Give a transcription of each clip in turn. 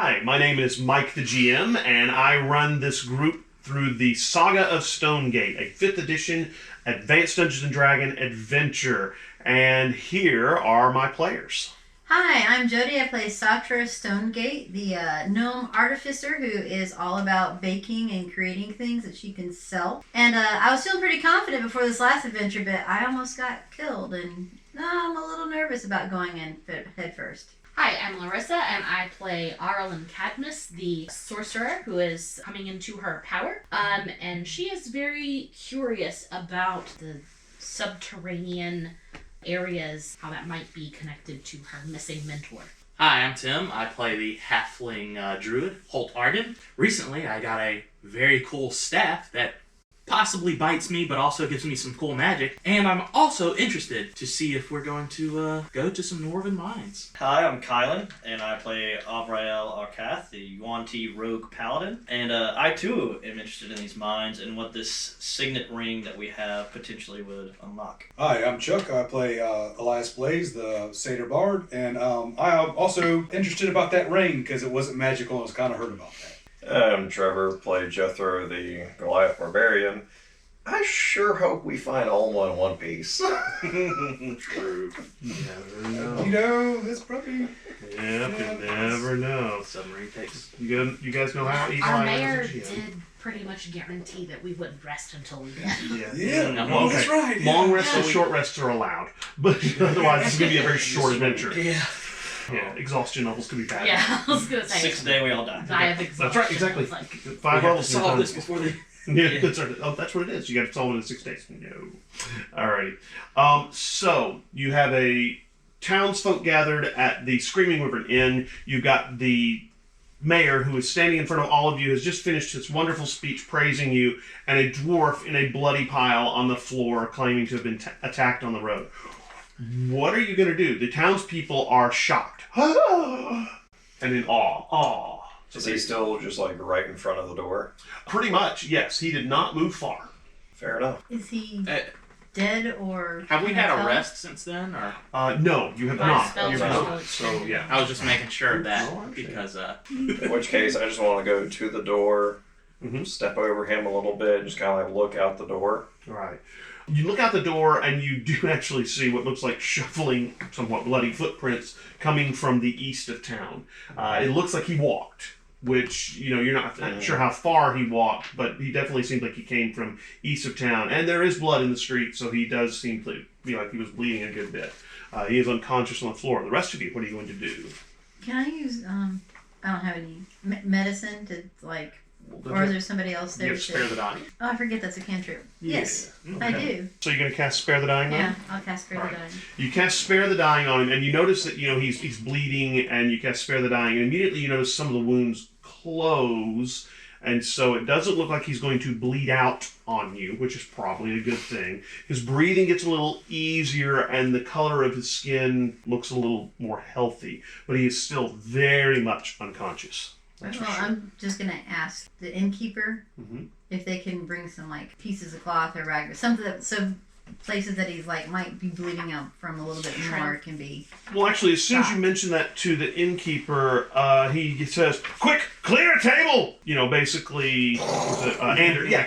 Hi, my name is Mike the GM, and I run this group through the Saga of Stonegate, a 5th edition Advanced Dungeons & Dragons adventure. And here are my players. Hi, I'm Jody. I play Saga of Stonegate, the gnome artificer who is all about baking and creating things that she can sell. And I was feeling pretty confident before this last adventure, but I almost got killed, and I'm a little nervous about going in head first. Hi, I'm Larissa, and I play Arlen Cadmus, the sorcerer who is coming into her power. And she is very curious about the subterranean areas, how that might be connected to her missing mentor. Hi, I'm Tim. I play the halfling druid, Holt Arden. Recently, I got a very cool staff that possibly bites me, but also gives me some cool magic. And I'm also interested to see if we're going to go to some Dwarven mines. Hi, I'm Kylan, and I play Avrael Arcath, the Yuan-Ti rogue paladin. And I too am interested in these mines and what this signet ring that we have potentially would unlock. Hi, I'm Chuck. I play Elias Blaze, the Satyr Bard, and I'm also interested about that ring because it wasn't magical and I was kind of hurt about that. I'm Trevor, play Jethro, the Goliath Barbarian. I sure hope we find Alma in one piece. True. You never know. You know, that's probably... Yep, you never know. Submarine takes. You guys know how evil Our I mayor am as a GM. did pretty much guarantee that we wouldn't rest until we did. Yeah, Well, that's right. Yeah. Long rests and short rests are allowed, but otherwise it's going to be a very short adventure. Yeah, exhaustion levels could be bad. Yeah, I was going to say. 6th day we all die. I have exhaustion. That's right, exactly. It's like, 5 We have levels. to solve this before they... Yeah, that's right. Oh, that's what it is. You got to solve it in 6 days. No. Alrighty. So you have a townsfolk gathered at the Screaming Wyvern Inn. You've got the mayor who is standing in front of all of you, has just finished his wonderful speech praising you, and a dwarf in a bloody pile on the floor claiming to have been attacked on the road. What are you going to do? The townspeople are shocked. And in awe. Is he still just like right in front of the door? Pretty much, yes. He did not move far. Fair enough. Is he dead or... Have we had can I a tell? rest since then, or...? No, you have My not. spells You are have still not. So, extended. yeah. I was just making sure of No, that, I'm sure. because, In which case, I just want to go to the door, step over him a little bit, just kind of like look out the door. All right. You look out the door and you do actually see what looks like shuffling, somewhat bloody footprints coming from the east of town. It looks like he walked, which, you're not sure how far he walked, but he definitely seems like he came from east of town. And there is blood in the street, so he does seem to be like he was bleeding a good bit. He is unconscious on the floor. The rest of you, what are you going to do? Can I use, I don't have any medicine to, like... Or is there somebody else You there? have Spare the Dying. Oh, I forget that's a cantrip. Yes, I do. So you're going to cast Spare the Dying on him? Yeah, I'll cast Spare the Dying. You cast Spare the Dying on him, and you notice that, he's bleeding, and you cast Spare the Dying, and immediately you notice some of the wounds close, and so it doesn't look like he's going to bleed out on you, which is probably a good thing. His breathing gets a little easier, and the color of his skin looks a little more healthy, but he is still very much unconscious. That's Well, for sure. I'm just going to ask the innkeeper Mhm. if they can bring some, like, pieces of cloth or rag or something that... So places that he's, like, might be bleeding out from a little bit more can be... Well, actually, as soon as you mention that to the innkeeper, he says, "Quick, clear a table!" Basically,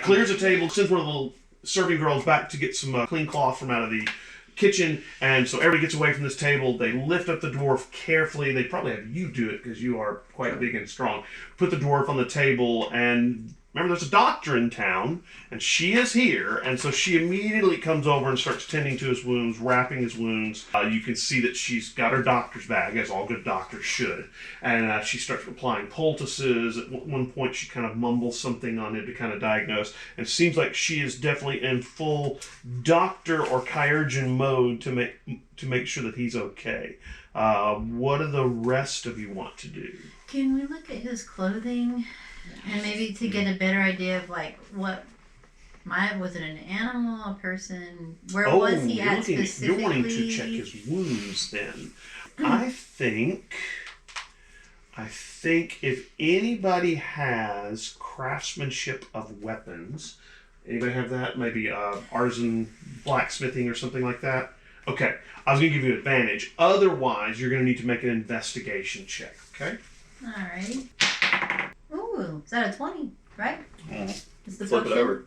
clears a table, sends one of the little serving girls back to get some clean cloth from out of the kitchen, and so everybody gets away from this table. They lift up the dwarf carefully. They probably have you do it because you are quite big and strong. Put the dwarf on the table, and remember there's a doctor in town, and she is here, and so she immediately comes over and starts tending to his wounds, wrapping his wounds. You can see that she's got her doctor's bag, as all good doctors should, and she starts applying poultices. At one point she kind of mumbles something on it to kind of diagnose, and it seems like she is definitely in full doctor or chirurgeon mode to make sure that he's okay. What do the rest of you want to do? Can we look at his clothing and maybe to get a better idea of, like, what... Was it an animal, a person? Where was he at specifically? You're wanting to check his wounds then. I think if anybody has craftsmanship of weapons, anybody have that? Maybe artisan blacksmithing or something like that? Okay, I was going to give you advantage. Otherwise, you're going to need to make an investigation check, okay? Alright. Ooh, is that a 20, right? Is the Flip it potion? over.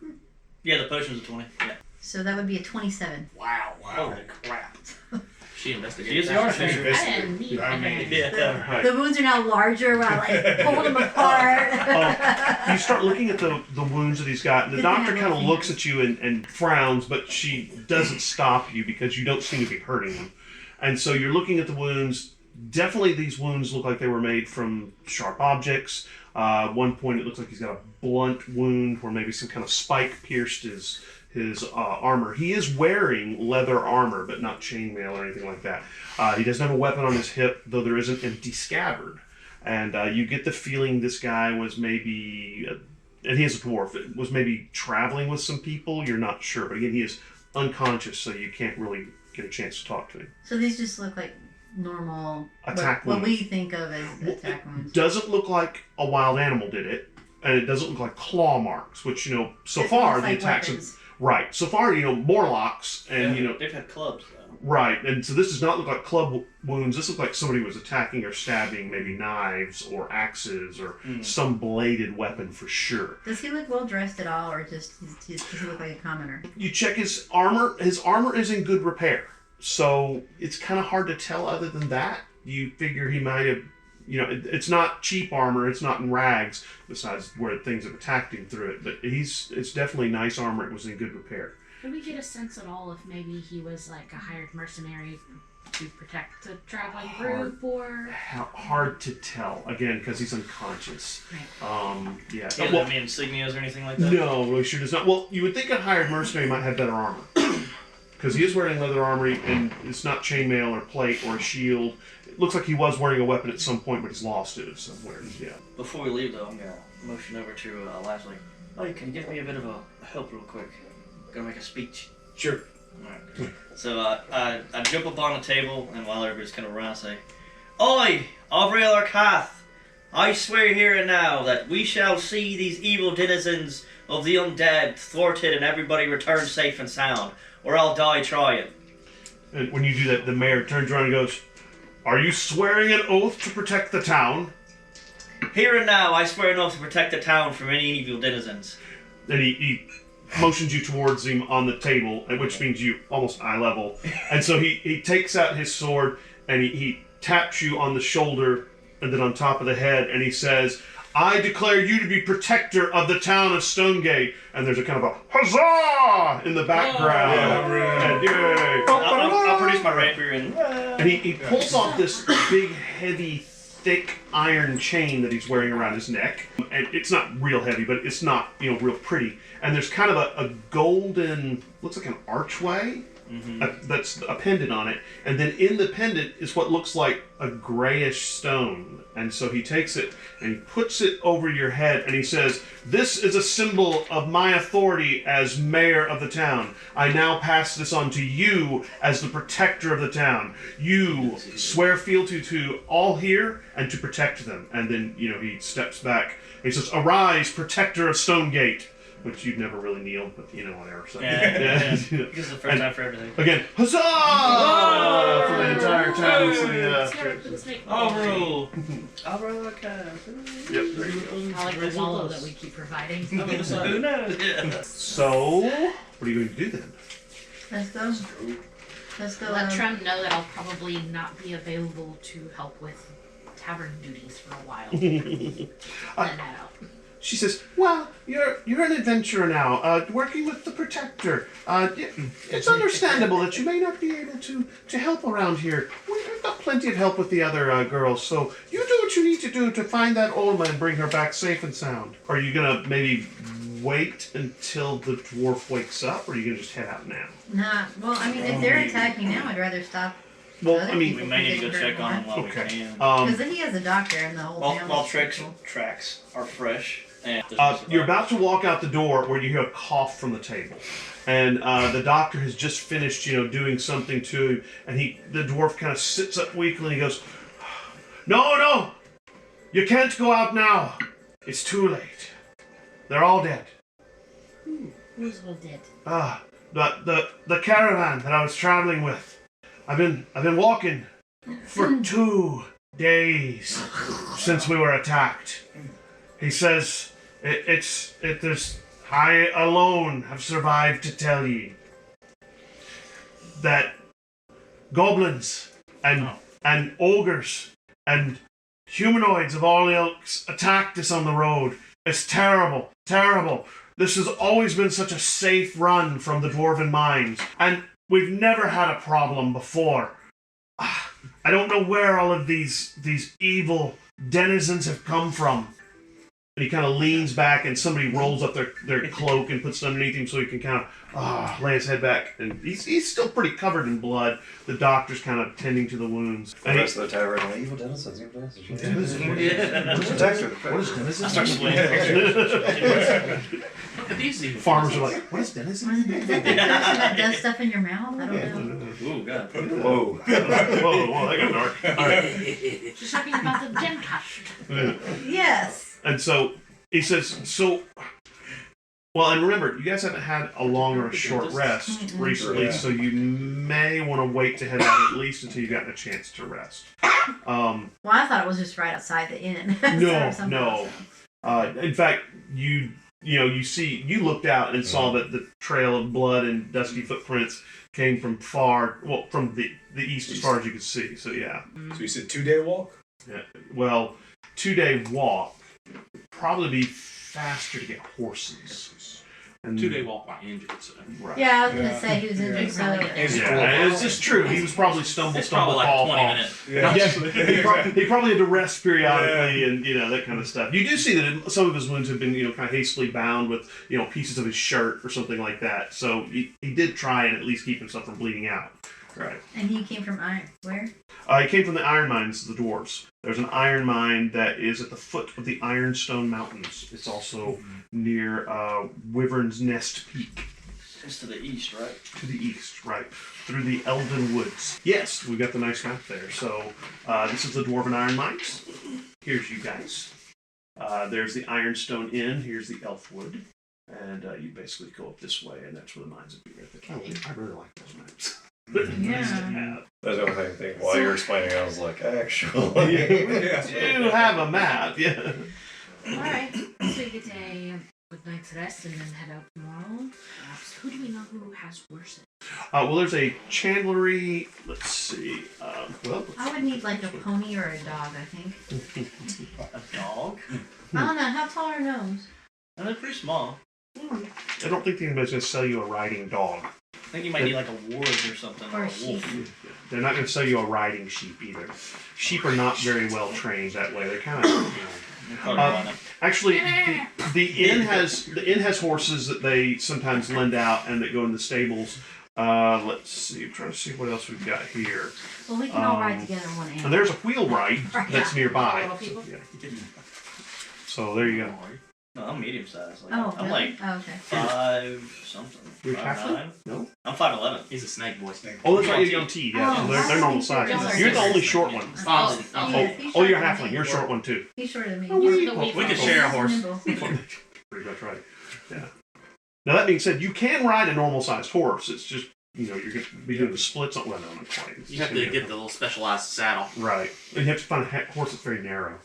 Yeah, the potion's a 20. Yeah. So that would be a 27. Wow. Holy crap. She investigated. She is the that. artificer. I didn't need I mean, it. Yeah. Right. The wounds are now larger when I like pull them apart. You start looking at the wounds that he's got, and the Good thing doctor I kind of love looks at you and frowns, but she doesn't stop you because you don't seem to be hurting him. And so you're looking at the wounds. Definitely these wounds look like they were made from sharp objects. At one point it looks like he's got a blunt wound where maybe some kind of spike pierced his armor. He is wearing leather armor, but not chainmail or anything like that. He doesn't have a weapon on his hip, though there is an empty scabbard. And you get the feeling this guy was maybe, and he is a dwarf, was maybe traveling with some people. You're not sure, but again, he is unconscious, so you can't really get a chance to talk to him. So these just look like normal Attack what wounds. we think of as attack wounds. Doesn't look like a wild animal did it, and it doesn't look like claw marks, which, you know, so It far looks the like attacks weapons. have, right, so far, you know, Morlocks, and, you know, they've had clubs though. right, and so this does not look like club wounds. This looks like somebody was attacking or stabbing, maybe knives or axes or some bladed weapon for sure. Does he look well dressed at all, or just does he look like a commoner? You check his armor. His armor is in good repair, so it's kind of hard to tell other than that. You figure he might have, you know, it's not cheap armor. It's not in rags, besides where things have attacked him through it. But it's definitely nice armor. It was in good repair. Can we get a sense at all if maybe he was like a hired mercenary to protect the traveling group, or? Hard to tell, again, because he's unconscious. Right. Yeah, Yeah. does that mean insignias or anything like that? No, really sure does not. Well, you would think a hired mercenary might have better armor. Because he is wearing leather armor, and it's not chainmail or plate or a shield. It looks like he was wearing a weapon at some point, but he's lost it somewhere. Yeah. Before we leave though, I'm gonna motion over to Lashley. Oh, can you give me a bit of a help real quick? Gonna make a speech. Sure. Alright. So I jump up on the table, and while everybody's kind of around, I say, "Oi, Avriel Arcath, I swear here and now that we shall see these evil denizens of the undead thwarted and everybody return safe and sound, or I'll die trying." And when you do that, the mayor turns around and goes, "Are you swearing an oath to protect the town?" Here and now, I swear an oath to protect the town from any evil denizens. And he motions you towards him on the table, which means you almost eye level. And so he takes out his sword and he taps you on the shoulder and then on top of the head, and he says, "I declare you to be protector of the town of Stonegate." And there's a kind of a huzzah in the background. And, yay. I'll produce my rapier and... And he pulls off this big, heavy, thick iron chain that he's wearing around his neck. And it's not real heavy, but it's not, you know, real pretty. And there's kind of a golden, looks like an archway that's a pendant on it. And then in the pendant is what looks like a grayish stone. And so he takes it and he puts it over your head and he says, "This is a symbol of my authority as mayor of the town. I now pass this on to you as the protector of the town. You swear fealty to all here and to protect them." And then, you know, he steps back. He says, "Arise, protector of Stonegate." Which you've never really kneeled, but you know, whatever. So, Yeah. This is the first time for everything. Again, huzzah! For the entire town. So, Overrule! Overrule Arcath. Yep. I like the wallow that we keep providing. Who knows? Yeah. So, what are you going to do then? Let's go. Let's go. Let Trem know that I'll probably not be available to help with tavern duties for a while. Let that out. She says, "Well, you're an adventurer now, working with the Protector. It's understandable that you may not be able to help around here. We've got plenty of help with the other girls, so you do what you need to do to find that Olma and bring her back safe and sound." Are you going to maybe wait until the dwarf wakes up, or are you going to just head out now? Nah. Well, I mean, if they're attacking now, I'd rather stop. Well, other I mean, We may need to go check on him while Okay. we can. Because then he has a doctor and the whole family. While tracks are fresh. And You're about to walk out the door where you hear a cough from the table. And the doctor has just finished, you know, doing something to him. And the dwarf kind of sits up weakly and he goes, No, you can't go out now. It's too late. They're all dead. Who's all dead? The caravan that I was traveling with. I've been walking for 2 days since we were attacked. He says I alone have survived to tell ye that goblins and ogres and humanoids of all ilks attacked us on the road. It's terrible, terrible. This has always been such a safe run from the dwarven mines, and we've never had a problem before. I don't know where all of these evil denizens have come from. And he kind of leans back, and somebody rolls up their cloak and puts it underneath him so he can kind of lay his head back. And he's still pretty covered in blood. The doctor's kind of tending to the wounds. The rest of the tavern, like, evil denizens, evil denizens. Yeah. What's the texture? What is denizen? I start splitting. Look at these evil Farmers are denizens. like, what is denizen? Is that the person that does stuff in your mouth? I don't know. Ooh, God. Whoa. Whoa, that got dark. All right. She's talking about the dentist. Yes. And so he says, well, and remember, you guys haven't had a long or a short rest recently, Yeah. so you may want to wait to head out at least until you've gotten a chance to rest. Well, I thought it was just right outside the inn. No. In fact, you looked out and saw that the trail of blood and dusty footprints came from from the east as far as you could see. So yeah. So you said 2-day walk? Yeah. Well, 2-day walk. Probably be faster to get horses. And 2-day walk by injured, so. Right. Yeah, I was gonna say he was injured. Yeah. So Yeah, it's just true. He was probably stumble, It's probably like fall, 20 fall. minutes. Yeah. He probably had to rest periodically and that kind of stuff. You do see that some of his wounds have been kind of hastily bound with pieces of his shirt or something like that. So he did try and at least keep himself from bleeding out. Right. And he came from where? He came from the iron mines of the dwarves. There's an iron mine that is at the foot of the Ironstone Mountains. It's also near Wyvern's Nest Peak. It's to the east, right? To the east, right. Through the Elven Woods. Yes, we got the nice map there. So this is the Dwarven Iron Mines. Here's you guys. There's the Ironstone Inn. Here's the Elfwood. And you basically go up this way, and that's where the mines would be right there. I really like those maps. Yeah. That's the only thing. While you were explaining, I was like, actually. You have a map, yeah. Alright, so you get a good night's rest and then head out tomorrow. Who do we know who has worse? Well, there's a chandlery. Let's see. I would need like a pony or a dog, I think. A dog? I don't know, how tall are gnomes? And they're pretty small. I don't think anybody's going to sell you a riding dog. I think you might need like a ward or something. Or Or a a sheep. wolf. They're not going to sell you a riding sheep either. Sheep are not very well trained that way. They're kind of, Actually, the inn has horses that they sometimes lend out and that go in the stables. Let's see. I'm trying to see what else we've got here. Well, we can all ride together in one And animal. there's a wheelwright that's nearby. Little people? So there you go. No, I'm medium sized. Like, Oh, I'm really? like Oh, okay. 5 something. You're 5'9"? No. I'm 5'11". He's a snake boy. Oh, that's right. You're young T. Yeah, so Oh, they're normal size. Y'all are You're the so only nice. short one. Oh, He's Oh, you're shorter than halfling. me. You're a short one too. He's shorter than me. Oh, He's we- the we could weak share a one. horse. Nimble. Pretty much right. Yeah. Now that being said, you can ride a normal sized horse. It's just you're going to be doing the splits on. Well, no, not quite. It's You have just to gonna get the little specialized saddle. right. And you have to find a horse that's very narrow.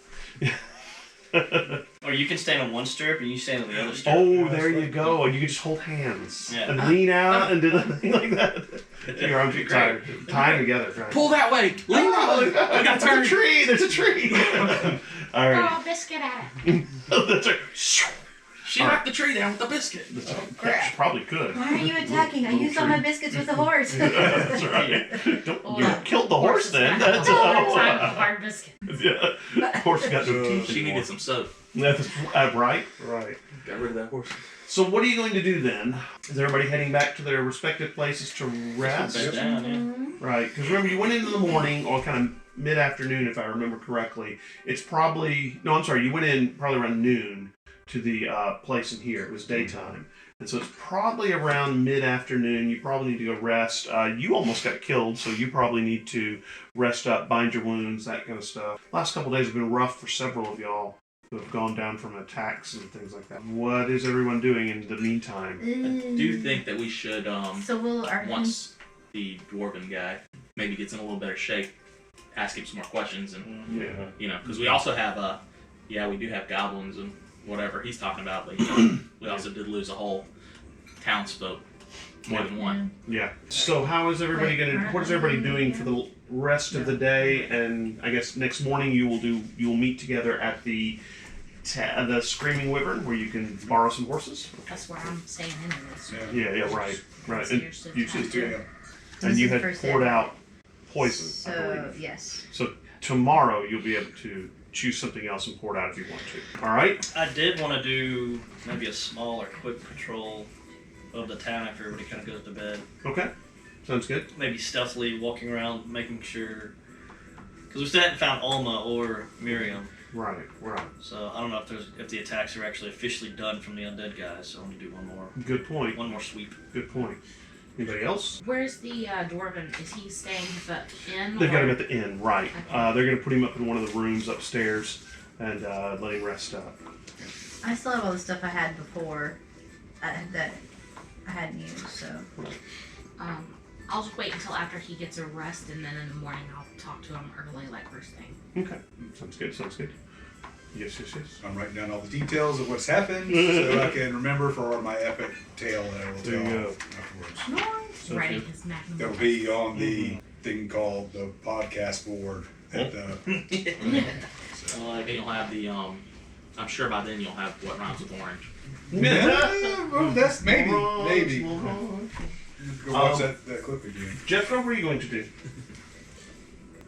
Or you can stand on one stirrup and you stand on the other stirrup. Oh, there you go. And you can just hold hands Yeah. and lean out and do the thing like that. Your arms get tired. Tie them together. Right. Pull that way. Lean out. We got There's turn. a tree. There's a tree. All right. Oh, biscuit at it. That's right. She knocked the tree down with the biscuit. Yeah, she probably could. Why are you attacking? I used all my biscuits with the horse. That's right. Oh, You yeah. killed the horse then. That's Time for hard biscuit. yeah. Horse got no teeth. She anymore. needed some soap. That's right. Right. Got rid of that horse. So what are you going to do then? Is everybody heading back to their respective places to rest? Bed down, yeah. Right. Because remember, you went in the morning or kind of mid-afternoon, if I remember correctly. It's probably you went in probably around noon to the place in here. It was daytime. And so it's probably around mid-afternoon. You probably need to go rest. You almost got killed, so you probably need to rest up, bind your wounds, that kind of stuff. Last couple of days have been rough for several of y'all who have gone down from attacks and things like that. What is everyone doing in the meantime? I do think that we should, So we'll once the dwarven guy maybe gets in a little better shape, ask him some more questions, and Yeah. you know, because we also have we do have goblins and whatever he's talking about, but we also did lose a whole townsfolk, more than one. Yeah. So how is everybody what is everybody doing for the rest of the day? And I guess next morning you will meet together at the Screaming Wyvern, where you can borrow some horses. That's where I'm staying in this. Yeah, right. That's And yours to you town, too. too. And This you is had the first poured day. out poison, I So, believe. yes. So tomorrow you'll be able to choose something else and pour it out if you want to. All right? I did want to do maybe a small or quick patrol of the town after everybody kind of goes to bed. Okay. Sounds good. Maybe stealthily walking around, making sure. Because we still hadn't found Alma or Miriam. Right. So I don't know if the attacks are actually officially done from the undead guys. So I want to do Good point. one more sweep. Good point. Anybody else? Where's the dwarven? Is he staying at the inn? They've or- got him at the inn, right. Okay. They're going to put him up in one of the rooms upstairs and let him rest up. I still have all the stuff I had before that I hadn't used, so. I'll just wait until after he gets a rest, and then in the morning I'll talk to him early, like first thing. Okay. Sounds good. Yes. I'm writing down all the details of what's happened so I can remember for my epic tale that I will There you tell go. afterwards. Sounds Writing good. his magnum. That will be on the thing called the podcast board at the. And you'll have the I'm sure by then you'll have what rhymes with orange. Yeah, well, that's maybe. Go watch Um, that clip again. Jeff, what were you going to do?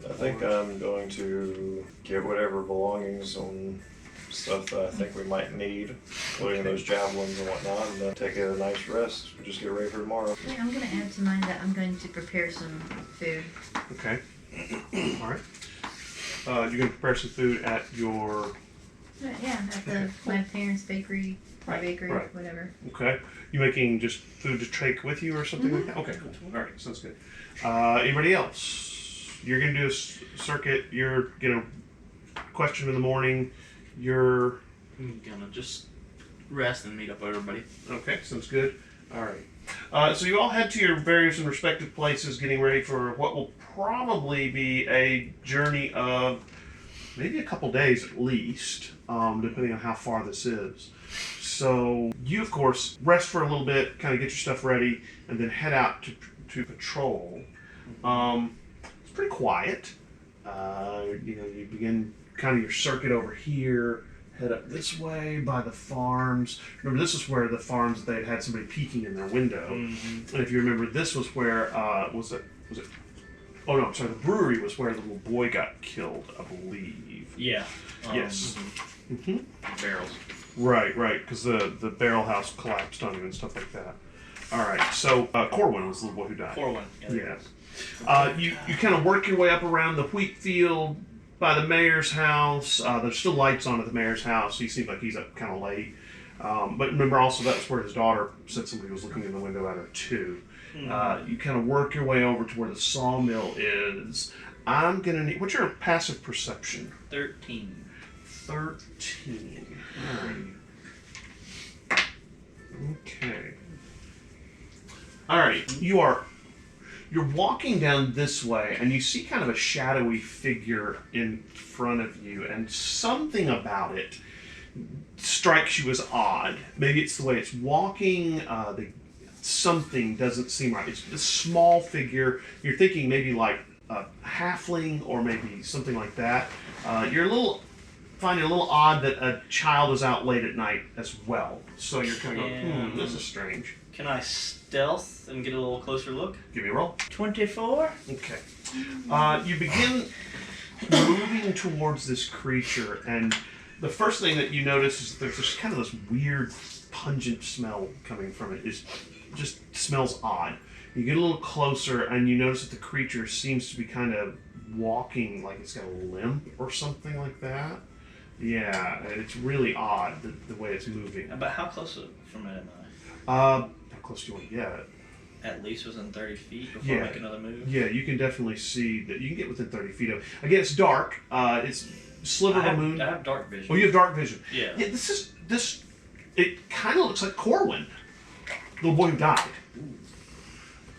I think I'm going to get whatever belongings and stuff that I think we might need, including those javelins and whatnot, and then take a nice rest. Just get ready for tomorrow. Wait, I'm going to add to mine that I'm going to prepare some food. Okay. All right. You're going to prepare some food at your... Yeah, at my parents' bakery, Right. whatever. Okay. You making just food to take with you or something like that? Okay, cool. All right, sounds good. Anybody else? You're going to do a circuit. You're going to question in the morning. You're... I'm gonna just rest and meet up with everybody. Okay, sounds good. All right. So you all head to your various and respective places, getting ready for what will probably be a journey of maybe a couple days at least, depending on how far this is. So you, of course, rest for a little bit, kind of get your stuff ready, and then head out to patrol. It's pretty quiet. You begin kind of your circuit over here. Head up this way by the farms. Remember, this is where the farms they'd had somebody peeking in their window. Mm-hmm. And if you remember, this was where was it? Oh no, I'm sorry. The brewery was where the little boy got killed, I believe. Yeah. Yes. Mm-hmm. Barrels. Right. Because the barrel house collapsed on him and stuff like that. All right. So Corwin was the little boy who died. Corwin. Yeah. You kind of work your way up around the wheat field by the mayor's house. There's still lights on at the mayor's house. He seems like he's up kind of late. But remember also that was where his daughter said somebody was looking in the window at her too. You kind of work your way over to where the sawmill is. I'm going to need... What's your passive perception? 13. 13. Okay. Alright, you're walking down this way and you see kind of a shadowy figure in front of you, and something about it strikes you as odd. Maybe it's the way it's walking, something doesn't seem right. It's this small figure. You're thinking maybe like a halfling or maybe something like that. You're finding it a little odd that a child is out late at night as well. So you're kind of going, this is strange. Can I stealth and get a little closer look? Give me a roll. 24. Okay. You begin moving towards this creature, and the first thing that you notice is there's just kind of this weird, pungent smell coming from it. It just smells odd. You get a little closer, and you notice that the creature seems to be kind of walking like it's got a limp or something like that. Yeah, and it's really odd the way it's moving. About how close from it am How close do you want to get? I? At least within 30 feet before I make another move? Yeah, you can definitely see that. You can get within 30 feet of it. Again, it's dark. It's sliver of a moon. I have dark vision. Oh, you have dark vision. Yeah. Yeah, it kind of looks like Corwin, the boy who died.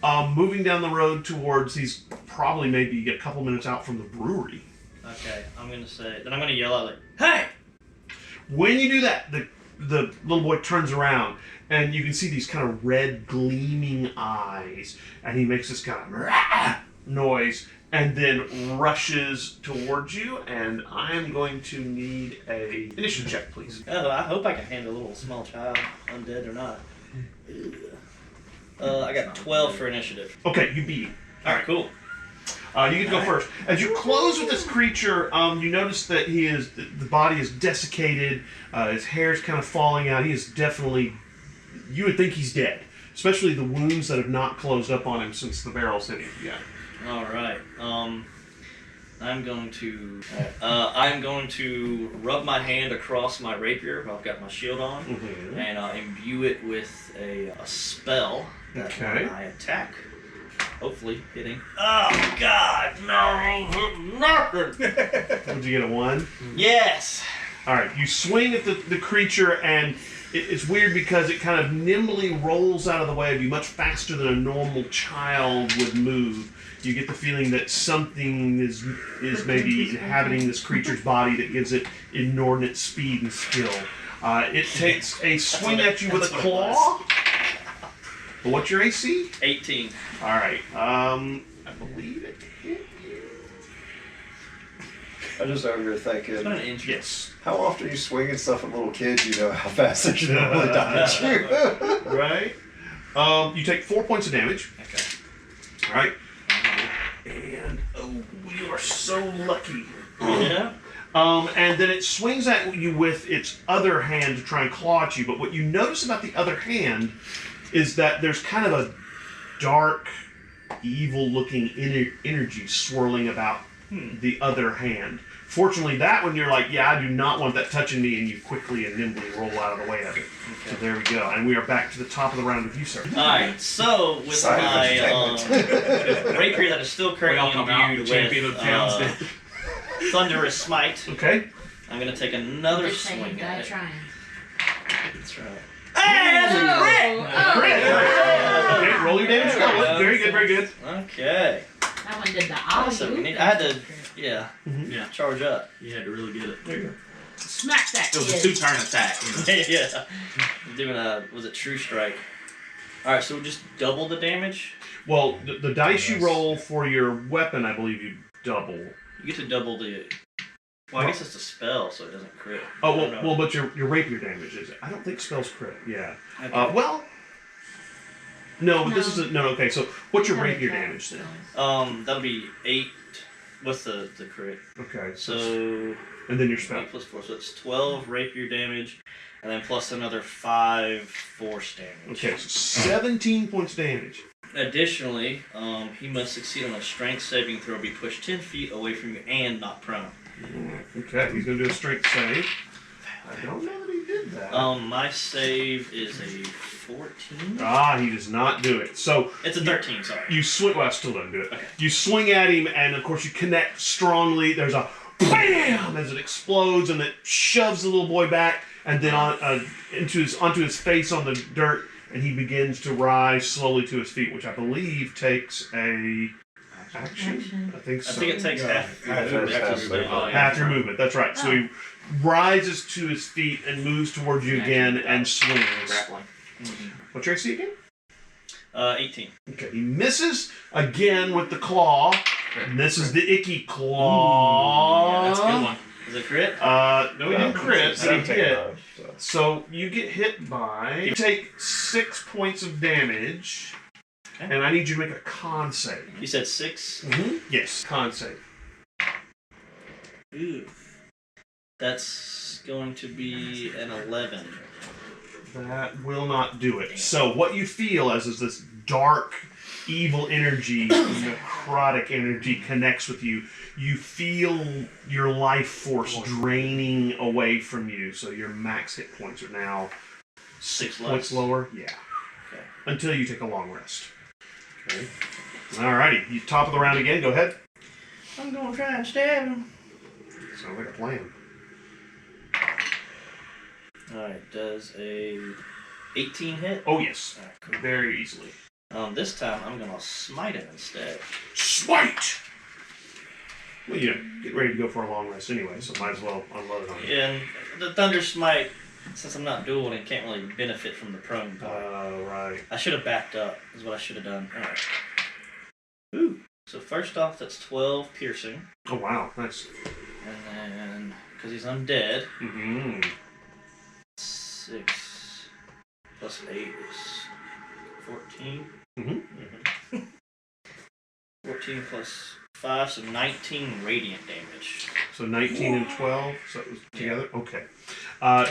moving down the road towards, he's probably maybe a couple minutes out from the brewery. Okay, I'm gonna yell out like, "Hey!" When you do that, the little boy turns around and you can see these kind of red gleaming eyes, and he makes this kind of "Rah!" noise and then rushes towards you, and I am going to need a initiative check, please. Oh, I hope I can handle a little small child, undead or not. I got 12 for initiative. Okay, you beat him. Alright, cool. You get to go first. As you close with this creature, you notice that the body is desiccated, his hair's kind of falling out. He is definitely, you would think he's dead. Especially the wounds that have not closed up on him since the barrel's hit him. Yeah. Alright, I'm going to rub my hand across my rapier, I've got my shield on, and imbue it with a spell that when I attack, hopefully hitting. Oh God, no, nothing. Would you get a 1? Yes. All right, you swing at the creature, and it's weird because it kind of nimbly rolls out of the way of you much faster than a normal child would move. You get the feeling that something is maybe inhabiting this creature's body that gives it inordinate speed and skill. It takes a swing at you with a claw. What's your AC? 18. All right. I believe it hit you. I just over here thinking, It's about an inch. Yes. how often you swinging stuff at little kids, you know how fast they can really dodge you. Right. You take 4 points of damage. Okay. All right. And you are so lucky. Yeah. And then it swings at you with its other hand to try and claw at you. But what you notice about the other hand is that there's kind of a dark, evil-looking energy swirling about the other hand. Fortunately, that one you're like, yeah, I do not want that touching me, and you quickly and nimbly roll out of the way of it. Okay. So there we go. And we are back to the top of the round with you, sir. Alright, so with Side my entertainment. rapier that is still We all currently come out, the imbued champion with of town's dead. Thunderous Smite, Okay. I'm going to take another Good thing, swing die at it. trying. That's right. Hey, that's a crit! Oh. Okay, roll your damage. Yeah. Very good, very good. Okay. That one did the Awesome. alley-oop. I had to, yeah, Yeah, charge up. you had to really get it. There you go. Smack that It was a kid. 2-turn attack. You know? Yeah. Doing was it True Strike? Alright, so we just double the damage? Well, the dice you roll for your weapon, I believe you double. You get to double the... Well, I guess it's a spell, so it doesn't crit. Oh, I don't know. well, but your rapier damage is it? I don't think spells crit. Yeah. Okay. Well, no, but this No. is no. Okay, so what's your Gotta rapier try. damage then? That'll be 8 with the crit. Okay, So and then your spell. 8 plus 4, so it's 12 rapier damage, and then plus another 5 force damage. Okay, so 17 points of damage. Additionally, he must succeed on a strength saving throw, be pushed 10 feet away from you, and not prone. Okay, he's gonna do a strength save. I don't know that he did that. My save is a 14. He does not do it. So It's a 13, sorry. you swing. Well, I still don't do it. Okay. You swing at him, and of course you connect strongly. There's a bam as it explodes, and it shoves the little boy back, and then onto his face on the dirt, and he begins to rise slowly to his feet, which I believe takes a action. I think so. I think it takes half your half movement half to stay. movement. half your movement. That's right. So he rises to his feet and moves towards you again and swings. Grappling. What's your AC again? 18. Okay, he misses again with the claw. And this is the icky claw. Yeah, that's a good one. Is it crit? No, he didn't crit, but he 17 hit. though, so. So you get hit by. You take 6 points of damage, Okay. and I need you to make a con save. You said 6? Yes, con save. Ooh. That's going to be an 11. That will not do it. So what you feel is this dark, evil energy, necrotic energy connects with you. You feel your life force draining away from you. So your max hit points are now 6 points less. lower. Yeah. Okay. Until you take a long rest. Okay. Alrighty. You top of the round again. Go ahead. I'm going to try and stab him. Sounds like a plan. Alright, does a 18 hit? Oh yes. Alright, cool. Very easily. This time I'm gonna smite him instead. Smite! Well, get ready to go for a long rest anyway, so might as well unload it on you. And the Thunder Smite, since I'm not dueling, can't really benefit from the prone part. Right. I should have backed up, is what I should have done. Alright. Ooh. So first off, that's 12 piercing. Oh, wow. Nice. And then, because he's undead, Mm-hmm. 6 plus 8 is 14. Mm-hmm. 14 plus 5, so 19 radiant damage. So 19 and 12, so it was together? Okay.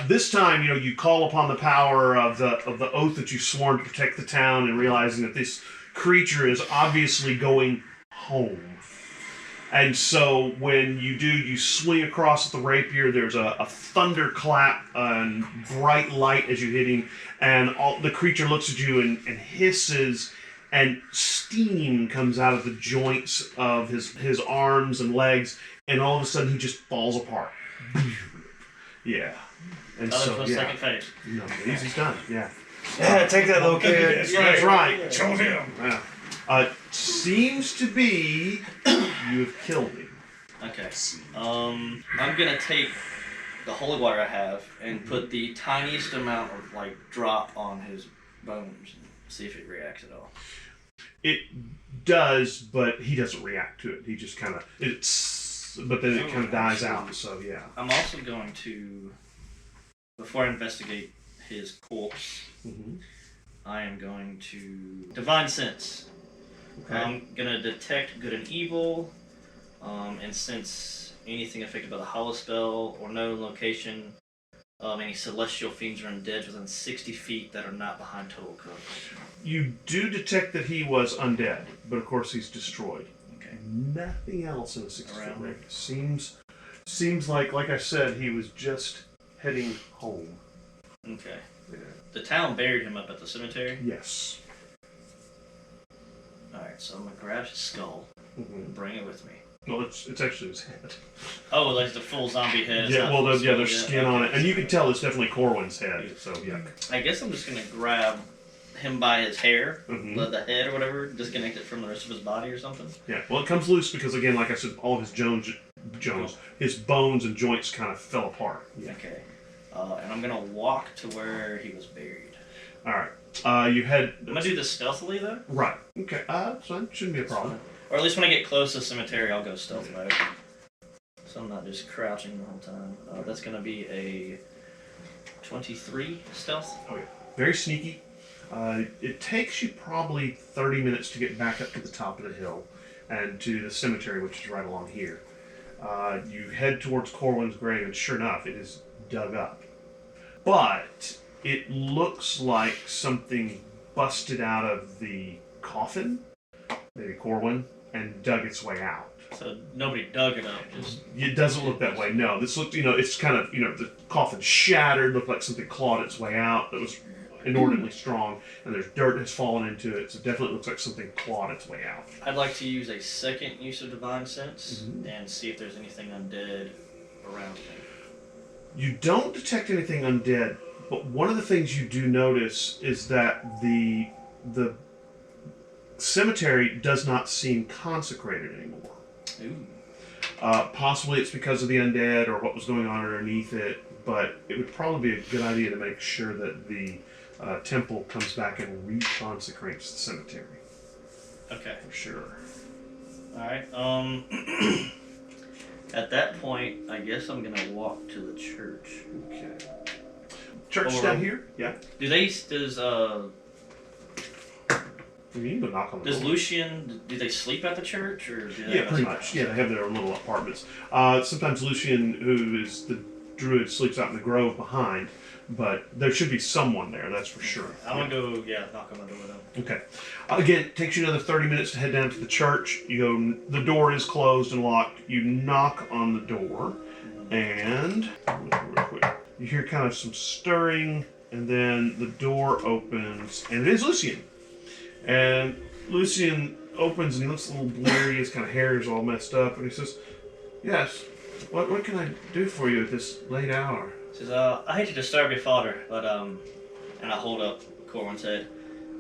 This time, you call upon the power of the oath that you've sworn to protect the town, and realizing that this creature is obviously going home. And so when you do, you swing across with the rapier. There's a thunderclap and bright light as you hit him, and the creature looks at you and hisses, and steam comes out of the joints of his arms and legs, and all of a sudden he just falls apart. Yeah. And Second phase. No, he's done. Yeah. Yeah, take that little kid. That's right. Show him. Yeah. Seems to be you have killed him. Okay. I'm gonna take the holy water I have and put the tiniest amount of drop on his bones and see if it reacts at all. It does, but he doesn't react to it. He just kind of but then it kind of dies out. So yeah. I'm also going to, before I investigate his corpse, I am going to divine sense. Okay. I'm gonna detect good and evil, and sense anything affected by the hollow spell or known location. Any celestial fiends or undead within 60 feet that are not behind total cover. You do detect that he was undead, but of course he's destroyed. Okay. Nothing else in the 60-foot Around. radius. Seems like I said, he was just heading home. Okay. Yeah. The town buried him up at the cemetery. Yes. Alright, so I'm gonna grab his skull and bring it with me. Well, it's actually his head. Oh, like the full zombie head. It's Yeah, not well, full skull there's yet. skin on it, Okay. and you can tell it's definitely Corwin's head. So yeah. I guess I'm just gonna grab him by his hair, Mhm. the head or whatever, disconnect it from the rest of his body or something. Yeah. Well, it comes loose because again, like I said, all of his bones and joints kind of fell apart. Yeah. Okay. And I'm gonna walk to where he was buried. All right. You head. I'm gonna do this stealthily though. Right. Okay. So that shouldn't be a problem. Or at least when I get close to the cemetery, I'll go stealth mode. So I'm not just crouching the whole time. That's gonna be a 23 stealth. Oh yeah. Very sneaky. It takes you probably 30 minutes to get back up to the top of the hill and to the cemetery, which is right along here. You head towards Corwin's grave, and sure enough, it is dug up. But it looks like something busted out of the coffin, maybe Corwin, and dug its way out. So nobody dug it up, just... It doesn't look that way, no. This looked, it's kind of, the coffin shattered, looked like something clawed its way out. That was inordinately strong, and there's dirt has fallen into it, so it definitely looks like something clawed its way out. I'd like to use a second use of Divine Sense and see if there's anything undead around me. You don't detect anything undead, but one of the things you do notice is that the cemetery does not seem consecrated anymore. Ooh. Possibly it's because of the undead or what was going on underneath it, but it would probably be a good idea to make sure that the temple comes back and reconsecrates the cemetery. Okay. For sure. Alright, at that point, I guess I'm gonna walk to the church. Okay. Church Or- down here? Yeah. You can go knock on the Does door. Lucian, do they sleep at the church, or do they Yeah, have pretty a- much. Yeah, they have their own little apartments. Sometimes Lucian, who is the druid, sleeps out in the grove behind, but there should be someone there, that's for sure. I'm gonna go, knock on the door then. Okay. Again, it takes you another 30 minutes to head down to the church. You go, the door is closed and locked. You knock on the door, and real quick, you hear kind of some stirring, and then the door opens, and it is Lucian. And Lucian opens, and he looks a little bleary. His kind of hair is all messed up, and he says, "Yes, what can I do for you at this late hour?" He says, I hate to disturb your father, but, and I hold up Corwin's head.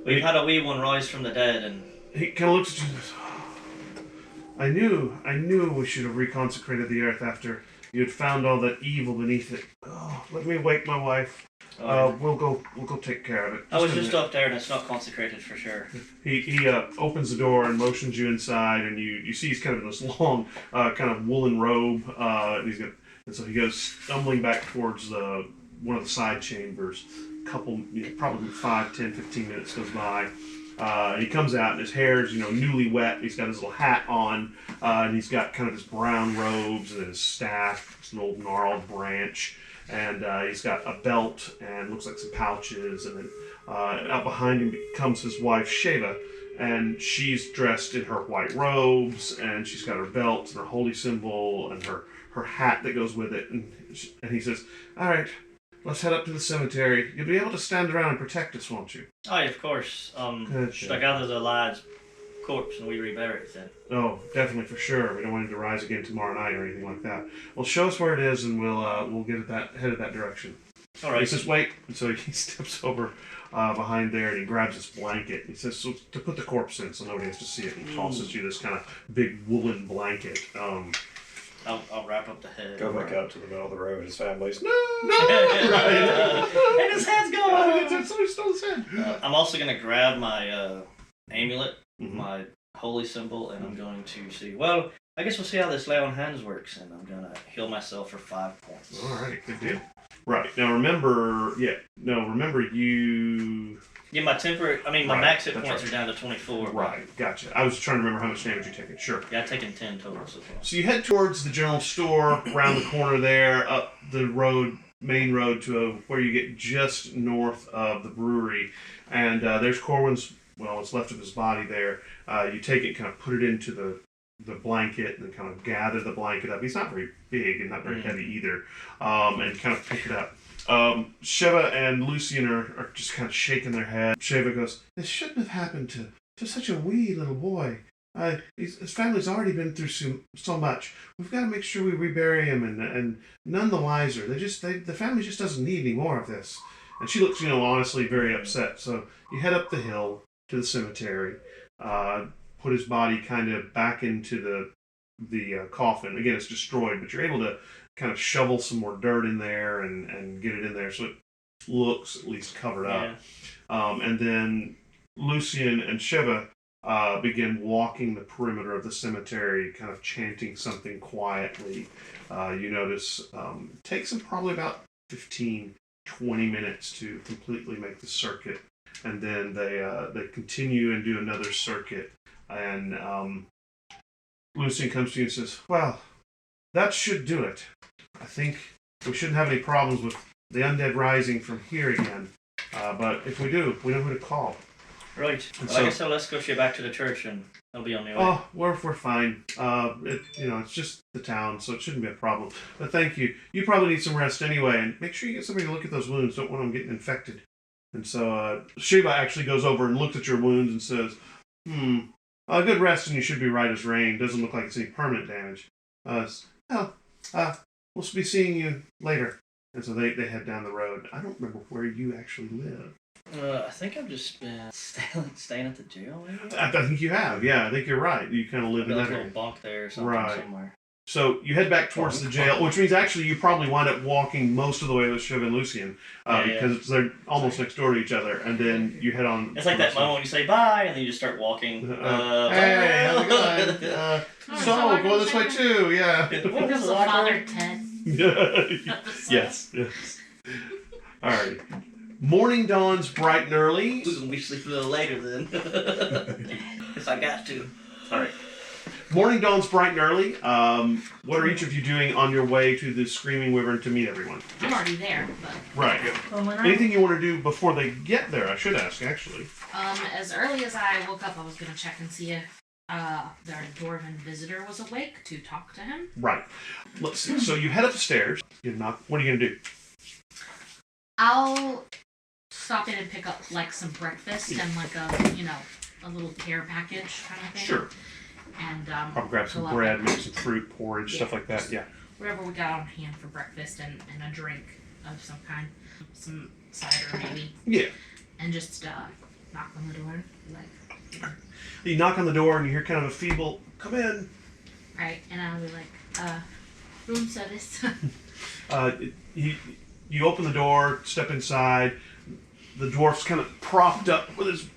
We've had a wee one rise from the dead, and He kind of looks at you and goes, I knew we should have reconsecrated the earth after you had found all that evil beneath it. Oh, let me wake my wife. We'll go take care of it. I was a just minute." up there, and it's not consecrated for sure. He opens the door and motions you inside, and you see he's kind of in this long, kind of woolen robe, and so he goes stumbling back towards one of the side chambers. Probably 5, 10, 15 minutes goes by. He comes out, and his hair is newly wet. He's got his little hat on, and he's got kind of his brown robes and his staff. It's an old gnarled branch. And he's got a belt and looks like some pouches, and then out behind him comes his wife Sheva, and she's dressed in her white robes, and she's got her belt and her holy symbol and her hat that goes with it, and he says, "All right, let's head up to the cemetery. You'll be able to stand around and protect us, won't you?" Aye, of course. Good, Should I gather the lad's corpse and we rebury it then? Oh, definitely, for sure. We don't want him to rise again tomorrow night or anything like that. Well, show us where it is, and we'll get headed that direction. All right. He says, "Wait," and so he steps over behind there, and he grabs this blanket. He says, "So to put the corpse in, so nobody has to see it." He tosses you this kind of big woolen blanket. I'll wrap up the head. Go back out to the middle of the road. His family's no. And his head's gone. Somebody stole his head. I'm also gonna grab my amulet, Mhm. my holy symbol, and I'm going to see. Well, I guess we'll see how this lay on hands works, and I'm gonna heal myself for 5 points. All right, good deal. Right now, remember you. Yeah, my Right, max hit that's points right. are down to 24. Right, gotcha. I was trying to remember how much damage you taken. Sure. Yeah, I've taken 10 total so far. So you head towards the general store, around the corner there, up the main road to where you get just north of the brewery, and there's Corwin's. Well, what's left of his body there. You take it, kind of put it into the blanket, and then kind of gather the blanket up. He's not very big and not very heavy either, and kind of pick it up. Sheva and Lucian are just kind of shaking their head. Sheva goes, "This shouldn't have happened to such a wee little boy. His family's already been through so much. We've got to make sure we rebury him, and none the wiser. The family just doesn't need any more of this." And she looks, honestly very upset. So you head up the hill to the cemetery, put his body kind of back into the coffin. Again, it's destroyed, but you're able to kind of shovel some more dirt in there and get it in there so it looks at least covered up. Yeah. And then Lucian and Sheva begin walking the perimeter of the cemetery, kind of chanting something quietly. You notice it takes them probably about 15, 20 minutes to completely make the circuit. And then they continue and do another circuit. And Lucian comes to you and says, "Well, that should do it. I think we shouldn't have any problems with the undead rising from here again. But if we do, we know who to call." Right. And Well, I guess I'll escort you back to the church, and I'll be on the way. Oh, we're fine. It's just the town, so it shouldn't be a problem. But thank you. You probably need some rest anyway, and make sure you get somebody to look at those wounds. Don't want them getting infected. And so Sheva actually goes over and looks at your wounds and says, "A good rest, and you should be right as rain. Doesn't look like it's any permanent damage. We'll be seeing you later." And so they head down the road. I don't remember where you actually live. I think I've just been staying at the jail, maybe? I think you have. Yeah, I think you're right. You kind of live in Got that a area. little bunk there or something Right. somewhere. So you head back towards the jail, which means actually you probably wind up walking most of the way with Shiv and Lucian because they're almost next door to each other, and then you head on. It's like that moment when you say bye and then you just start walking. Hey, how's it going? So go this way too, yeah. What Because is of it, Father Ted. Yes. All right. Morning dawns bright and early. We're gonna be sleeping a little later then. If I got to. All right. Morning dawns bright and early. What are each of you doing on your way to the Screaming Wyvern to meet everyone? I'm already there, but Right. Well, when Anything you want to do before they get there? I should ask, actually. as early as I woke up, I was gonna check and see if their dwarven visitor was awake to talk to him. Right. Let's see. So you head up the stairs. You knock. What are you gonna do? I'll stop in and pick up like some breakfast and like a little care package kind of thing. Sure. And I'll grab some go up bread, and- maybe some fruit, porridge, stuff like that. Yeah. whatever we got on hand for breakfast and a drink of some kind, some cider maybe, Yeah. and just knock on the door. Like, You knock on the door and you hear kind of a feeble, "Come in." right, and I'll be like, room service. You open the door, step inside. The dwarf's kind of propped up with his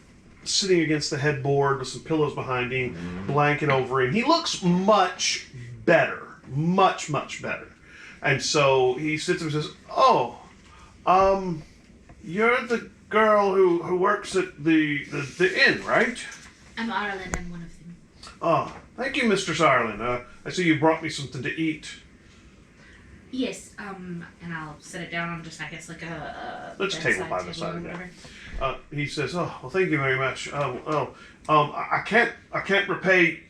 sitting against the headboard with some pillows behind him, blanket over him. He looks much better, much better. And so he sits and says, "Oh, you're the girl who works at the inn, right?" I'm Ireland, I'm one of them. "Oh, thank you, Mistress Ireland. I see you brought me something to eat." Yes, and I'll set it down on just, I guess, like a There's a table by the table side or of that. whatever. He says, "Oh, well, thank you very much. I can't repay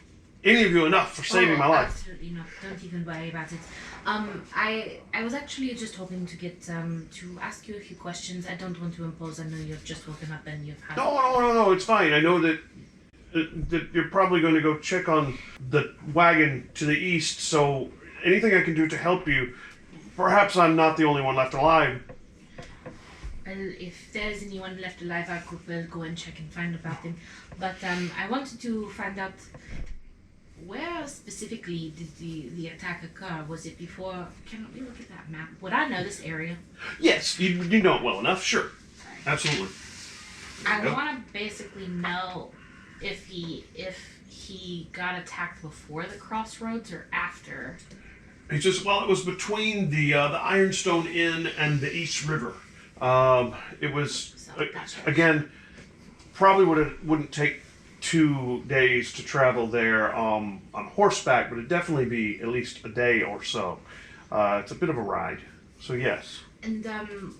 any of you enough for saving my life." Absolutely not. Don't even worry about it. I was actually just hoping to get to ask you a few questions. I don't want to impose. I know you've just woken up and you've had. No, it's fine. I know that you're probably going to go check on the wagon to the east, so anything I can do to help you, perhaps I'm not the only one left alive. Well, if there's anyone left alive, I could well go and check and find about them. But I wanted to find out where specifically did the attack occur? Was it before? Can we look at that map? Would I know this area? Yes, you know it well enough. Sure, absolutely. I want to basically know if he got attacked before the crossroads or after. He says, "Well, it was between the Ironstone Inn and the East River. It was Gotcha. again probably wouldn't take 2 days to travel there on horseback, but it'd definitely be at least a day or so. It's a bit of a ride. So yes." And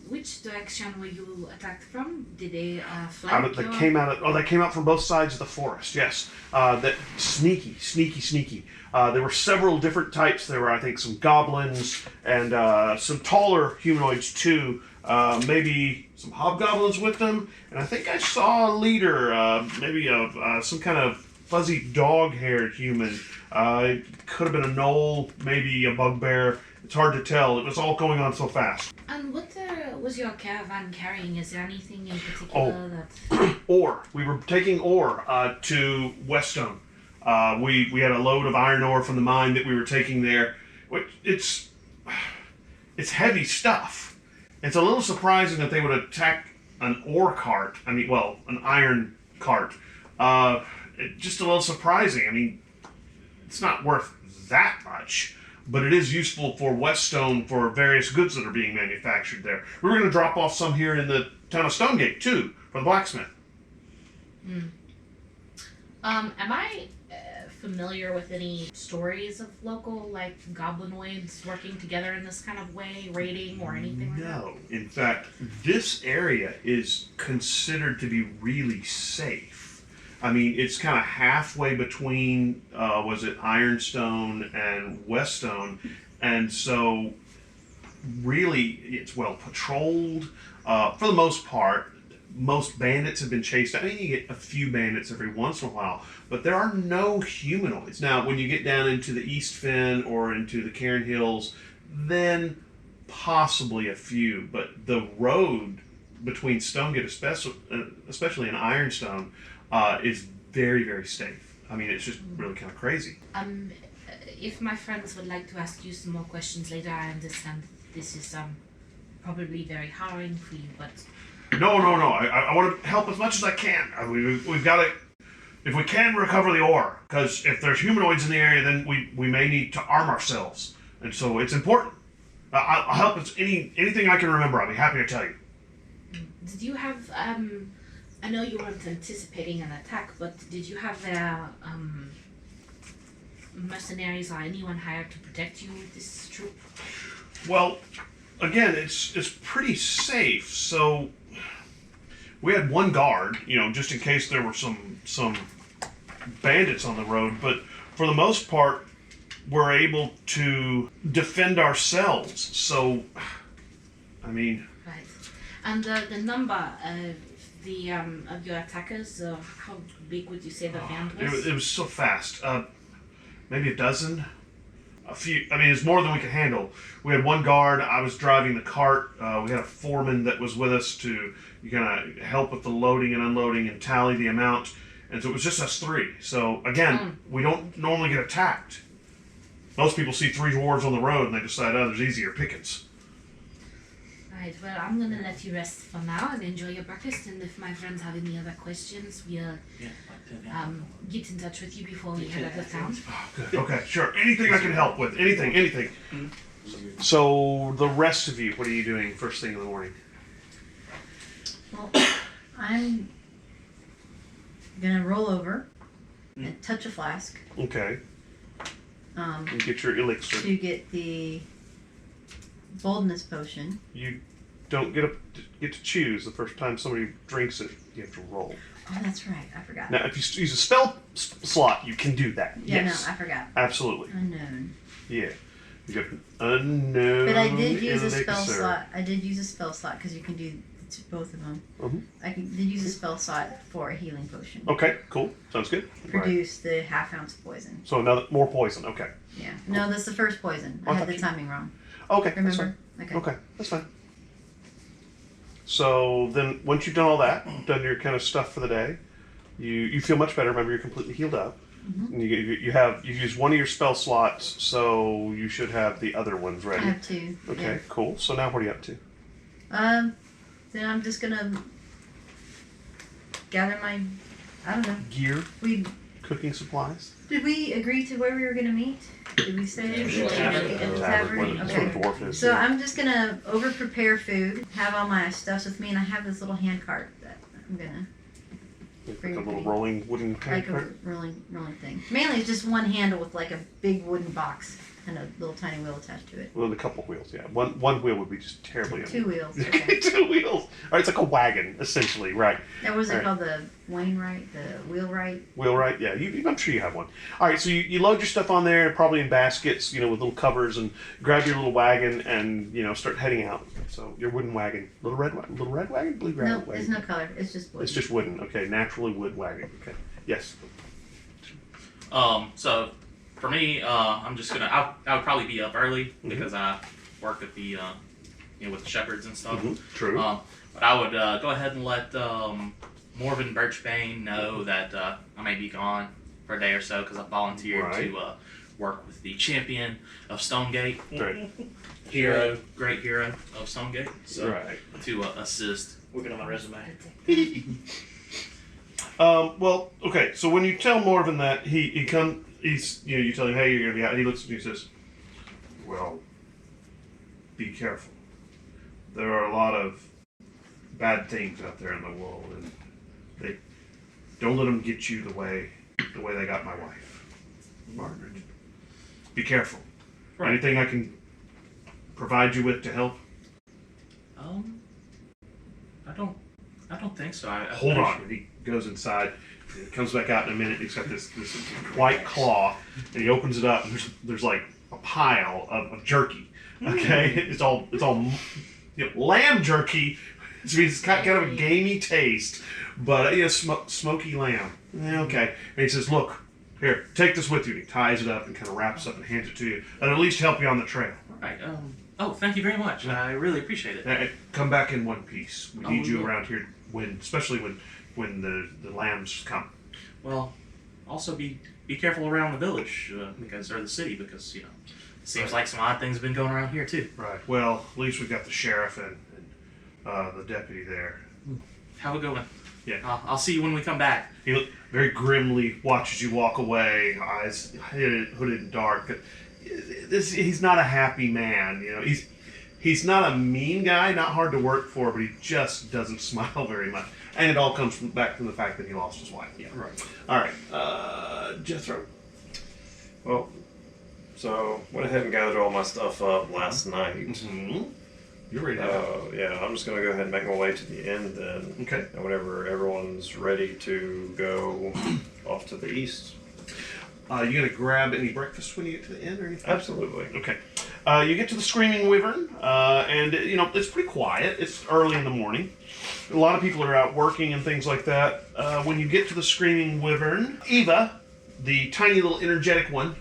which direction were you attacked from? Did they flank They your... came out from both sides of the forest. Yes, that sneaky. There were several different types. There were, I think, some goblins and some taller humanoids too. Maybe some hobgoblins with them, and I think I saw a leader, maybe some kind of fuzzy dog-haired human. It could have been a gnoll, maybe a bugbear. It's hard to tell. It was all going on so fast. And what was your caravan carrying? Is there anything in particular that... Ore. We were taking ore to Weststone. We had a load of iron ore from the mine that we were taking there. It's heavy stuff. It's a little surprising that they would attack an ore cart. I mean, well, an iron cart. Just a little surprising. I mean, it's not worth that much, but it is useful for Weststone for various goods that are being manufactured there. We were going to drop off some here in the town of Stonegate, too, for the blacksmith. Am I familiar with any stories of local, like, goblinoids working together in this kind of way, raiding or anything like that? No. In fact, this area is considered to be really safe. I mean, it's kind of halfway between, was it Ironstone and Weststone, and so really it's well patrolled for the most part. Most bandits have been chased. I mean, you get a few bandits every once in a while, but there are no humanoids. Now, when you get down into the East Fen or into the Cairn Hills, then possibly a few, but the road between Stonegate, especially in Ironstone, is very, very safe. I mean, it's just really kind of crazy. If my friends would like to ask you some more questions later, I understand this is probably very harrowing for you, but... No. I want to help as much as I can. We've got to... If we can, recover the ore, because if there's humanoids in the area, then we may need to arm ourselves. And so it's important. I'll help as anything I can remember. I'll be happy to tell you. Did you have... I know you weren't anticipating an attack, but did you have mercenaries or anyone hired to protect you with this troop? Well, again, it's pretty safe. So we had one guard, just in case there were some bandits on the road. But for the most part, we're able to defend ourselves. So, I mean, right. And the number of of your attackers, how big would you say the band was? it was so fast. Maybe a dozen. a few. I mean, it's more than we could handle. We had one guard. I was driving the cart. We had a foreman that was with us to kind of help with the loading and unloading and tally the amount. And so it was just us three. So again, we don't normally get attacked. Most people see 3 dwarves on the road and they decide, oh, there's easier pickings. Right, well, I'm gonna let you rest for now and enjoy your breakfast. And if my friends have any other questions, we'll get in touch with you before we head out of town. Oh, good. Okay, sure. Anything I can help with. Anything. So the rest of you, what are you doing first thing in the morning? Well, I'm gonna roll over and touch a flask. Okay. You get your elixir. To get the boldness potion. You don't get to choose the first time somebody drinks it. You have to roll. Oh, that's right. I forgot. Now, if you use a spell slot, you can do that. Yeah, yes. no, I forgot. Absolutely. Unknown. Yeah. You get an unknown. But I did use elixir. a spell slot. I did use a spell slot because you can do both of them. I did use a spell slot for a healing potion. Okay, cool. Sounds good. Produce the half-ounce poison. So more poison. Okay. Yeah. No, that's the first poison. I had the timing wrong. Okay. That's Remember? fine. Okay, that's fine. So then, once you've done all that, done your kind of stuff for the day, you feel much better. Remember, you're completely healed up. And you've used one of your spell slots, so you should have the other ones ready. I have 2. Okay, Yeah. cool. So now what are you up to? Then I'm just gonna gather my, I don't know. Gear, We cooking supplies. did we agree to where we were gonna meet? Did we say at the tavern? That's what a Okay. dwarf is. So I'm just gonna over prepare food, have all my stuffs with me, and I have this little hand cart that I'm gonna Like a little rolling wooden like a cart. rolling thing. Mainly it's just one handle with like a big wooden box and a little tiny wheel attached to it. With a couple wheels, yeah. One wheel would be just terribly 2 wheels. Okay. 2 wheels. All right, it's like a wagon, essentially, right? That was it Right. called the Wainwright, the wheelwright. Wheelwright, yeah. I'm sure you have one. All right, so you load your stuff on there, probably in baskets, with little covers, and grab your little wagon and start heading out. So your wooden wagon, little red wagon, blue No, wagon. there's no color. It's just wood. It's just wooden. Okay, naturally wood wagon. Okay, yes. So for me, I'm just gonna. I would probably be up early because I work at the, with the shepherds and stuff. True. But I would go ahead and let Morven Birchbane know that I may be gone for a day or so because I volunteered to work with the champion of Stonegate, Right. great hero of Stonegate, so Right. to assist. Working on my resume. Well, okay. So when you tell Morven that you tell him, hey, you're gonna be out. And he looks at you and says, "Well, be careful. There are a lot of bad things out there in the world, and they don't let them get you the way they got my wife, Margaret. Be careful. Right. Anything I can provide you with to help? I don't think so. I Hold on." And he goes inside. He comes back out in a minute. He's got this white cloth, and he opens it up. And there's like a pile of jerky. Okay, it's all lamb jerky. So it's got kind of a gamey taste, but smoky lamb. Okay, and he says, "Look, here, take this with you." And he ties it up and kind of wraps up and hands it to you. That'll at least help you on the trail. Right. Thank you very much. I really appreciate it. Come back in one piece. We need you no. around here especially when the lambs come. Well, also be careful around the village or the city because it seems like some odd things have been going around here too. Right. Well, at least we've got the sheriff and the deputy there. Have a good one. Yeah. I'll see you when we come back. He very grimly watches you walk away, eyes hooded and dark. He's not a happy man. He's not a mean guy, not hard to work for, but he just doesn't smile very much. And it all comes back from the fact that he lost his wife. Yeah. Right. All right. Jethro. Well, so went ahead and gathered all my stuff up last night. Mm-hmm. You're ready to Yeah, I'm just gonna go ahead and make my way to the inn then. Okay. And whenever everyone's ready to go off to the east. You gonna grab any breakfast when you get to the inn or anything? Absolutely. Okay. You get to the Screaming Wyvern, and it's pretty quiet. It's early in the morning. A lot of people are out working and things like that. When you get to the Screaming Wyvern, Eva, the tiny little energetic one,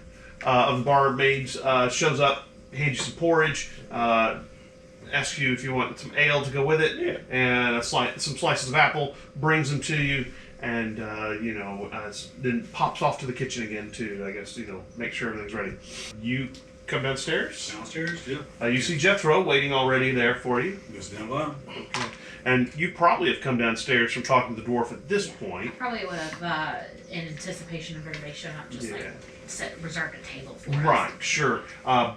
of the barmaids shows up, hands you some porridge, asks you if you want some ale to go with it, and some slices of apple, brings them to you, and then pops off to the kitchen again to, I guess, make sure everything's ready. You come downstairs. Downstairs, yeah. You see Jethro waiting already there for you. Just stand by. Okay. And you probably have come downstairs from talking to the dwarf at this point. Probably would have, in anticipation of everybody showing up, just reserved a table for us. Right, sure.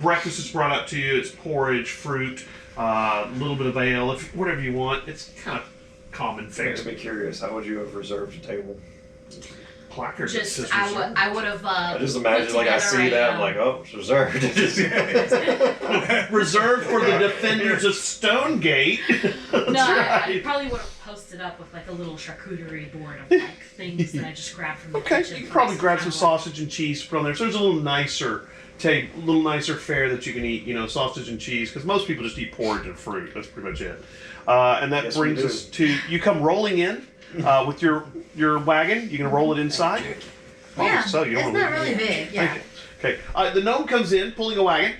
Breakfast is brought up to you. It's porridge, fruit, a little bit of ale, whatever you want. It's kind of common fare. Makes me curious. How would you have reserved a table? Placard. Just I would have. I just imagine I see that, I'm like, oh, it's reserved. Reserved for the defenders of Stonegate. I probably would have posted up with a little charcuterie board of things that I just grabbed from the kitchen. You can probably grab some sausage and cheese from there. So there's a little nicer fare that you can eat. Sausage and cheese, because most people just eat porridge and fruit. That's pretty much it. And that brings us to you come rolling in. With your wagon, you can roll it inside. Yeah, so you it's not really big. Yeah. Okay. The gnome comes in, pulling a wagon.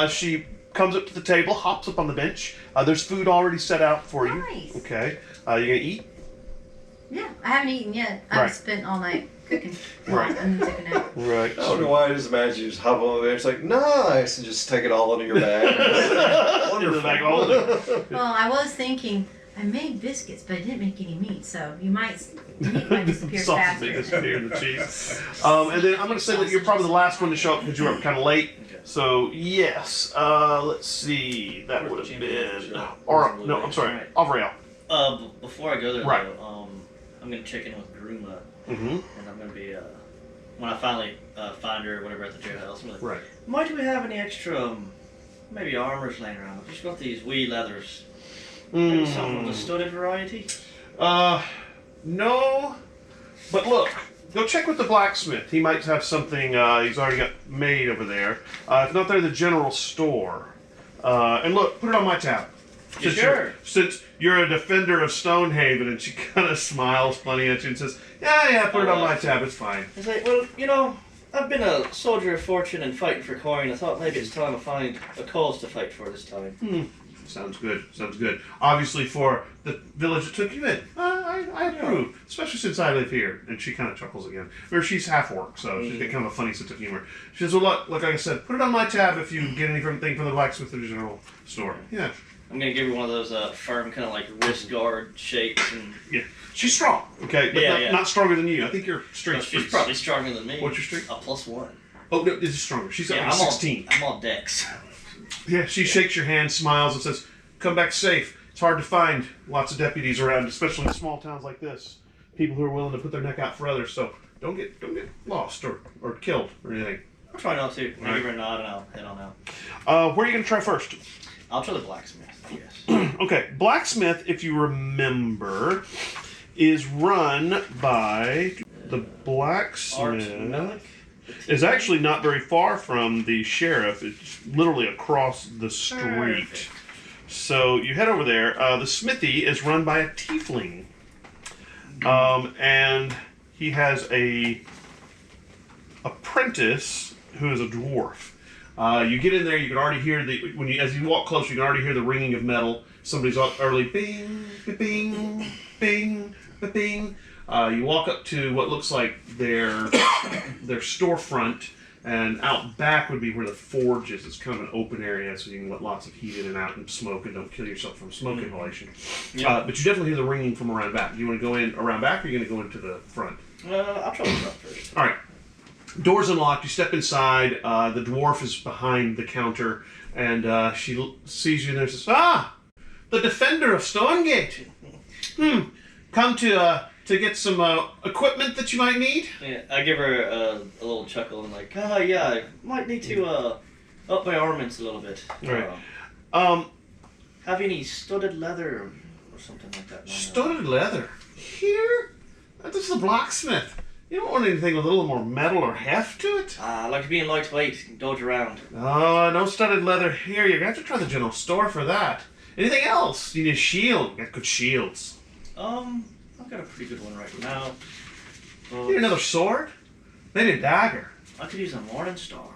She comes up to the table, hops up on the bench. There's food already set out for you. Nice. Okay. You gonna eat? Yeah, I haven't eaten yet. I've spent all night cooking. Right. And then took a nap. Right. I don't know why I just imagine you just hop on there. It's like, nice, and just take it all into your bag. Wonderful. Well, I was thinking I made biscuits, but I didn't make any meat, so meat might disappear Sausage faster. may disappear in the cheese. And then I'm going to say that you're probably the last one to show up because you were up kind of late. So, yes. Let's see. That would have been... Avriel. Before I go there, Right. though, I'm going to check in with Gruma, Mm-hmm. and I'm going to be, when I finally find her or whatever at the jailhouse, I'm like, Right. might we have any extra, maybe armors laying around? I've just got these wee leathers. Maybe something of the studded variety? No. But look, go check with the blacksmith. He might have something he's already got made over there. If not, they're the general store. And look, put it on my tab. Since you're a defender of Stonehaven, and she kind of smiles funny at you and says, yeah, put it on my tab, it's fine. It's like, well, I've been a soldier of fortune and fighting for coin. I thought maybe it's time to find a cause to fight for this time. Sounds good. Obviously, for the village that took you in, I approve. Especially since I live here. And she kind of chuckles again. Remember, she's half orc, so she's got kind of a funny sense of humor. She says, well, look, like I said, put it on my tab if you get anything from the blacksmith or the general store. Yeah. I'm going to give her one of those firm kind of wrist guard shapes. And Yeah. She's strong, okay? But not stronger than you. I think your strength's she's probably stronger than me. What's your strength? A +1. Oh, no, this is stronger. She's got I'm 16. I'm all dex. Yeah, she shakes your hand, smiles, and says, come back safe. It's hard to find lots of deputies around, especially in small towns like this. People who are willing to put their neck out for others, so don't get lost or killed or anything. I'll try not to. Right. Give her a nod and I'll head on out. Where are you going to try first? I'll try the blacksmith, yes. Okay, blacksmith, if you remember, is run by the blacksmith. Is actually not very far from the sheriff. It's literally across the street. Perfect. So you head over there. The smithy is run by a tiefling, and he has a apprentice who is a dwarf. You get in there, you can already hear as you walk closer, you can already hear the ringing of metal. Somebody's up early, bing, bing, bing, bing. You walk up to what looks like their storefront, and out back would be where the forge is. It's kind of an open area, so you can let lots of heat in and out and smoke, and don't kill yourself from smoke inhalation. Yeah. But you definitely hear the ringing from around back. Do you want to go in around back, or are you going to go into the front? I'll try the front first. All right. Door's unlocked. You step inside. The dwarf is behind the counter, and she sees you and says, the defender of Stonegate. Come to get some equipment that you might need? Yeah, I give her a little chuckle and I might need to up my armaments a little bit. Right. Have any studded leather or something like that? Studded leather? Here? This is the blacksmith. You don't want anything with a little more metal or heft to it? I like to be in lightweight and dodge around. Oh, no studded leather here. You're going to have to try the general store for that. Anything else? You need a shield. You got good shields. I've got a pretty good one right now. You need another sword? Maybe a dagger. I could use a morning star.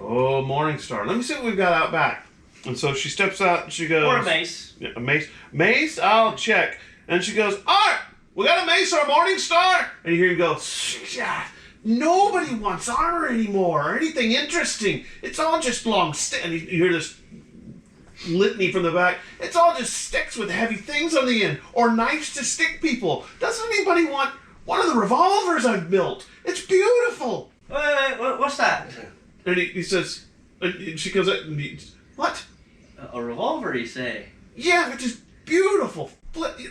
Oh, Morningstar. Let me see what we've got out back. And so she steps out and she goes... Or a mace. Yeah, a mace. Mace? I'll check. And she goes, Art, we got a mace or a Morningstar? And you hear him go, nobody wants armor anymore or anything interesting. It's all just long sticks. And you hear this litany from the back. It's all just sticks with heavy things on the end or knives to stick people. Doesn't anybody want one of the revolvers I've built? It's beautiful. Wait, what's that? And he says, and she goes, what? A revolver, you say? Yeah, they're just beautiful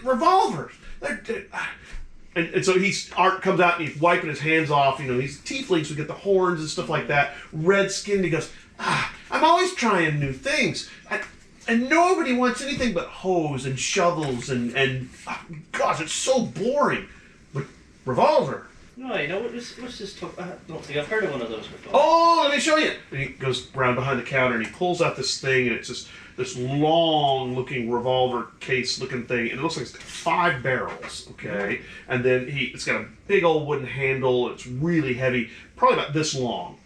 revolvers. And so Art comes out and he's wiping his hands off. He's tieflings, we get the horns and stuff like that. Red skinned. He goes, I'm always trying new things. And nobody wants anything but hoes and shovels and gosh, it's so boring. But revolver. No, what's this? I don't think I've heard of one of those before. Oh, let me show you. And he goes around behind the counter and he pulls out this thing, and it's this long-looking revolver case-looking thing, and it looks like it's got 5 barrels. Okay, and then it's got a big old wooden handle. It's really heavy, probably about this long.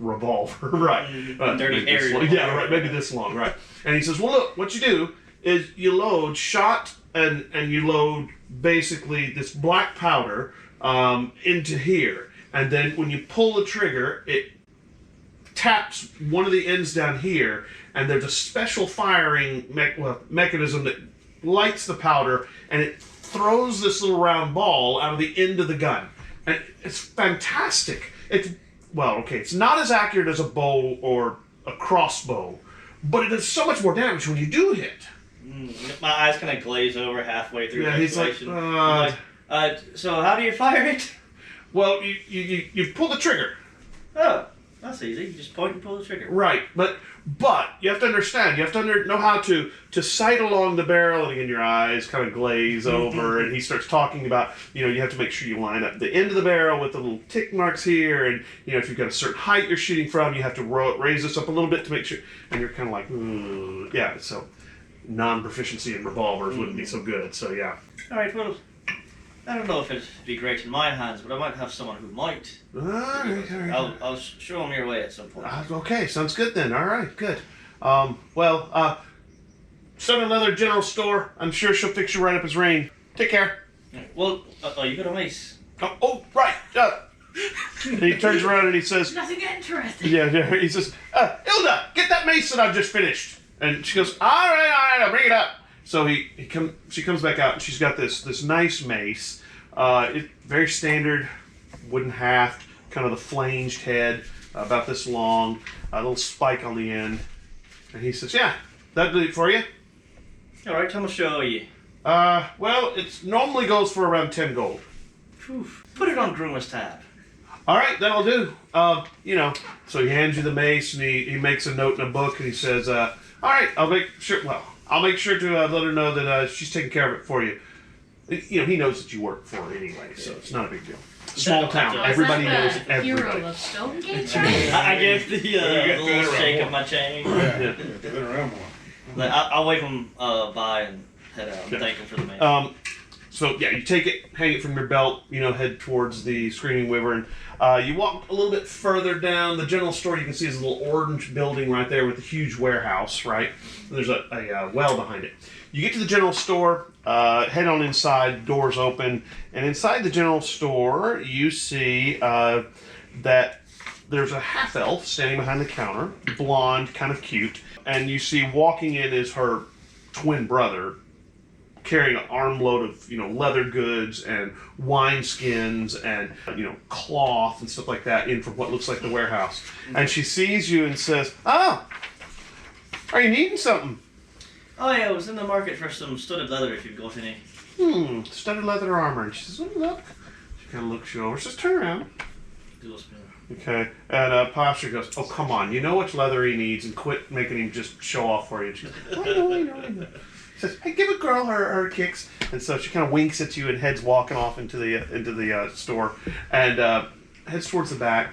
Revolver, right? Dirty area. Yeah, right. Maybe this long, right? And he says, "Well, look, what you do is you load shot and you load basically this black powder." Into here, and then when you pull the trigger, it taps one of the ends down here, and there's a special firing mechanism that lights the powder, and it throws this little round ball out of the end of the gun, and it's fantastic. It's not as accurate as a bow or a crossbow, but it does so much more damage when you do hit. My eyes kind of glaze over halfway through the he's like, so how do you fire it? Well, you pull the trigger. Oh, that's easy. You just point and pull the trigger. Right, but you have to understand. You have to know how to sight along the barrel, and again, your eyes kind of glaze over. And he starts talking about, you have to make sure you line up the end of the barrel with the little tick marks here, and if you've got a certain height you're shooting from, you have to raise this up a little bit to make sure. And you're kind of like, yeah. So non-proficiency in revolvers wouldn't be so good. So yeah. All right. Well, I don't know if it'd be great in my hands, but I might have someone who might. All right. I'll show them your way at some point. Okay, sounds good then. All right, good. Southern Leather General Store. I'm sure she'll fix you right up as rain. Take care. Well, you got a mace. Oh, right. And he turns around and he says, Nothing interesting. Yeah. He says, Hilda, get that mace that I've just finished. And she goes, all right, I'll bring it up. So she comes back out and she's got this nice mace. Very standard wooden haft, kind of the flanged head, about this long, a little spike on the end. And he says, yeah, that'll do it for you. All right, how much are you? Well, it normally goes for around 10 gold. Whew. Put it on Groomer's tab. All right, that'll do. So he hands you the mace and he makes a note in a book and he says, all right, I'll make sure to let her know that she's taking care of it for you. He knows that you work for her anyway, so it's not a big deal. Small town, everybody knows everybody. Hero of Stonegate? I gave the little shake of my chain. Yeah. Been around more. I'll wave him by and head out and thank him for the mace. So yeah, you take it, hang it from your belt, head towards the Screaming Wyvern. You walk a little bit further down. The general store you can see is a little orange building right there with a huge warehouse, right? And there's a well behind it. You get to the general store, head on inside, doors open, and inside the general store you see that there's a half-elf standing behind the counter, blonde, kind of cute, and you see walking in is her twin brother, carrying an armload of leather goods and wine skins and cloth and stuff like that in from what looks like the warehouse. And she sees you and says, "Oh, are you needing something?" Oh yeah, I was in the market for some studded leather if you've got any. Studded leather armor. And she says, "Oh, look." She kind of looks you over. She says, "Turn around." Okay. And Posture goes, "Oh, come on. You know which leather he needs, and quit making him just show off for you." And she goes, I know. Says, "Hey, give a girl her kicks." And so she kind of winks at you and heads walking off into the store and heads towards the back.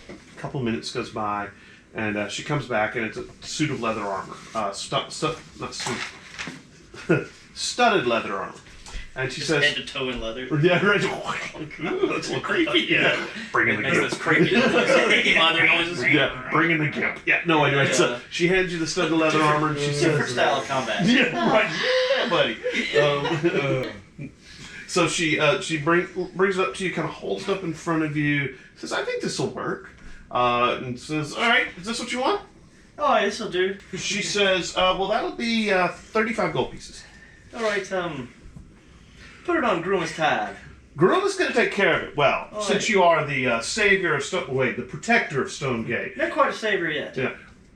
A couple minutes goes by, and she comes back and it's a suit of leather armor, studded leather armor. And she Just says, head to toe in leather. yeah, right. Ooh, that's a little creepy. Yeah. Bring in the Makes gimp. those creaky mother noises. Yeah, bring in the gimp. Yeah, no, anyway, so she hands you the studded leather armor and she Different says, style of combat. yeah, right, yeah, buddy. So she brings it up to you, kind of holds it up in front of you, says, I think this will work. And says, all right, is this what you want? Oh, yeah, this'll do. She says, well, that'll be 35 gold pieces. All right, put it on Gruma's tab. Gorilla's going to take care of it. Well, All since right. you are the savior of the protector of Stonegate. Not quite a savior yet. Yeah.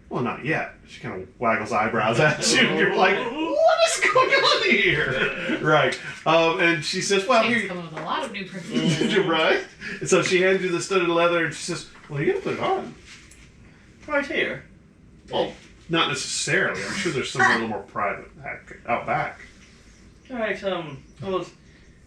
Well, not yet. She kind of waggles eyebrows at you, and you're like, what is going on here? Right. And she says, well, Things here come with a lot of new privileges. you're right. And so she hands you the studded leather, and she says, well, you're going to put it on. Right here. Well, not necessarily. I'm sure there's something a little more private out back. All right, well,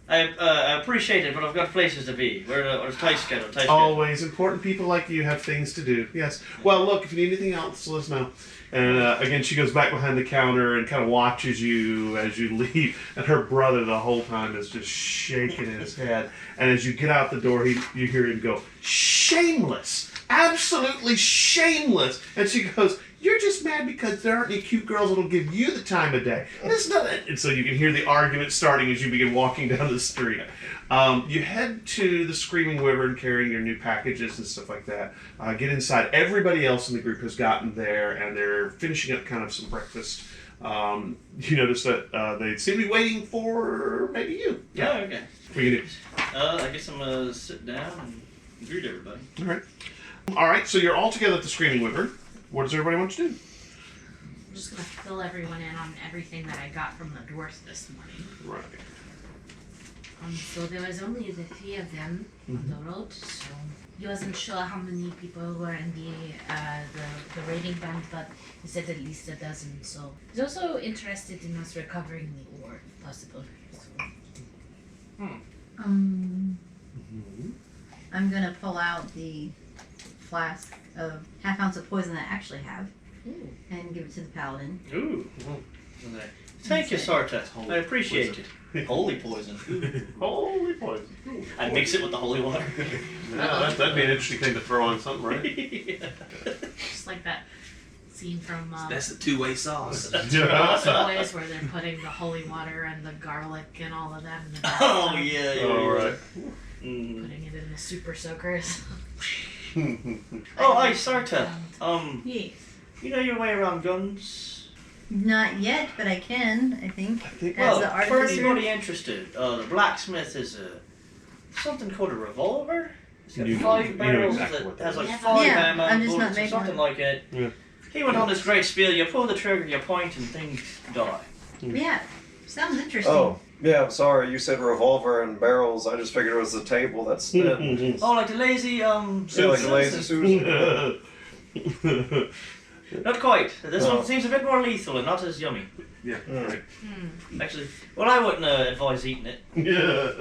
I appreciate it, but I've got places to be. Where's tight schedule? Tight schedule. Always important people like you have things to do. Yes. Well, look, if you need anything else, let us know. And again, she goes back behind the counter and kind of watches you as you leave. And her brother the whole time is just shaking his head. And as you get out the door, you hear him go, shameless! Absolutely shameless! And she goes, you're just mad because there aren't any cute girls that'll give you the time of day. It's not. And so you can hear the argument starting as you begin walking down the street. You head to the Screaming Wyvern carrying your new packages and stuff like that. Get inside. Everybody else in the group has gotten there and they're finishing up kind of some breakfast. You notice that they seem to be waiting for maybe you. Yeah. Oh, okay. What are you gonna do? I guess I'm gonna sit down and greet everybody. All right. All right. So you're all together at the Screaming Wyvern. What does everybody want to do? I'm just gonna fill everyone in on everything that I got from the dwarfs this morning. Right. So there was only the three of them on the road, so he wasn't sure how many people were in the raiding band, but he said at least a dozen. So he's also interested in us recovering the ore, if possible. So, I'm gonna pull out the flask of half ounce of poison that I actually have and give it to the paladin. Ooh. Thank you, Sarta. I appreciate it. Holy poison. Holy poison. I mix it with the holy water. Yeah, that'd be an interesting thing to throw on something, right? just like that scene from That's the two-way sauce. Boys where they're putting the holy water and the garlic and all of that in the bathtub, Oh, yeah. All right. putting it in the super soakers. Oh, hey, Sarta. Yes. You know your way around guns? Not yet, but I can, I think. As Well, the for artificer. anybody interested, the blacksmith is something called a revolver. It's got You know- 5 you know barrels exactly what that that has like is. 5 Yeah, ammo I'm just not bullets or making something one. like it. Yeah. He went on this great spiel. You pull the trigger, you point, and things die. Yeah. Sounds interesting. Oh, yeah, sorry, you said revolver and barrels. I just figured it was the table. That's it. Oh, like the lazy Yeah, like the lazy Susan. Not quite. This Oh. one seems a bit more lethal and not as yummy. Yeah, right. Actually, well, I wouldn't advise eating it. Yeah.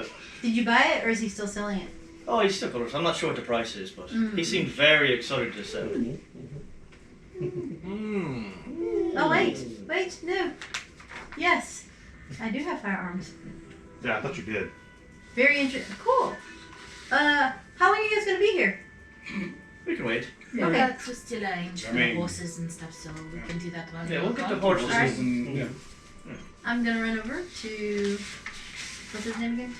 Did you buy it or is he still selling it? Oh, he's still got it. I'm not sure what the price is, but he seemed very excited to sell it. Oh, wait, no. Yes. I do have firearms. Yeah, I thought you did. Very interesting. Cool. How long are you guys gonna be here? We can wait. Yeah, Okay. that's just still arrange for mean- horses and stuff, so we can do that while Yeah, we're we'll get the gone. horses. Alright. Yeah. I'm gonna run over to. What's his name again?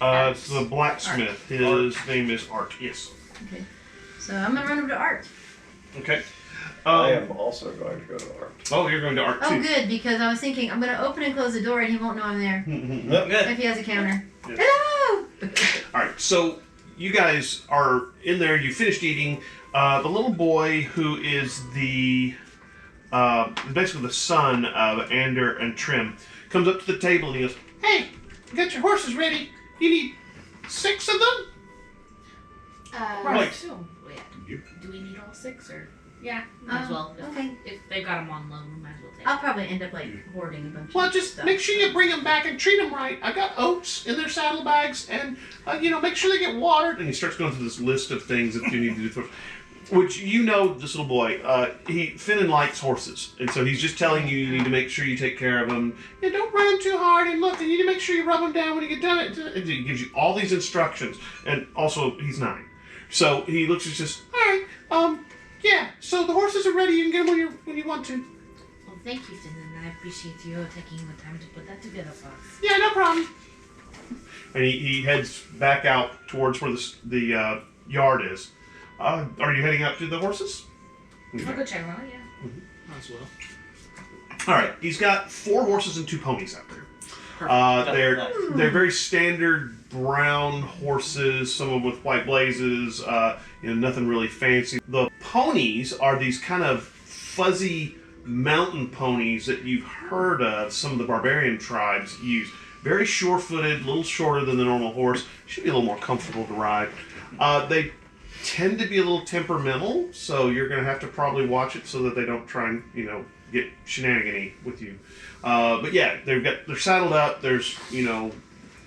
It's the blacksmith. His name is Art. Yes. Okay. So I'm gonna run over to Art. Okay. I am also going to go to art. Oh, you're going to Art Oh, too. good, because I was thinking I'm gonna open and close the door and he won't know I'm there Good. if he has a counter. Yeah. Hello. All right. So you guys are in there. You finished eating. The little boy who is the basically the son of Ander and Trim comes up to the table and he goes, "Hey, you got your horses ready? You need 6 of them?" Right. So, wait, You- do we need all 6 or? Yeah, might as well. Okay. If they've got them on loan, we might as well take I'll probably end up like hoarding a bunch Well, of just stuff. make sure you bring them back and treat them right. I got oats in their saddlebags, and make sure they get watered. And he starts going through this list of things that you need to do. Which you know, this little boy, Finnan likes horses, and so he's just telling you need to make sure you take care of them. Yeah, don't run them too hard, and look, you need to make sure you rub them down when you get done. And he gives you all these instructions, and also he's 9, so he looks at just, all right, yeah. So the horses are ready. You can get them when you want to. Well, thank you, Finn, and I appreciate you taking the time to put that together for us. Yeah, no problem. And he heads back out towards where the yard is. Are you heading out to the horses? I'll go check them out, yeah. Might as well. All right. He's got 4 horses and 2 ponies out there. They're very standard brown horses. Some of them with white blazes. Nothing really fancy. The ponies are these kind of fuzzy mountain ponies that you've heard of. Some of the barbarian tribes use. Very sure-footed, a little shorter than the normal horse. Should be a little more comfortable to ride. They tend to be a little temperamental, so you're going to have to probably watch it so that they don't try and, get shenanigan-y with you. But yeah, they're saddled up. There's,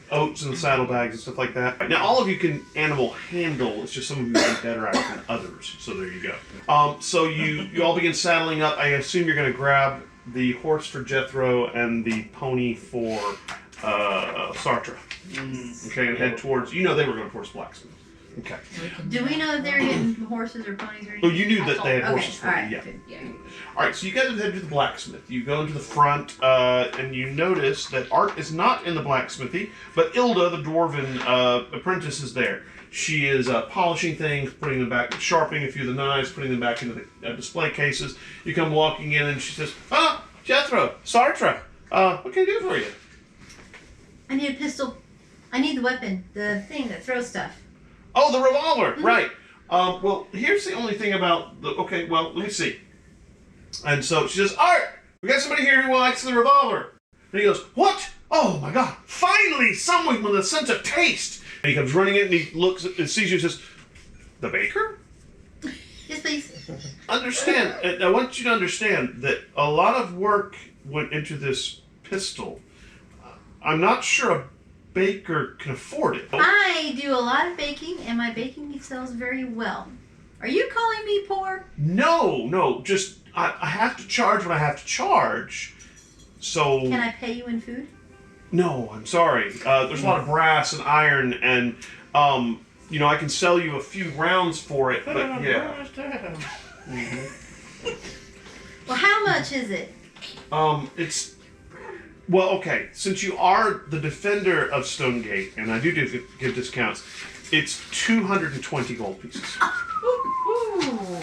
oats in the saddlebags and stuff like that. Now, all of you can animal handle. It's just some of you are better at it than others. So there you go. So you all begin saddling up. I assume you're going to grab the horse for Jethro and the pony for Sartre. Okay, and head towards. They were going towards Blacksmith. Okay. Do we know that they're getting horses or ponies or anything? Oh, you knew that they had horses for alright, you, yeah. good. All right, so you guys head to the blacksmith. You go into the front, and you notice that Art is not in the blacksmithy, but Ilda, the dwarven apprentice, is there. She is polishing things, putting them back, sharpening a few of the knives, putting them back into the display cases. You come walking in, and she says, Jethro, Sartre, what can I do for you? I need a pistol. I need the weapon, the thing that throws stuff. Oh, the revolver, right. Well, here's the only thing about okay, well, let me see. And so she says, Art, we got somebody here who likes the revolver. And he goes, what? Oh my God, finally someone with a sense of taste. And he comes running in and he looks and sees you and says, the baker? Yes, please. I want you to understand that a lot of work went into this pistol. I'm not sure a baker can afford it. I do a lot of baking, and my baking sells very well. Are you calling me poor? No, just I have to charge what I have to charge. So Can I pay you in food? no, I'm sorry. There's a lot of brass and iron, and I can sell you a few rounds for it, but yeah. Well, how much is it? It's well, okay. Since you are the defender of Stonegate, and I do give discounts, it's 220 gold pieces, Ooh.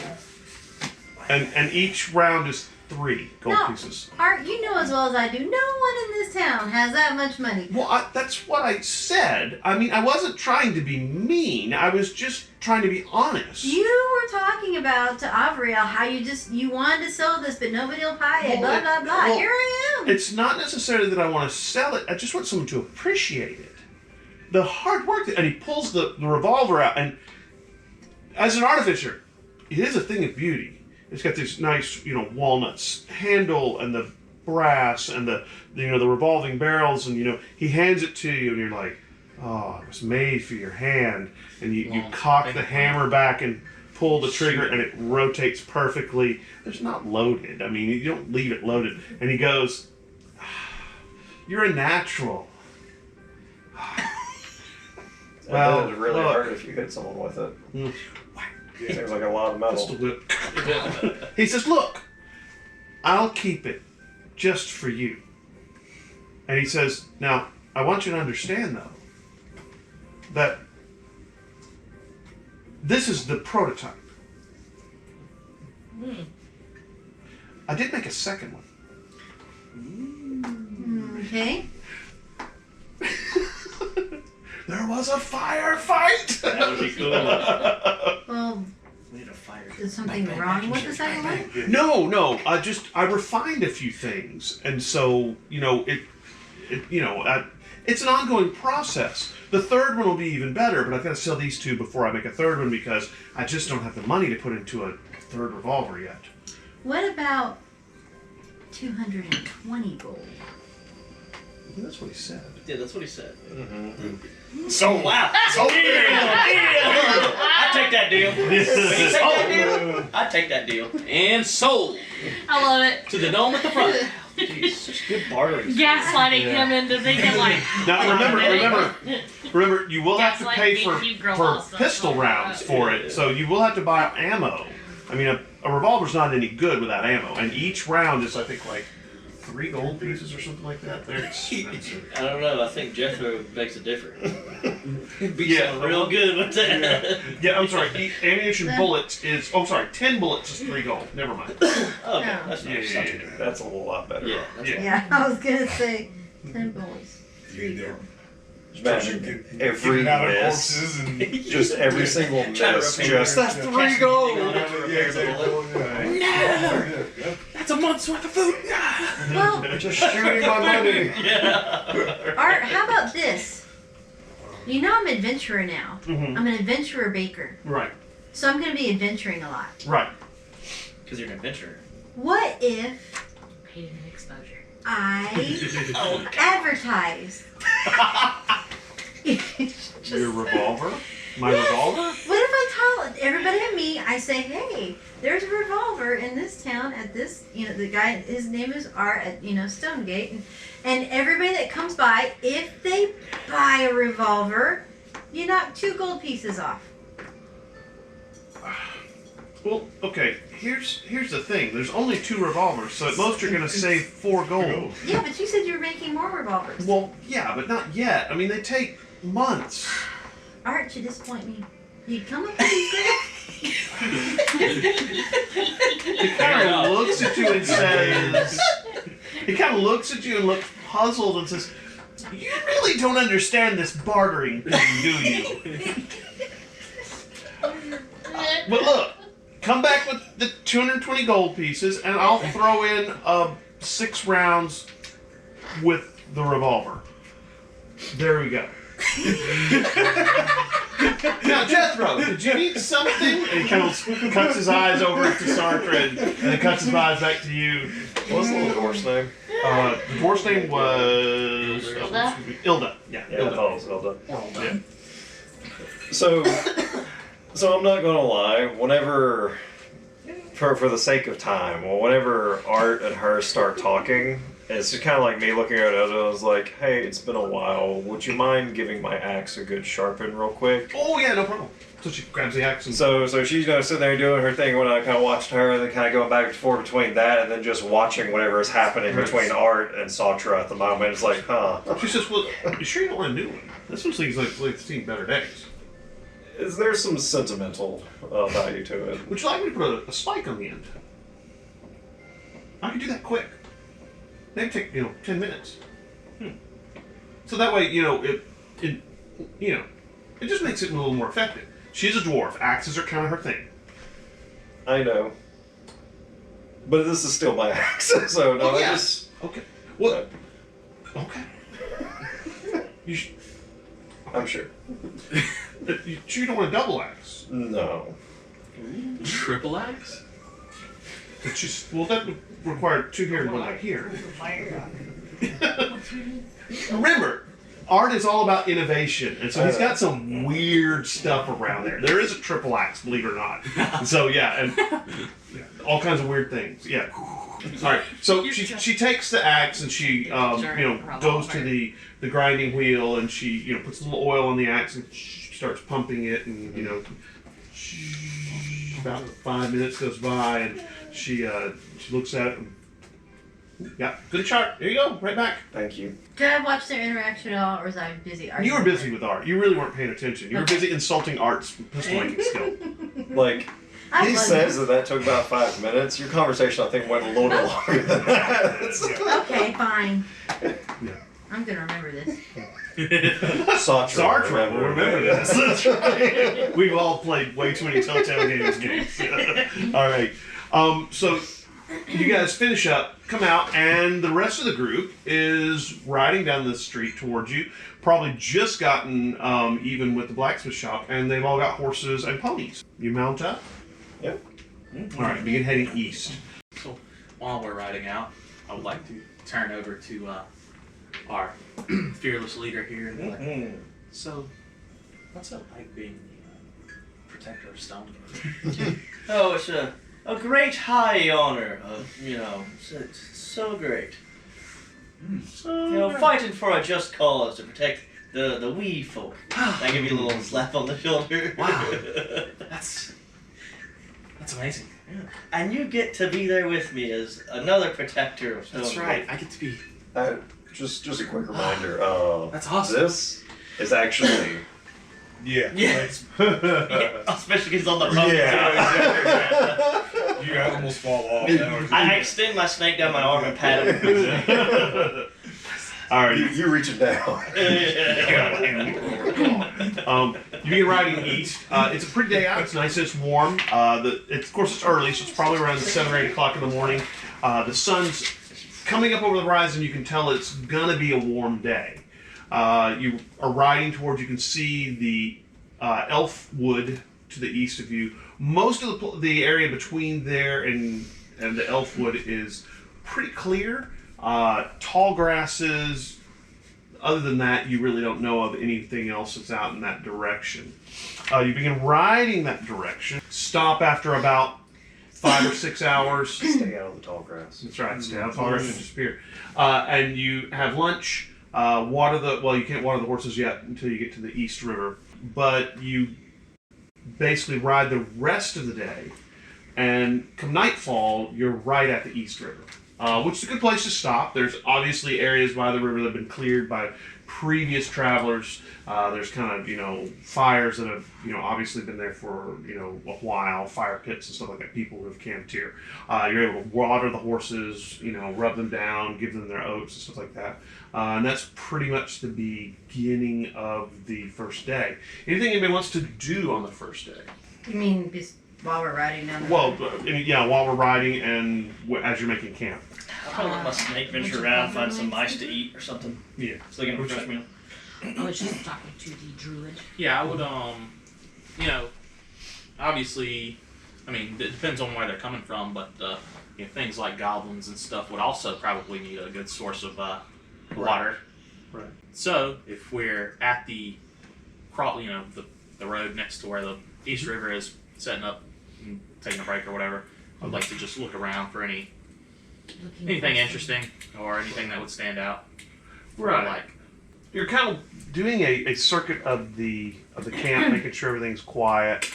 and each round is 3 gold No. pieces. Art, you know as well as I do, no one in this town has that much money. Well, that's what I said. I mean, I wasn't trying to be mean. I was just trying to be honest. You were talking about to Avriel how you wanted to sell this, but nobody will buy it. Well, Blah blah blah. well, Here I am. It's not necessarily that I want to sell it. I just want someone to appreciate it. The hard work, and he pulls the revolver out, and as an artificer, it is a thing of beauty. It's got this nice, walnuts handle and the brass and the revolving barrels, and he hands it to you, and you're like, oh, it was made for your hand, and you cock the hammer back and pull the trigger, and it rotates perfectly. It's not loaded. I mean, you don't leave it loaded. And he goes, you're a natural. Well, it would really hurt if you hit someone with it. Seems like a lot of metal. He says, look, I'll keep it just for you. And he says, now, I want you to understand, though, that this is the prototype. I did make a second one. Okay. There was a firefight. That would be cool. Well, We need a fire. is something wrong with the second one? No. I refined a few things, and so it's an ongoing process. The third one will be even better, but I've got to sell these 2 before I make a third one because I just don't have the money to put into a third revolver yet. What about 220 gold? That's what he said. Yeah, that's what he said. So Wow. So deal. I take that deal. Will you take that deal? I take that deal. And sold I love it. To the dome at the front. Jeez, such good bartering. Gaslighting him into thinking like. Now remember, you will have to pay Gaslight for, me, you girl for also. pistol rounds for it, so you will have to buy ammo. I mean, a revolver's not any good without ammo, and each round is, I think, like 3 gold pieces or something like that. They're expensive. I don't know. I think Jethro makes a difference. He'd be Yeah. something real good with that. Yeah, I'm sorry. Ammunition bullets is. Oh, sorry. 10 bullets is 3 gold. Never mind. Okay, No. that's Yeah, nice. yeah, yeah. That's a whole lot better. Yeah, that's Yeah. Yeah, I was gonna say 10 bullets, 3 They're gold. Imagine every getting out of miss, corpses and just every single Try to miss, repair just it. that's 3 gold. That's a month's worth of food. Well, Just shooting my money. Art, how about this? You know I'm an adventurer now. Mhm. I'm an adventurer baker. Right. So I'm gonna be adventuring a lot. Right. Because you're an adventurer. What if Paid an exposure. I advertise? Just- Your revolver? My revolver? What if I tell everybody and me, I say, hey, there's a revolver in this town at this, the guy, his name is Art at, Stonegate. And everybody that comes by, if they buy a revolver, you knock 2 gold pieces off. Well, okay. Here's the thing. There's only 2 revolvers, so at most you're gonna save 4 gold. Yeah, but you said you were making more revolvers. Well, yeah, but not yet. I mean, they take months. Art, you disappoint me. You come up with these things. He kind of looks at you and says, he kind of looks at you and looks puzzled and says, you really don't understand this bartering thing, do you? But look, come back with the 220 gold pieces and I'll throw in 6 rounds with the revolver. There we go. Now, Jethro, did you need something? And he kind of cuts his eyes over to Sartre and then cuts his eyes back to you. What's the little dwarf's name? The dwarf's name was Ilda? Ilda. Yeah, Yeah, I Ilda. thought it was Ilda. Yeah. So I'm not gonna lie. Whenever, for the sake of time, whenever Art and her start talking, it's just kind of like me looking at it. I was like, "Hey, it's been a while. Would you mind giving my axe a good sharpen real quick?" Oh yeah, no problem. So she grabs the axe and So she's sitting there doing her thing when I kind of watched her, and then kind of going back and forth between that and then just watching whatever is happening between Art and Sautra at the moment. It's like, huh? she says, "Well, you sure you don't want a new one? This one seems like it's seen better days. Is there some sentimental value to it? Would you like me to put a spike on the end? I can do that quick. They take 10 minutes. So that way it just makes it a little more effective. She's a dwarf. Axes are kind of her thing. I know, but this is still my axe, so no, Oh, yeah. I just. Okay. Well. Okay. I'm sure. You sure you don't want a double axe? No. Triple axe? It's just that would require 2 here and 1 right here. Remember, Art is all about innovation, and so he's got some weird stuff around there. There is a triple axe, believe it or not. So yeah, all kinds of weird things. Yeah. All right. So she takes the axe and she goes to the grinding wheel and she puts a little oil on the axe and she starts pumping it and about 5 minutes goes by and she looks at it and yeah, good chart. There you go, right back. Thank you. Did I watch their interaction at all, or was I busy You arguing? were busy with Art. You really weren't paying attention. You were busy insulting Art's pistol making skill. Like, I he wasn't. says that took about 5 minutes. Your conversation, I think, went a little bit longer than that. Okay, fine. Yeah. I'm gonna remember this. Sautra, Sartre will remember this. That's right. We've all played way too many Telltale games. All right. So you guys finish up, come out, and the rest of the group is riding down the street towards you. Probably just gotten even with the blacksmith shop, and they've all got horses and ponies. You mount up. Yep. All right. Begin heading east. So while we're riding out, I would like to turn over to our fearless leader here. Mhm. So, what's it like being the protector of Stonegate? Oh, it's a great high honor. It's so great. Fighting for a just cause to protect the wee folk. I give you a little slap on the shoulder. Wow. That's amazing. And you get to be there with me as another protector of Stonegate. That's right. I get to be. Just a quick reminder. That's awesome. This is actually. Yeah. Yeah. Especially because it's on the road. You almost fall off. I extend my snake down my arm and pat him. All right. You reach it down. You begin riding east. It's a pretty day out. It's nice. It's warm. Of course, it's early, so it's probably around 7 or 8 o'clock in the morning. The sun's coming up over the horizon. You can tell it's gonna be a warm day. You are riding towards. You can see the elf wood to the east of you. Most of the area between there and the elf wood is pretty clear. Tall grasses. Other than that, you really don't know of anything else that's out in that direction. You begin riding that direction. Stop after about 5 or 6 hours. Stay out of the tall grass. That's right. Stay out of the tall grass and disappear. And you have lunch. You can't water the horses yet until you get to the East River. But you basically ride the rest of the day. And come nightfall, you're right at the East River. Which is a good place to stop. There's obviously areas by the river that have been cleared by previous travelers. There's kind of, fires that have, obviously been there for, a while, fire pits and stuff like that, people who have camped here. You're able to water the horses, rub them down, give them their oats and stuff like that. And that's pretty much the beginning of the first day. Anything anybody wants to do on the first day? You mean while we're riding down the Well, road? while we're riding and as you're making camp. I'll probably let my snake venture around, find some mice to eat or something. Yeah. So they can have a fresh meal. I was just talking to the druid. Yeah, I would, obviously, it depends on where they're coming from, but, things like goblins and stuff would also probably need a good source of, water. Right. So, if we're at the road next to where the East River is setting up and taking a break or whatever, I'd like to just look around for anything interesting or anything that would stand out. Right. Like, you're kind of doing a circuit of the camp, making sure everything's quiet.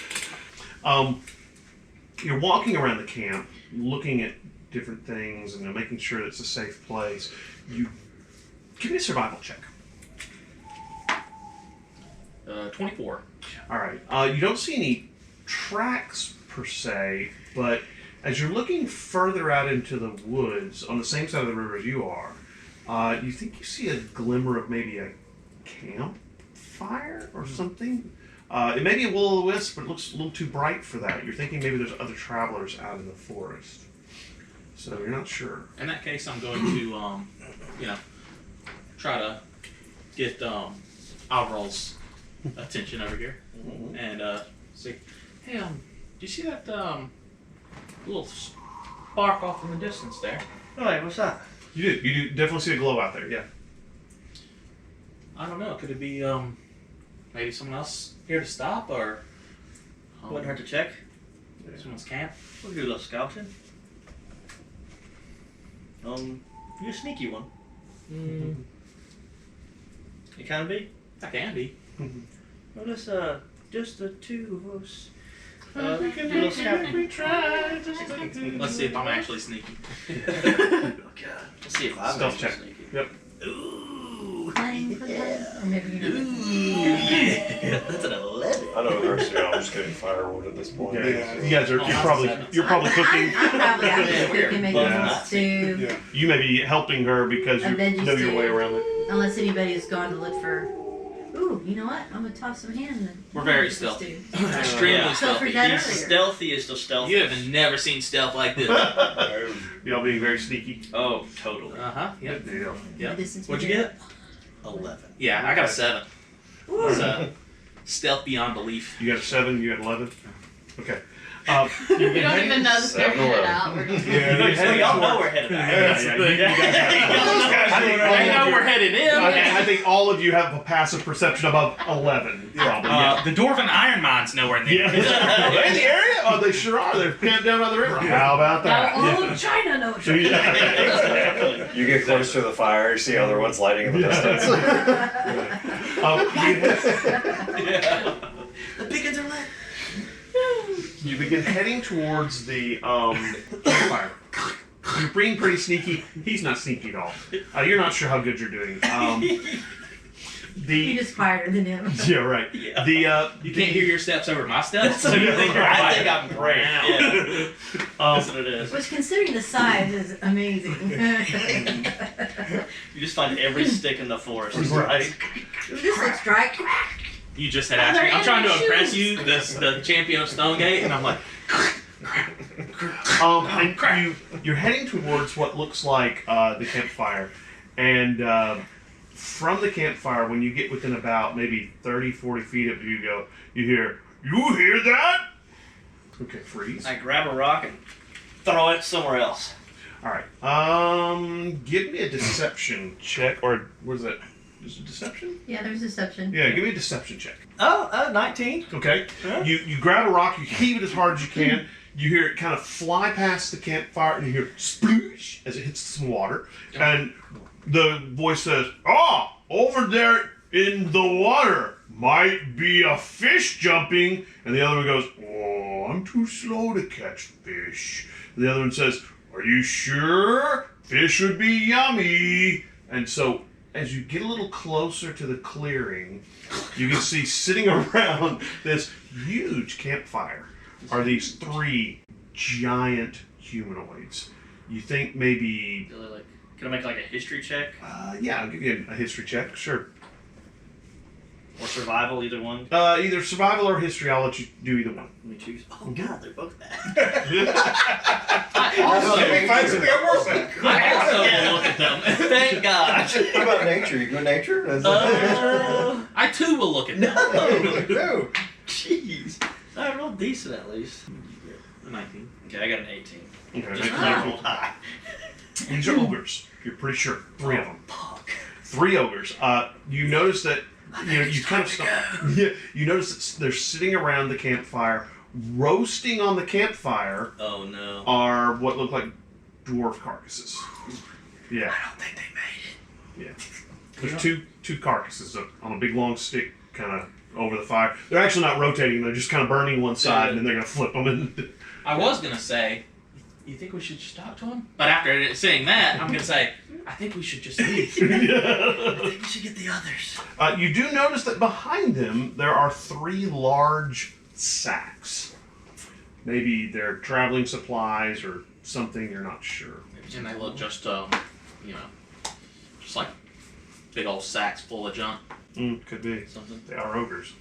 You're walking around the camp, looking at different things and making sure it's a safe place. You give me a survival check. 24. All right. You don't see any tracks per se, but as you're looking further out into the woods on the same side of the river as you are, you think you see a glimmer of maybe a campfire or something. It may be a will-o'-the-wisp, but it looks a little too bright for that. You're thinking maybe there's other travelers out in the forest. So you're not sure. In that case, I'm going to, try to get Alvaral's attention over here and say, hey, do you see that little spark off in the distance there? Oh, hey, what's that? You do definitely see a glow out there, yeah. I don't know. Could it be maybe someone else here to stop, or Wouldn't hurt to check. someone's camp? We'll do a little scouting. You're a sneaky one. You can be. I can be. Well, let's just the two of us. We can do a little scouting. we try, just like Let's see if I'm actually sneaky. Oh God. Let's see if I'm Stealth actually check. sneaky. Yep. Ooh. Playing for that? Or maybe you're not. Yeah, that's an 11. I know the rest of y'all are just getting firewood at this point. Yeah. You guys are Oh, you're probably cooking. I'm probably out Yeah, there we're cooking, making both some not. stew. Yeah. You may be helping her because A you veggie know your stew. way around it. Unless anybody has gone to look for. Ooh, you know what? I'm gonna toss some ham. And We're very make some stealthy. stew. Extremely Yeah. So for stealthy. that He's earlier. stealthy is still stealthy. You have never seen stealth like this. Y'all being very sneaky. Oh, totally. Yep. Good deal. Yep. Medicine's What'd you been get? 11. Yeah, I got a Okay. 7. Ooh. It's stealth beyond belief. You got a 7, you got 11? Okay. We don't even know that they're 7-Eleven. headed out. We're just Well, y'all know we're headed out. I know we're headed in. I think all of you have a passive perception above 11, probably. The dwarven iron mines nowhere in the Yeah. They're in the area? Oh, they sure are. They're camped down by the river. How about that? Now all of China knows. You get close to the fire, you see other ones lighting in the distance. The beacons are lit. You begin heading towards the campfire. You're being pretty sneaky. He's not sneaky at all. You're not sure how good you're doing. You're just quieter than him. Yeah, right. Yeah. You can't hear your steps over my steps? So you think I think I'm great. Wow. Yeah. That's what it is. Which, considering the size, is amazing. You just find every stick in the forest. Right. This looks dry. You just had asked me. I'm trying to impress you, the champion of Stonegate, and I'm like, And you're heading towards what looks like the campfire. And from the campfire, when you get within about maybe 30, 40 feet of you hear, "You hear that?" Okay, freeze. I grab a rock and throw it somewhere else. All right. Give me a deception check, or was it? Is it deception? Yeah, there's deception. Yeah, give me a deception check. 19. Okay. Huh? You grab a rock, you heave it as hard as you can. You hear it kind of fly past the campfire, and you hear sploosh as it hits some water. And the voice says, "Ah, over there in the water might be a fish jumping." And the other one goes, "Oh, I'm too slow to catch fish." And the other one says, "Are you sure? Fish would be yummy." And so, as you get a little closer to the clearing, you can see sitting around this huge campfire are these 3 giant humanoids. You think maybe... Can I make like a history check? Yeah, I'll give you a history check, sure. Or survival, either one? Either survival or history, I'll let you do either one. Let me choose. Oh god, they're both bad. I also Find something I'm worse at. I also look at them. Thank god. What about nature? You go nature? I too will look at them. No. Jeez. I rolled decent at least. 19. Okay, I got an 18. Okay, Just that's rolled high. These are ogres. You're pretty sure. 3 of them. Fuck. 3 ogres. You notice that you kind of you notice that they're sitting around the campfire, roasting on the campfire. Oh no. Are what look like dwarf carcasses. Yeah. I don't think they made it. Yeah. There's two carcasses on a big long stick, kind of over the fire. They're actually not rotating; they're just kind of burning one side, and then they're gonna flip them. And I was going to say, you think we should just talk to him? But after saying that, I'm going to say, I think we should just leave. I think we should get the others. You do notice that behind them there are 3 large sacks. Maybe they're traveling supplies or something. You're not sure. And they look just, just like big old sacks full of junk. Could be Something. They are ogres.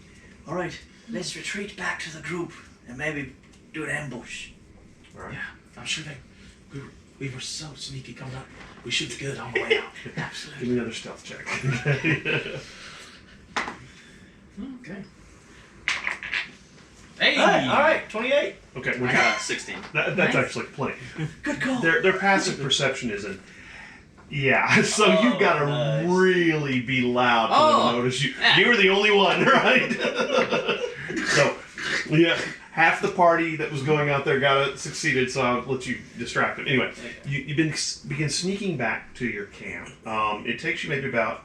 All right, let's retreat back to the group and maybe do an ambush. All right. Yeah, I'm sure we were so sneaky coming up. We should be good on the way out. Absolutely. Give me another stealth check. Okay. Hey! All right, 28. Okay, I got 16. that's Nice. actually plenty. Good call. Their passive perception isn't. Yeah, so you've got to nice. really be loud for them to notice you. Yeah. You're the only one, right? So, yeah, half the party that was going out there succeeded, so I'll let you distract them. Anyway, you begin sneaking back to your camp. It takes you maybe about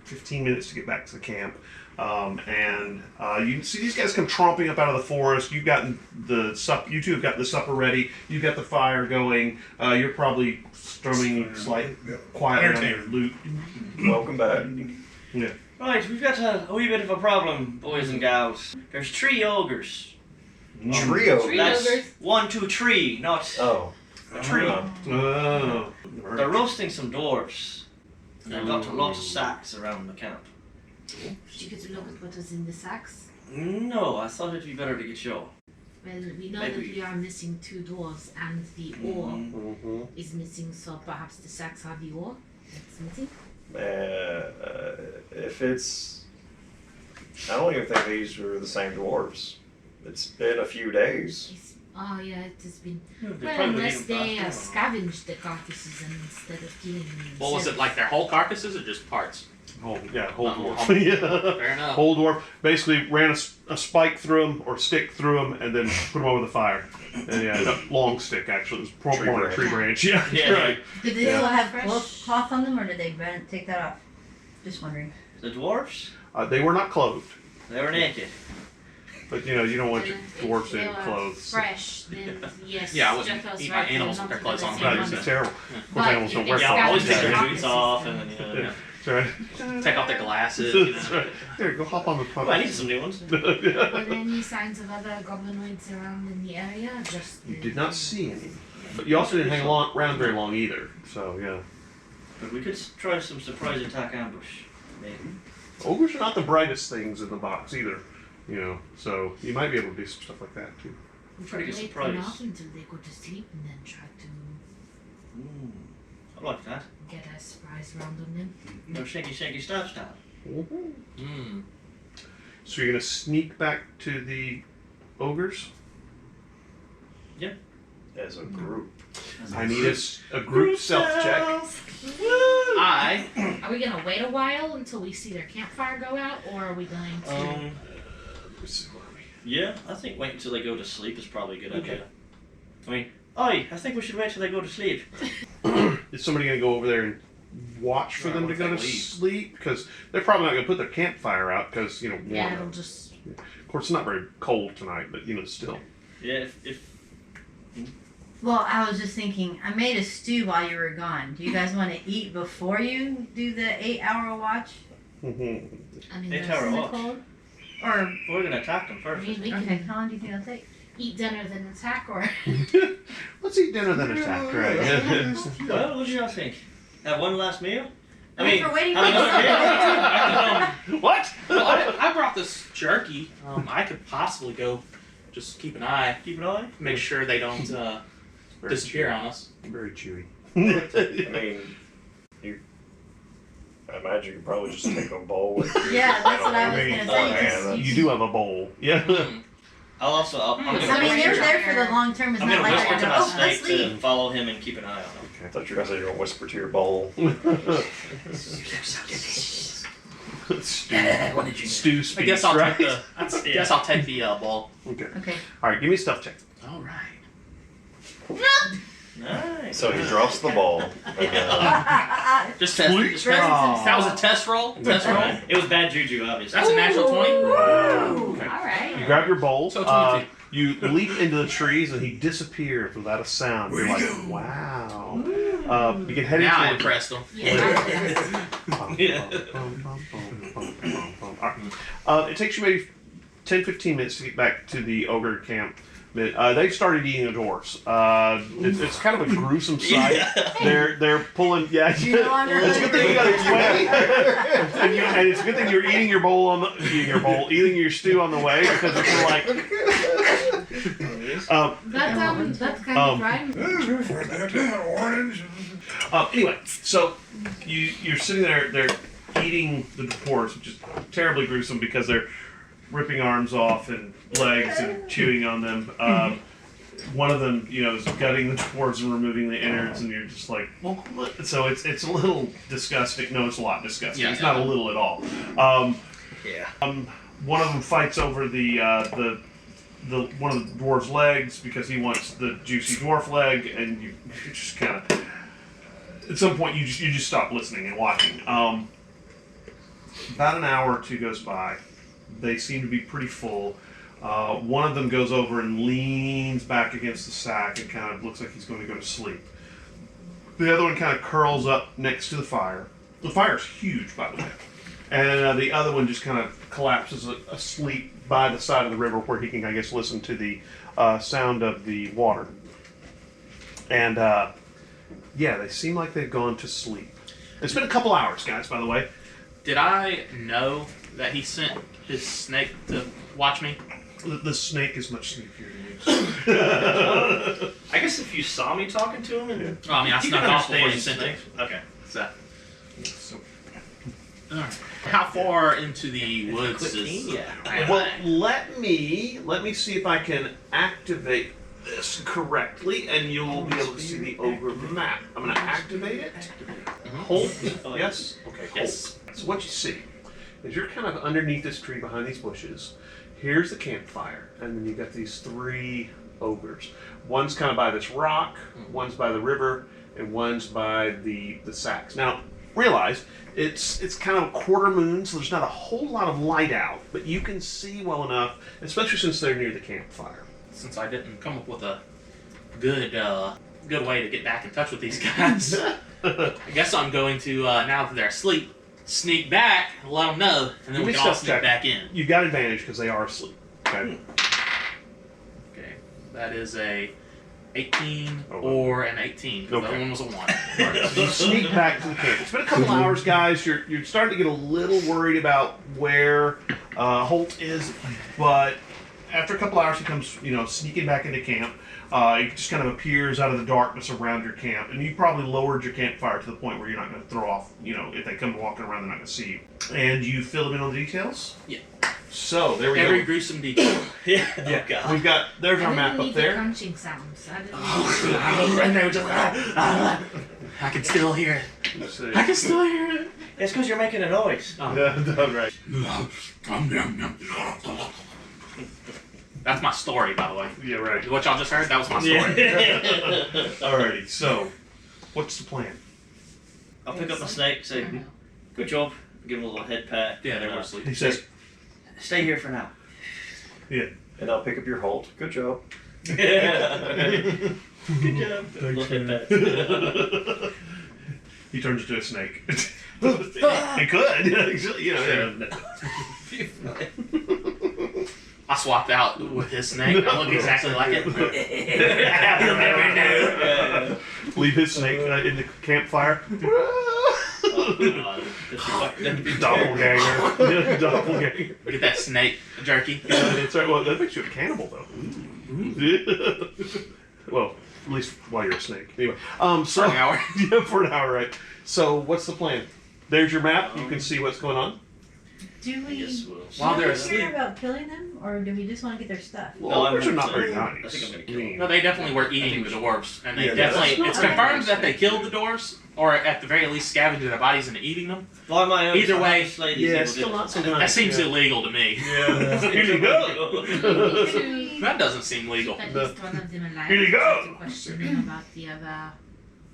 15 minutes to get back to the camp. And you see these guys come tromping up out of the forest. You've gotten you two have got the supper ready. You've got the fire going. You're probably strumming quietly on your lute. Welcome back. Yeah. Right, we've got a wee bit of a problem, boys and gals. There's 3 ogres. Trio. Three That's ogres. 1, 2, 3, not Oh. a tree. Oh. They're roasting some dwarves. They've got a lot of sacks around the camp. Did you get to look at what was in the sacks? No, I thought it'd be better to get your. Well, we know Maybe. that we are missing 2 dwarves and the ore Mm-hmm. is missing, so perhaps the sacks are the ore that's missing. If it's... I don't even think these were the same dwarves. It's been a few days. Oh yeah, it has been. They Well, probably unless eat them they fast. scavenge the carcasses instead of killing them. Well, was it like their whole carcasses or just parts? Whole dwarf. yeah. Fair enough. Whole dwarf. Basically ran a spike through him or stick through him and then put him over the fire. And yeah, a long stick actually. It was more like a tree branch. Yeah, Yeah. right. Did they still have Fresh. cloth on them, or did they take that off? Just wondering. The dwarfs, They were not clothed, they were naked. but you don't want your If dwarfs they in were clothes. Fresh, then yes. Yeah, I wouldn't Jethro's eat my right, they're animals not with their the clothes on. same Right, ones. it's terrible. Of course, But animals don't if wear they Yeah, clothes. always take scavenge their the boots carcasses, off then- and then Yeah. That's right. Take off their glasses. You That's know. right. Here, go hop on the pump. Oh, I need some new ones. Were there any signs of other goblinoids around in the area? Just You did not see any. But you also didn't hang around very long either. So, yeah. But we could try some surprise attack ambush. Maybe. Ogres are not the brightest things in the box either. So you might be able to do some stuff like that too. we Try to could get wait surprised. them out until they go to sleep and then try to I like that. get a surprise round on them. No shaky stab stab. Hmm. So you're gonna sneak back to the ogres? As a group. I need a group self check. Are we gonna wait a while until we see their campfire go out, or are we going to? Yeah, I think wait until they go to sleep is probably a good Okay. idea. I mean, I think we should wait till they go to sleep. Is somebody gonna go over there and watch for Yeah, them to once go they to leave. sleep? Because they're probably not gonna put their campfire out because yeah, warm. it'll just. Of course, it's not very cold tonight, but still. Yeah, if Well, I was just thinking, I made a stew while you were gone. Do you guys want to eat before you do the 8-hour watch? I mean, Hey, that's Tower in the Watch. cold. Or, we're gonna attack them I first. mean, we can okay, how long do you think it'll take? eat dinner then attack, or Let's eat dinner then attack, right? Well, what do y'all think? Have one last meal? For waiting have for another meal? What? Well, I brought this jerky. I could possibly go just keep an eye, Keep an eye. make sure they don't Very disappear chewy. on us. Very chewy. I mean, I imagine you could probably just take a bowl with you. Yeah, that's what I was mean, going to say. yeah, just- that's- You do have a bowl. Yeah. Hmm. I'll I'm gonna I mean, they're whisper- there for the long term. It's I'm not gonna like whisper they're to going, my oh, let's snake to leave. follow him and keep an eye on him. I thought you were going to say you're going to whisper to your bowl. Stew speaks, I guess I'll right? take the. I guess I'll take the ball. Okay. Okay. All right, give me a stealth check. All right. Nice. So he drops the ball. Just test. Sweet. Just test. Aw. That was a test roll. Test roll. It was bad juju, obviously. That's a natural 20. Ooh, Okay. all right. You grab your bowl. So 22. You leap into the trees, and he disappears without a sound. You're like, wow. You get headed Now I towards. impressed them. Yeah. It takes you maybe 10-15 minutes to get back to the ogre camp. They've started eating the dwarfs. It's kind of a gruesome sight. They're pulling. Yeah, You no longer it's a good thing you got explain. and it's a good thing you're eating your bowl eating your stew on the way because if you're like. That's kind of right. Anyway, so you're sitting there. They're eating the dwarves, which is terribly gruesome because they're ripping arms off and legs and chewing on them. One of them, is gutting the dwarves and removing the innards, and you're just like, well, what? So it's a little disgusting. No, it's a lot disgusting. Yeah, it's yeah. not a little at all. One of them fights over the one of the dwarves' legs because he wants the juicy dwarf leg, and you just kind of. At some point, you just stop listening and watching. About an hour or two goes by. They seem to be pretty full. One of them goes over and leans back against the sack and kind of looks like he's going to go to sleep. The other one kind of curls up next to the fire. The fire's huge, by the way. And the other one just kind of collapses asleep by the side of the river where he can, I guess, listen to the sound of the water. And, yeah, they seem like they've gone to sleep. It's been a couple hours, guys, by the way. Did I know that he sent his snake to watch me? The snake is much sleepier than you. I guess if you saw me talking to him, and Well, I mean, I you snuck can off before you understand sent it. snakes. Okay. So, So, alright. How far into the woods is? Yeah. well, let me see if I can activate. this correctly, and you'll be able to see the ogre map. I'm going to activate it. Hold. Yes? Okay, hold. Yes. So what you see is you're kind of underneath this tree behind these bushes. Here's the campfire, and then you've got these 3 ogres. One's kind of by this rock, one's by the river, and one's by the sacks. Now, realize it's kind of a quarter moon, so there's not a whole lot of light out, but you can see well enough, especially since they're near the campfire. Since I didn't come up with a good way to get back in touch with these guys, I guess I'm going to, now that they're asleep, sneak back and let them know, and then we can all sneak back in. You've got advantage because they are asleep. Okay. Okay, that is a 18 or an 18. The other one was a 1. Right, so you sneak back to the camp. It's been a couple hours, guys. You're starting to get a little worried about where Holt is, but after a couple hours, he comes, sneaking back into camp. It just kind of appears out of the darkness around your camp, and you probably lowered your campfire to the point where you're not going to throw off. If they come walking around, they're not going to see you. And you fill them in on the details. Yeah. So there we Every go. gruesome detail. Yeah. Yeah. Oh, God. We've got. There's our I map didn't up need the there. crunching sounds. I didn't And they were just I can still hear it. Let's see. I can still hear it. It's because you're making a noise. Right. That's my story, by the way. Yeah. Right. What y'all just heard, that was my story. Alrighty. So, what's the plan? I'll pick up my snake, say, good job. Give him a little head pat. Yeah, they were asleep. He says, Stay here for now. And I'll pick up your Holt. Good job. Good job. Little head pat. He turns into a snake. He could. I swapped out with his snake. I look exactly like it. You'll never know. Leave his snake in the campfire. Doppelganger. Doppelganger. Get that snake jerky. It's right. Well, that makes you a cannibal, though. Well, at least while you're a snake. Anyway, so For an hour. Yeah, for an hour, right? So, what's the plan? There's your map. You can see what's going on. Do we While they're care asleep. about killing them, or do we just want to get their stuff? Well, I'm ogres are not gonna very kill- nice. I think I'm gonna kill them. No, they definitely were eating the dwarves, and they Yeah, definitely. that's It's not confirmed nice. that they killed the dwarves, or at the very least scavenged their bodies and eating them. By my own Either way, slay these Yeah, evil still not demons. so nice. That seems yeah. illegal to me. Yeah. Here you go. That doesn't seem legal. At least one of them alive. Here you go. Try to question them about the other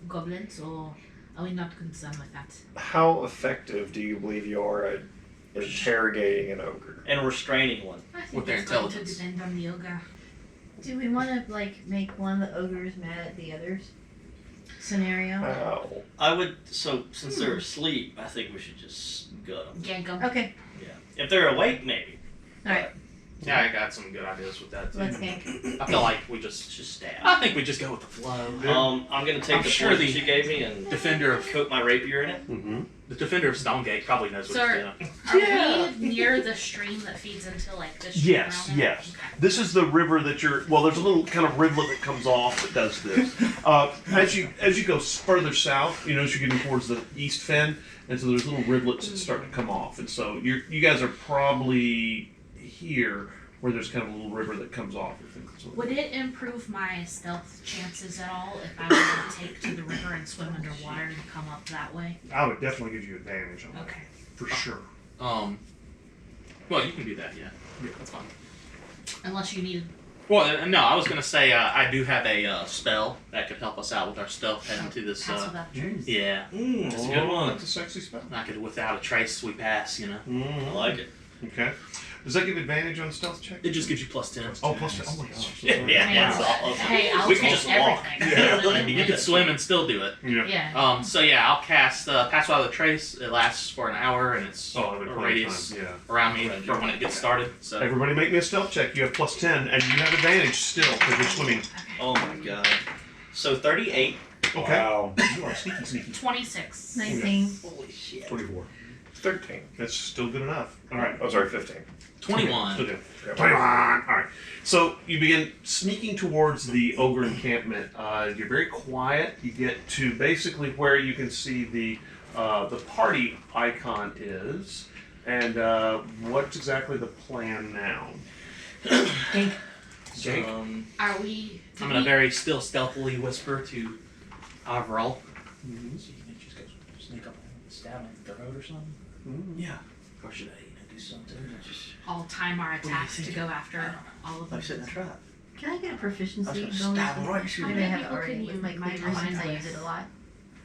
goblins, or are we not concerned with that? How effective do you believe you are at interrogating an ogre? And restraining one. I think With their it's going intelligence. to depend on the ogre. Do we want to make one of the ogres mad at the others? Scenario. How? I would, since they're asleep, I think we should just gut them. Gank 'em. Okay, Yeah. If they're awake, maybe. all right. Yeah, I got some good ideas with that too. Let's gank. I feel like we just stab. I think we just go with the flow. I'm gonna take I'm the sure poison the she gave me and Defender of coat my rapier in it. Mm-hmm. the defender of Stonegate probably knows what Sir, he's doing. Are we near the stream that feeds into like this stream Yes, around there? yes. Okay. This is the river that you're. Well, there's a little kind of rivulet that comes off that does this. As you go further south, as you're getting towards the east fen, and so there's little rivulets that start to come off, and so you guys are probably here where there's kind of a little river that comes off. I think that's what- Would it improve my stealth chances at all if I were to take to the river and swim underwater and come up that way? I would definitely give you advantage on that Okay. for sure. Well, you can do that, yeah. That's fine. Unless you need. Well, no, I was gonna say I do have a spell that could help us out with our stealth heading to this. Pass without trace. Yeah, That's a good one. That's a sexy spell. I could without a trace we pass. I like it. Okay. Does that give advantage on stealth check? It just gives you +10. Oh, plus 10. Oh my gosh. Yeah, that's all. Hey, I'll We can take just walk. everything. You can swim and still do it. Yeah. Yeah. So yeah, I'll cast Pass Without a Trace. It lasts for an hour and it's Oh, I've a been playing radius time. Yeah. around me for when it gets started. So Everybody make me a stealth check. You have +10, and you have advantage still because you're swimming. Oh my god. So 38. Okay. Wow. You are sneaky. 26. 19. Holy shit. 24. 13. That's still good enough. All right. Oh, sorry, 15. 21. Still good. 21. All right. So you begin sneaking towards the ogre encampment. You're very quiet. You get to basically where you can see the party icon is. And what's exactly the plan now? Gank. Jake? Are we? I'm gonna very still stealthily whisper to Avril. Mm-hmm. So you can just go sneak up and stab him in the throat or something? Yeah. Or should I, do something? Just All time our do you attacks to think? go after all of them. like setting a trap. Can I get a proficiency I was bonus? gonna stab him right Maybe through I the have it People already can with my use my cleaver since I combined use it a lot.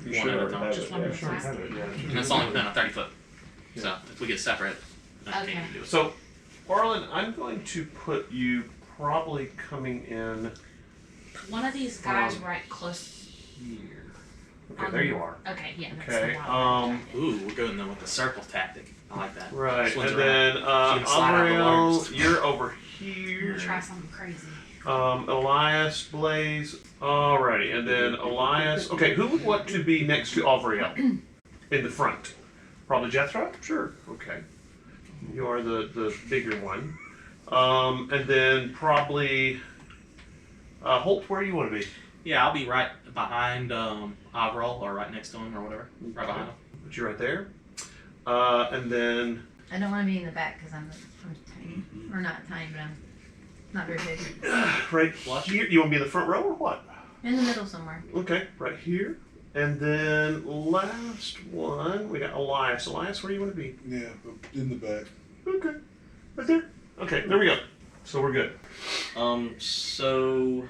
You One should at a already time, have just it. one Yeah. at a time. Have it, yeah. And it's only within a 30 foot. So if we get separate, then I Okay. can't do it. So, Arlen, I'm going to put you probably coming in One of these guys right close. here. Okay, there you are. Okay, yeah. That's Okay, the one. Ooh, we're going then with the circle tactic. I like that. Right, Swings and around. then She can slide out the Amriel, largest. you're over I'm here. gonna try something crazy. Elias, Blaze. Alrighty, and then Elias. Okay, who would want to be next to Avriel? In the front? Probably Jethro? Sure. Okay. You are the bigger one. And then probably Holt, where do you want to be? Yeah, I'll be right behind Avril, or right next to him, or whatever. Right behind him. Put you right there. And then I don't want to be in the back because I'm tiny. Or not tiny, but I'm not very big. right here. You want to be in the front row or what? In the middle somewhere. Okay, right here. And then last one, we got Elias. Elias, where do you want to be? Yeah, in the back. Okay, right there. Okay, there we go. So we're good. So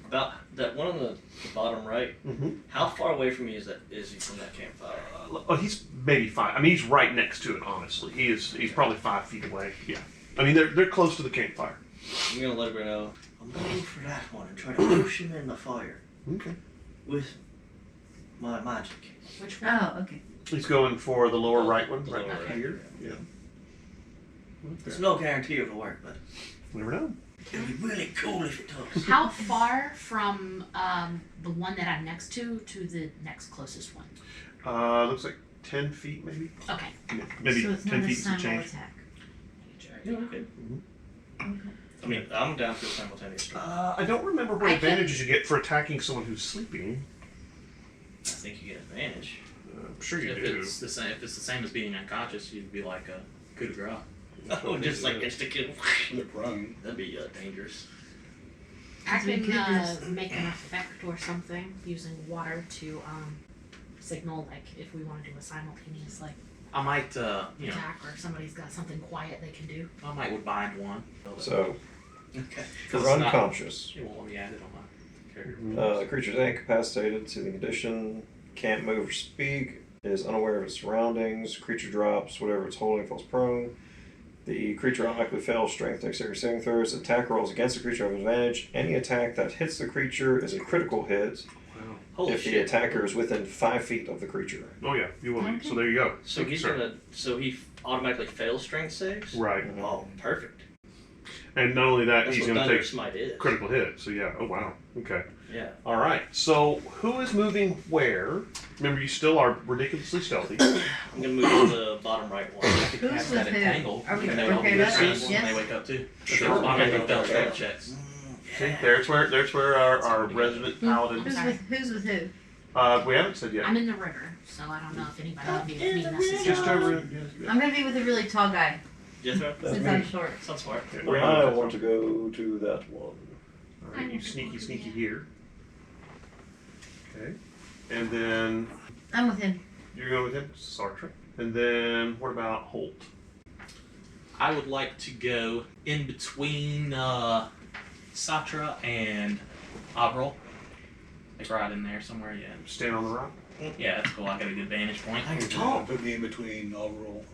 about that one on the bottom right. Mm-hmm. How far away from me is he from that campfire? Oh, he's maybe 5. I mean, he's right next to it. Honestly, he's probably 5 feet away. Yeah. I mean, they're close to the campfire. I'm gonna let everybody know. I'm gonna go for that one and try to push him in the fire Okay. with my magic. Which one? Oh, okay. He's going for the lower right one, The right lower right, here. Yeah. There's no guarantee it'll work, but Never know. it'll be really cool if it does. How far from the one that I'm next to the next closest one? Looks like 10 feet, maybe. Okay. Yeah, maybe So it's 10 not a feet some simul change. attack. Yeah, okay. I mean, I'm down for a simultaneous strike. I don't remember what I can- advantages you get for attacking someone who's sleeping. I think you get advantage. I'm sure you If do. it's the same as being unconscious, you'd be like a coup de grace. Oh, just like insta kill. They're prone. That'd be dangerous. I So we can could just- make an effect or something using water to signal, like if we want to do a simultaneous like I might, attack, or if somebody's got something quiet they can do. I might would bind one. So, Okay. for 'Cause it's not- unconscious, It won't let me add it on my character. the creature's incapacitated, soothing condition, can't move or speak, is unaware of its surroundings, creature drops, whatever it's holding falls prone. The creature automatically fails strength, dexterity saving throws. Attack rolls against the creature have advantage. Any attack that hits the creature is a critical hit Holy if shit. the attacker is within 5 feet of the creature. Oh yeah, you will be. Okay. So there you go. So he's Sir. gonna. So he automatically fails strength saves. Right. Oh, perfect. And not only that, That's he's what going to Thunder take Smite is. critical hit. So yeah. Oh wow. Okay. Yeah. All right. So who is moving where? Remember, you still are ridiculously stealthy. I'm gonna move to the bottom right one. I could Who's cast with that who? entangle. Are we and they won't prepared be up? distressed when Yes. they wake up too. Sure. I'm gonna make fail Okay. strength checks. See, there's where our resident paladin. Sorry. Who's with who? We haven't said yet. I'm in the river, so I don't know if anybody would be with me necessarily. Just over. I'm gonna be with a really tall guy Jethro? since I'm short. Sounds smart. I want to go to that one. All right, you sneaky here. Okay. And then I'm with him. you're going with him, Sartre. And then what about Holt? I would like to go in between Satra and Avril. Like right in there somewhere, yeah. Stand on the rock. Yeah, that's cool. I got a good vantage point. You're tall. Put me in between Overall,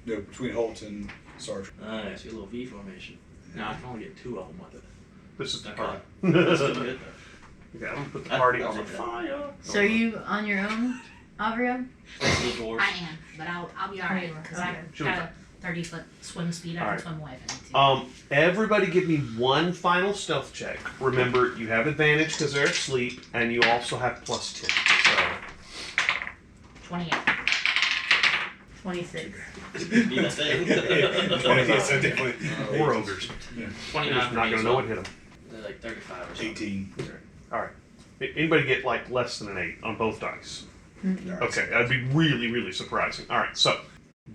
between Holt and Sartre. Nice, your little V formation. No, I can only get 2 of them with it. This is the Okay. party. That's okay, still good though. I'm gonna put the party I'll on take that. fire. So are you on your own, Avrio? That's the dwarf. I am, but I'll be alright because Okay. I've Sure. got a 30-foot swim speed. I can Alright. swim away if I need to. Everybody give me one final stealth check. Remember, you have advantage because they're asleep, and you also have plus 10. So 28. 26. Be that thing. Yes, I definitely. 4 ogres. 29 You're just not gonna know what hit them. They're like 35 or something. 18. Anybody get like less than an 8 on both dice? Mm-mm. Okay, that'd be really, really surprising. All right, so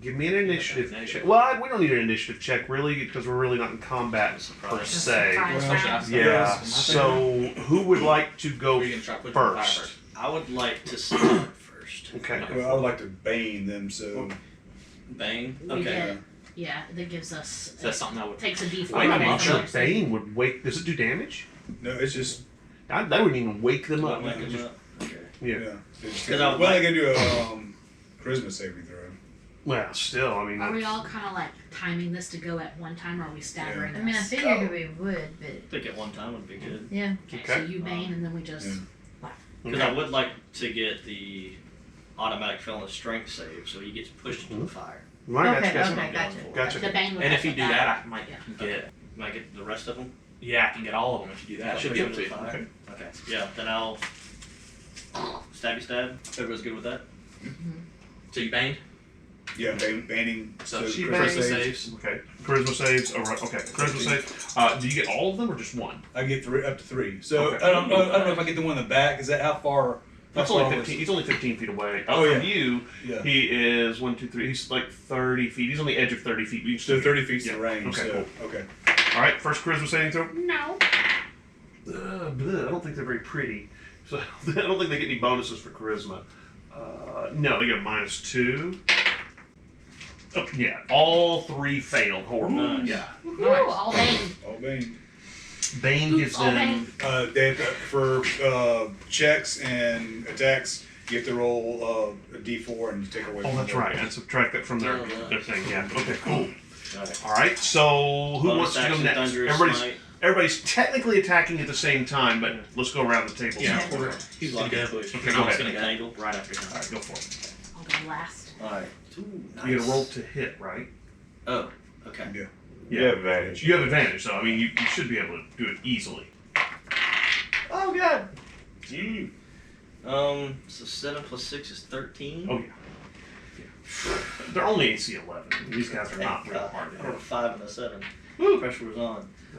Give me an initiative check. Well, we don't need an initiative check really because we're really not in combat per se. Surprise round. Yeah. So who would like to go We're gonna try to put them in fire first? I would like to start first. Okay. Well, I would like to bane them, so Bang. We Okay. get- Yeah, that gives us. So that's something I would. Takes a D4. I'm away not from sure us. Bane would wake. Does it do damage? no, it's just That wouldn't even wake them up. Wake 'em up. Okay. Yeah. yeah. It's just, 'Cause I would well, like- they can do a charisma saving throw. Well, still, I mean. Are we all kind of like timing this to go at one time, or are we staggering? I mean, I this? figured we would, I but think at one time would be good. yeah. Okay, Okay. so you Bane, and then we just. Yeah. Because I would like to get the automatic felon strength save, so he gets pushed into the fire. Right, Okay, gotcha, okay, gotcha. gotcha. Gotcha. The Bane would And if have you do to that, I might Yeah. get. Can I get the rest of them? Yeah, I can get all of them if you do that. It should be up to you. Okay. Okay. Yeah. Then I'll stabby stab. Everybody's good with that? So you banged. Yeah, baning. So She charisma bangs. saves. Okay. Charisma saves. Oh, right. Okay. Charisma saves. Do you get all of them or just one? I get up to 3. So Okay. I don't know if I get the one in the back. Is that how far? That's how far only was- 15. He's only 15 feet away. Oh, From yeah. you, Yeah. he is 1, 2, 3. He's like 30 feet. He's on the edge of 30 feet. You So 30 feet's Yeah. the range. Okay, so okay. All right. First charisma saving throw. No. Bleh, I don't think they're very pretty. So I don't think they get any bonuses for charisma. No, they get a -2. Oh, yeah, all 3 failed. Horrible. Nice. Yeah. Woo, all Bane. Oh, bane. Bane gives All them. Bane. They have to, for checks and attacks, you have to roll a d4 and take away. Oh, from that's the- right. And subtract that from their, Oh, nice. their thing. Yeah. Okay. Cool. Alright. All right. So who Bonus wants to go action, next? Thunderous Smite. Everybody's technically attacking at the same time, but let's go around the table. Yeah. All He's Lock gonna and go. push. Okay, I'm go just ahead. gonna tangle right after him. right, go for it. I'll go last. Alright. Ooh, nice. You get a roll to hit, right? Oh, okay. You have advantage. You have advantage, so I mean, you should be able to do it easily. Oh God. So 7 plus 6 is 13. Oh yeah. They're only AC 11. These guys are not real hard to I have a hit. 5 and a 7. Woo. Pressure was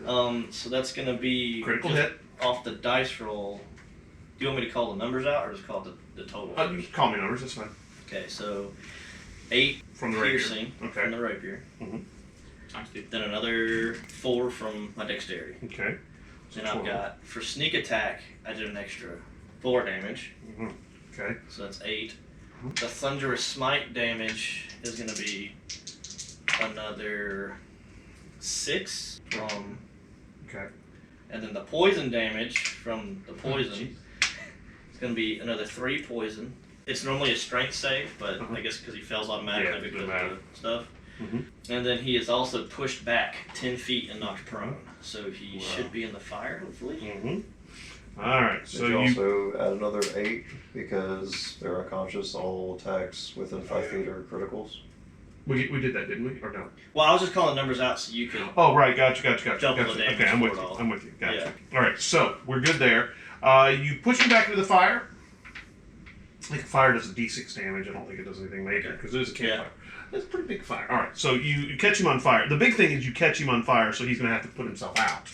on. So that's gonna be Critical just hit. off the dice roll. Do you want me to call the numbers out or just call the total? You can call me numbers. That's fine. Okay, so 8 From the rapier. piercing Okay. from the rapier. Times 2. Then another 4 from my dexterity. Okay. Then I've got, for sneak attack, I did an extra 4 damage. Okay. So that's 8. The thunderous smite damage is going to be another 6 from, Okay. and then the poison damage from the poison is going to be another 3 poison. It's normally a strength save, but I guess because he fails automatically Yeah, it because doesn't of the stuff. Mhm. And then he is also pushed back 10 feet and knocked prone, so he should be in the fire, hopefully. All right. Did So you you. also add another 8 because they're unconscious? All attacks within 5 feet are criticals. We did that, didn't we? Or no? Well, I was just calling numbers out so you could. Oh, right. Gotcha. Double the damage Okay, I'm with for it you. all. I'm with you. Gotcha. Yeah. All right. So we're good there. You push him back into the fire. I think fire does a d6 damage. I don't think it does anything major because it is a campfire. It's a pretty big fire. All right. So you catch him on fire. The big thing is you catch him on fire, so he's going to have to put himself out.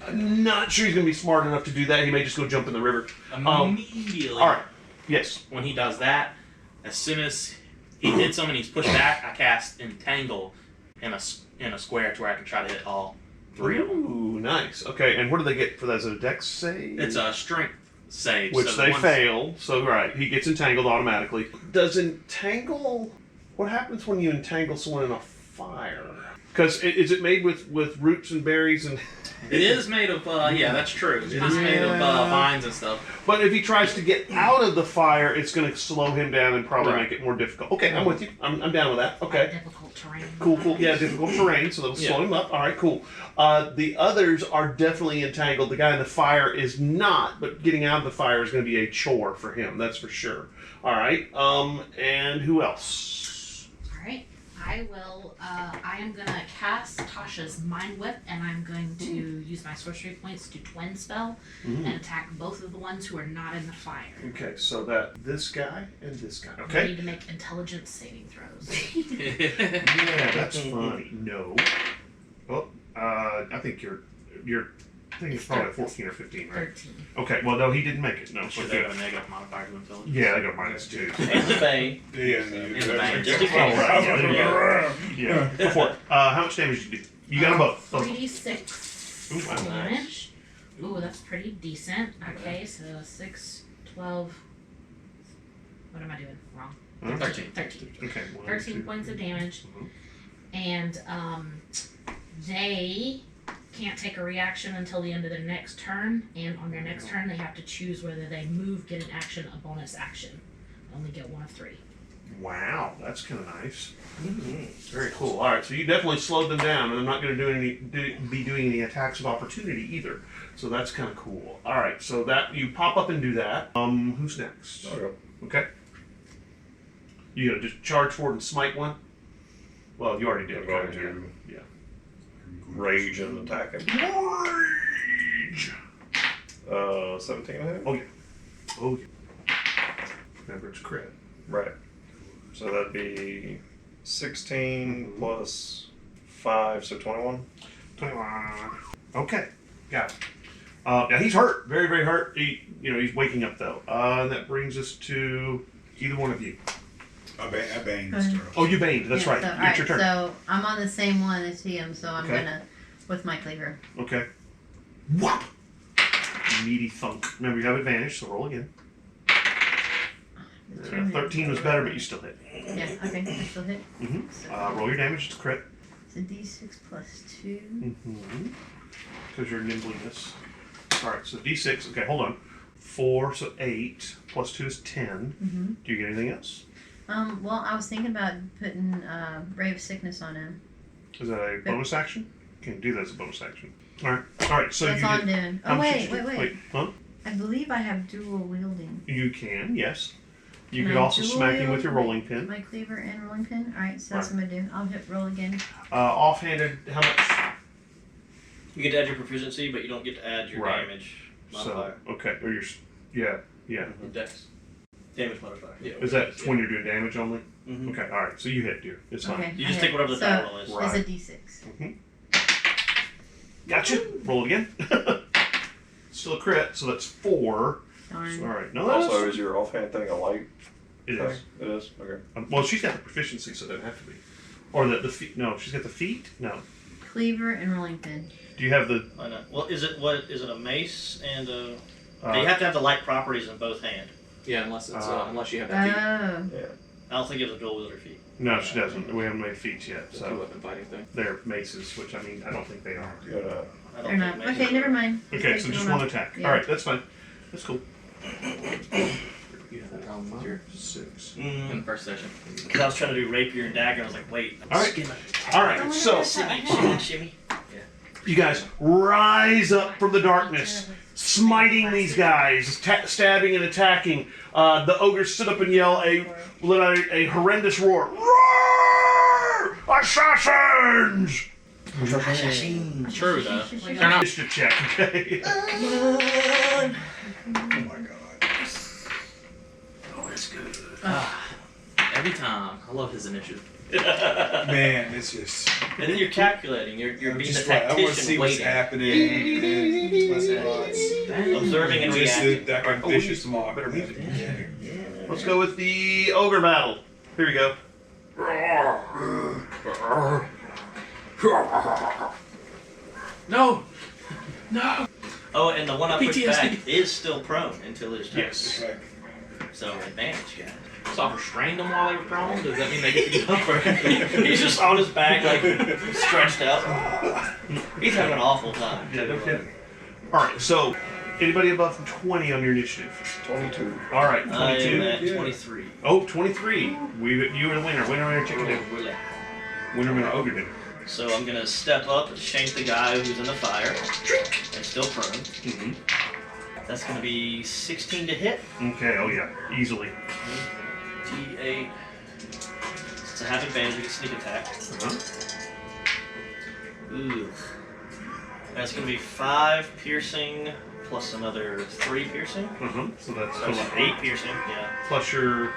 I'm not sure he's going to be smart enough to do that. He may just go jump in the river. Immediately. All right. Yes. When he does that, as soon as he hits him and he's pushed back, I cast Entangle in a square to where I can try to hit all 3 of them. Ooh, nice. Okay. And what do they get for that? Is it a dex save? It's a strength save. Which so the they ones- failed, so right, he gets entangled automatically. Does entangle? What happens when you entangle someone in a fire? Because is it made with roots and berries and? It is made of, yeah, that's true. It is made of Yeah. vines and stuff. But if he tries to get out of the fire, it's going to slow him down and probably Right. make it more difficult. Okay, I'm with you. I'm down with that. Okay. Difficult terrain. Cool. Yeah, difficult terrain, so that'll slow him up. All right, cool. The others are definitely entangled. The guy in the fire is not, but getting out of the fire is going to be a chore for him. That's for sure. All right. And who else? All right. I will. I am gonna cast Tasha's Mind Whip, and I'm going to use my sorcery points to twin spell and attack both of the ones who are not in the fire. Okay, so this guy and this guy. They Okay. need to make intelligence saving throws. Yeah, that's funny. No. Well, I think your think it's probably 14 or 15, right? 13. Okay, well, no, he didn't make it. No, so Should they good. have a negative modifier to intelligence? Yeah, they got -2. And the Bay. Yeah, And the Bay. Just in Oh, case. right. Yeah, there you go. Yeah, go for it. How much damage did you do? You got them both. 3d6 Ooh, wow. damage. Ooh, that's pretty decent. Okay, so 6, 12. What am I doing? Wrong. 13. 13. Okay. 13 points of damage. Mhm. And they can't take a reaction until the end of their next turn. And on their next turn, they have to choose whether they move, get an action, a bonus action. Only get 1 of 3. Wow, that's kind of nice. Very cool. All right, so you definitely slowed them down, and I'm not going to be doing any attacks of opportunity either. So that's kind of cool. All right, so that you pop up and do that. Who's next? Okay. Okay. You gonna just charge forward and smite one? Well, you already did. I'm going okay, to yeah. rage and attack him. Rage. 17 and a half? Oh yeah. Remember, it's crit. Right. So that'd be 16 plus 5, so 21. 21. Okay, got it. Now he's hurt, very, very hurt. He's waking up though. And that brings us to either one of you. I banged Okay. Oh, you banged. That's right. So, It's alright, your turn. so I'm on the same one as him, so I'm Okay. gonna with my cleaver. Okay. Whop! Meaty thunk. Remember, you have advantage, so roll again. 13 was better, but you still hit. Yeah. Okay. I still hit. Mm-hmm. So Roll your damage. It's a crit. it's a D6 plus 2. Mm-hmm. Because your nimbleness. All right. So D6. Okay, hold on. 4, so 8 plus 2 is 10. Mm-hmm. Do you get anything else? Well, I was thinking about putting Ray of Sickness on him. Is that a bonus action? You can do that as a bonus action. All right. All right. So That's you all did. I'm doing. how Oh much wait, did you- wait. Huh? I believe I have dual wielding. You can. Yes. You Can could I also dual smack him with wield your rolling pin. My cleaver and rolling pin. All right, so that's what I'm gonna do. I'll hit roll again. Offhanded. How much? You get to add your proficiency, but you don't get to add your Right. damage So modifier. okay. Or your. Yeah. Yeah. Dex. Damage modifier. Yeah. Is that when you're doing damage only? Mm-hmm. Okay, all right. So you hit, dear. It's fine. Okay. You I just hit. take whatever the So, die roll is. Right. It's a D6. Gotcha. Roll again. Still a crit, so that's 4. Darn. All right. No, Also, that's- is your offhand thing a light it thing? is. It is? Okay. Well, she's got the proficiency, so it doesn't have to be. Or the feet. No, she's got the feet. No. Cleaver and rolling pin. Do you have the? Why not? Well, is it a mace and a? You Uh, have to have the light properties in both hand. Yeah, unless it's unless you have that feat. Oh. I don't think you have the dual wielder feet. no, she doesn't. We haven't made feats yet, The so two-weapon fighting thing. they're maces, which I mean, I don't think they are. You got a I don't They're not. think maces Okay, are. never mind. Okay, so just one attack. Yeah. All right, that's fine. That's cool. You had that problem with your 6. Mm. in the first session. Because I was trying to do rapier and dagger, and I was like, wait. All right. Skim it. All right, so Shimmy. you guys rise up from the darkness, smiting these guys, stabbing and attacking. The ogres sit up and let out a horrendous roar. Roar! Assassins! True though. Like, They're not. Initiative check, okay? Oh my god. Oh, that's good. Every time. I love his initiative. Man, it's just. And then you're calculating. You're I'm being the just like, I want to tactician see what's waiting. happening. Observing and Just reacting. that kind of vicious mock. better music. Let's go with the ogre battle. Here we go. No! No! Oh, and the one I pushed PTSD. back is still prone until his turn. Yes. Right. So advantage, guys. So I restrained them while they were prone? Does that mean they get to get up? Or He's just on his back, like stretched out. He's having an awful time. Yeah, no kidding. All right, so anybody above 20 on your initiative? 22. All right, I am 22. at 23. Oh, 23. You are the winner. Winner, chicken dinner. Winner, ogre dinner. So I'm gonna step up and shank the guy who's in the fire and still prone. Mm-hmm. That's gonna be 16 to hit. Okay, oh yeah, easily. D8. Since I have advantage, we get sneak attack. Uh-huh. Ooh. That's gonna be 5 piercing plus another 3 piercing. So that's So it's 8 piercing. Yeah. plus your.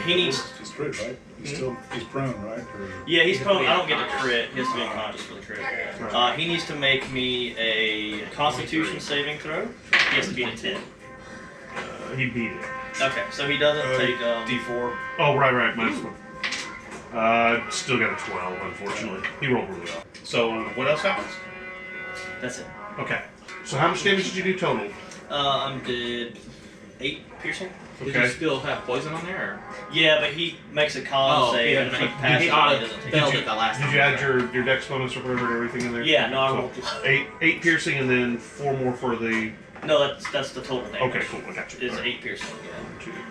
He needs. He's crit, right? He's prone, right? Or... Yeah, he's prone. I don't get the crit. He has to be unconscious for the crit. He needs to make me a Constitution saving throw. He has to beat a 10. He beat it. Okay, so he doesn't take D4. Oh, right, minus 1. Still got a 12, unfortunately. He rolled really well. So, what else happens? That's it. Okay. So, how much damage did you do total? I did 8 piercing. Did you still have poison on there? Or? Yeah, but he makes a con save, and if he passes, he doesn't take failed it. it the last Did time. you add your dex bonus or whatever and everything in there? Yeah, no, I rolled. 8 piercing and then 4 more for the. No, that's the total damage. Okay, cool. I got you. Is 8 piercing. Yeah. 1, 2, 3,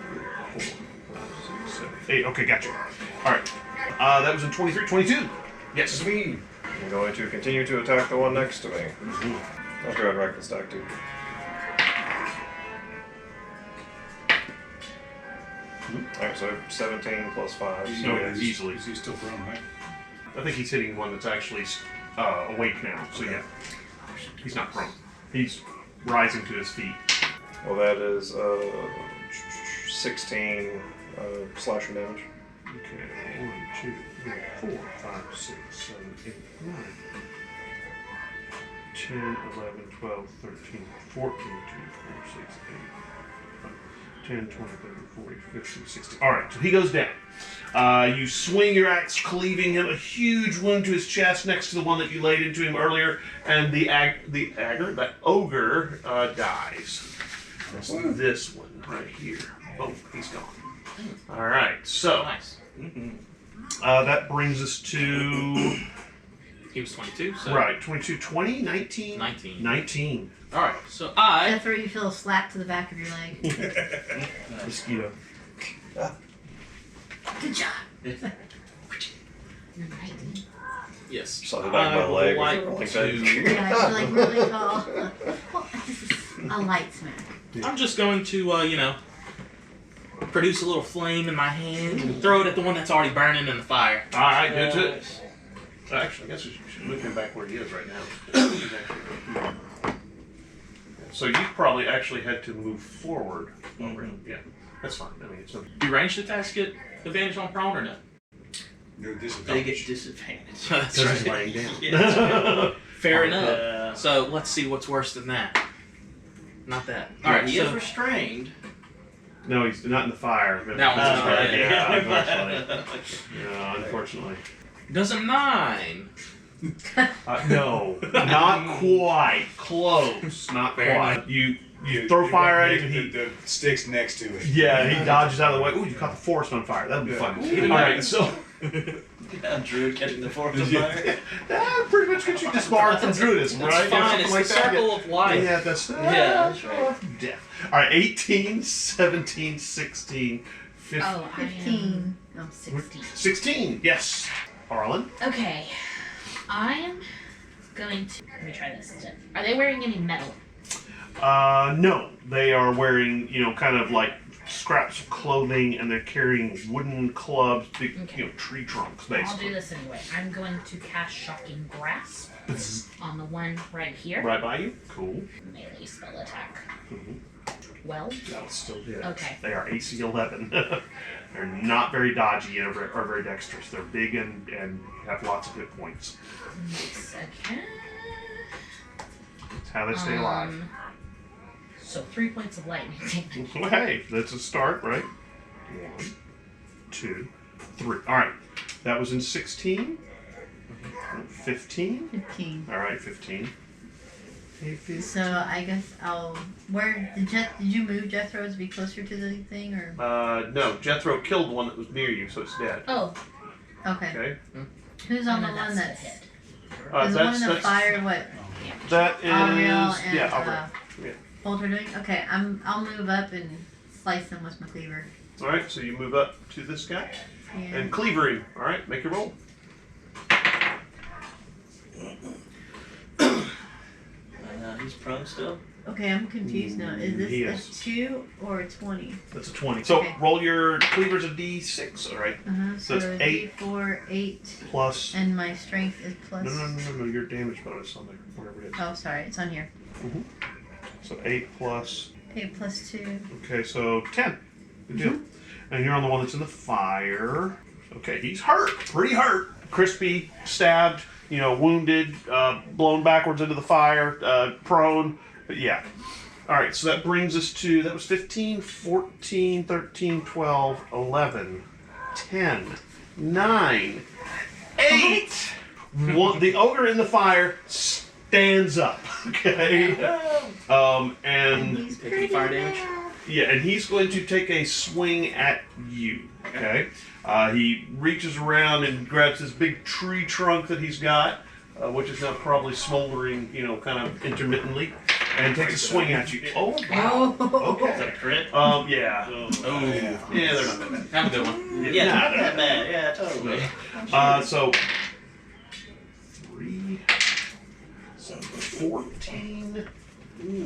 4, 5, 6, 7, 8. Okay, got you. All right. That was in 23, 22. Yes. Me. I'm going to continue to attack the one next to me. I'll go ahead and rack the stack too. Alright, so 17 plus 5. So No, easily. He's still prone, right? I think he's hitting one that's actually awake now. So yeah, he's not prone. He's rising to his feet. well, that is 16 slasher damage. Okay, 1, 2, 3, 4, 5, 6, 7, 8, 9, 10, 11, 12, 13, 14, 2, 4, 6, 8, 10, 20, 30, 40, 50, 60. Alright, so he goes down. You swing your axe, cleaving him, a huge wound to his chest next to the one that you laid into him earlier, and the ogre dies. That's this one right here. Oh, he's gone. Alright, so Nice. that brings us to He was 22, so... right, 22, 20, 19? 19. 19. Alright, so I... That's where you feel a slap to the back of your leg. Mosquito. Good job. You're right. Yes. Saw the back of my I would leg. like Rolling to... Yeah, you're like really tall. Well, this is a light smack. I'm just going to, produce a little flame in my hand and throw it at the one that's already burning in the fire. Alright, good to it. Actually, I guess we should move him back where he is right now. He's actually right here. So you probably actually had to move forward. Yeah, that's fine. I mean, it's no. Do ranged attacks get advantage on prone or no? No They disadvantage. get disadvantage. That's Because he's right. laying down. Yeah, that's right. Fair enough. Yeah. So let's see what's worse than that. Not that. All Alright, he is so... restrained. No, he's not in the fire. That one's right. right. Unfortunately. Yeah, unfortunately. Does a 9. No, not quite. Close. Not Fair quite. You throw fire at him and he. The stick's next to it. Yeah, he dodges out of the way. Ooh, you caught the forest on fire. That'd be fun. Even Alright, better. so. Yeah, Druid catching the forest on fire. That pretty much gets you disbarred from Druidism, That's right? fine. Or It's something the like that. circle of life. Yeah, that's that's right. Death. All right, 18, 17, 16, 15, Oh, I 15. am... No, 16. 16. Yes, Arlen. Okay. I am going to... Let me try this instead. Are they wearing any metal? No, they are wearing, kind of like scraps of clothing, and they're carrying wooden clubs, big, Okay. tree trunks, I'll do basically. this anyway. I'm going to cast Shocking Grasp on the one right here. Right by you. Cool. Melee spell attack. Mhm. Well, That'll still hit. Okay. They are AC 11. They're not very dodgy or very dexterous. They're big and have lots of hit points. second. That's how they stay alive. So 3 points of lightning damage. Well, hey, that's a start, right? 1, 2, 3. All right. That was in 16. 15. 15. All right, 15. Hey, 15. So I guess I'll. Did you move Jethro to be closer to the thing, or? No, Jethro killed one that was near you, so it's dead. Oh, Okay. Okay. Who's on no, the one the that's? hit. Is the one in the fire what? That is Ariel and yeah, Ariel. Yeah. Bolter doing? Okay, I'll move up and slice them with my cleaver. All right, so you move up to this guy Yeah. and cleaver him. All right, make your roll. He's prone still. Okay, I'm confused now. Is He this is. a 2 or a 20? That's a 20. So Okay. roll your cleaver's a D6. All right, So So it's 8 D4, 8, plus. and my strength is plus. No, your damage bonus on there, whatever it is. Oh, sorry, it's on here. So 8 plus. 8 plus 2. Okay, so 10. Good deal. And you're on the one that's in the fire. Okay, he's hurt. Pretty hurt. Crispy, stabbed, wounded, blown backwards into the fire, prone. But yeah. All right, so that brings us to, that was 15, 14, 13, 12, 11, 10, 9, 8. One, the ogre in the fire stands up, okay? And He's Taking pretty fire damage? bad. yeah, and he's going to take a swing at you, okay? He reaches around and grabs this big tree trunk that he's got, which is now probably smoldering, kind of intermittently, and takes a swing at you. Oh, wow. Oh. Is that a crit? Yeah. Oh, Yeah, they're not that bad. have a good one. Yeah, Nah, not they're that bad. Yeah, totally. So 3, so 14,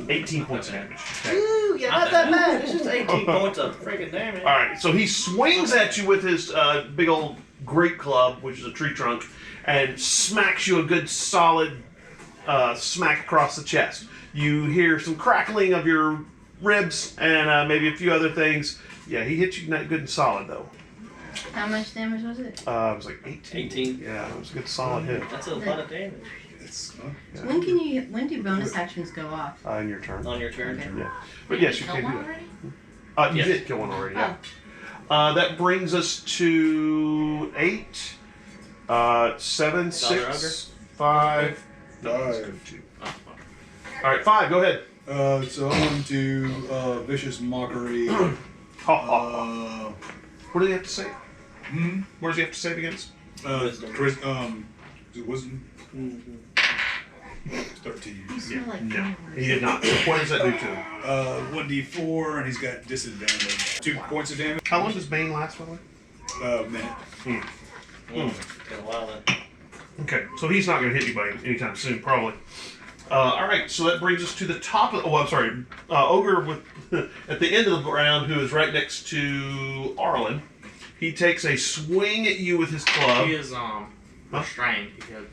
18 points of damage. Okay. Ooh, yeah, not that bad. It's just 18 points of freaking damage. All right, so he swings at you with his big old great club, which is a tree trunk, and smacks you a good solid smack across the chest. You hear some crackling of your ribs and maybe a few other things. Yeah, he hit you not good and solid though. How much damage was it? It was like 18. 18. Yeah, it was a good solid hit. That's a lot of damage. It's, Yeah. When do bonus actions go off? In your turn. On your turn. Okay. Yeah, but yes, you Kill can one do that. already? You Yes. did kill one already. Yeah. That brings us to 8, 7, Other 6, 5. No, let's go 5. 2. Oh, All right, 5. Go ahead. So I'm going to Vicious Mockery. Ha ha. uh, What do they have to say? hmm? What does he have to save against? Wisdom. Wisdom. 13. You smell like No, flowers. he did not. So what does that do to him? 1d4, and he's got disadvantage. 2 points of damage. How long does Bane last, by the way? Minute. Been a while then. Okay, so he's not going to hit anybody anytime soon, probably. All right, so that brings us to the top of. Oh, I'm sorry, Ogre with at the end of the round, who is right next to Arlen. He takes a swing at you with his club. He is restrained because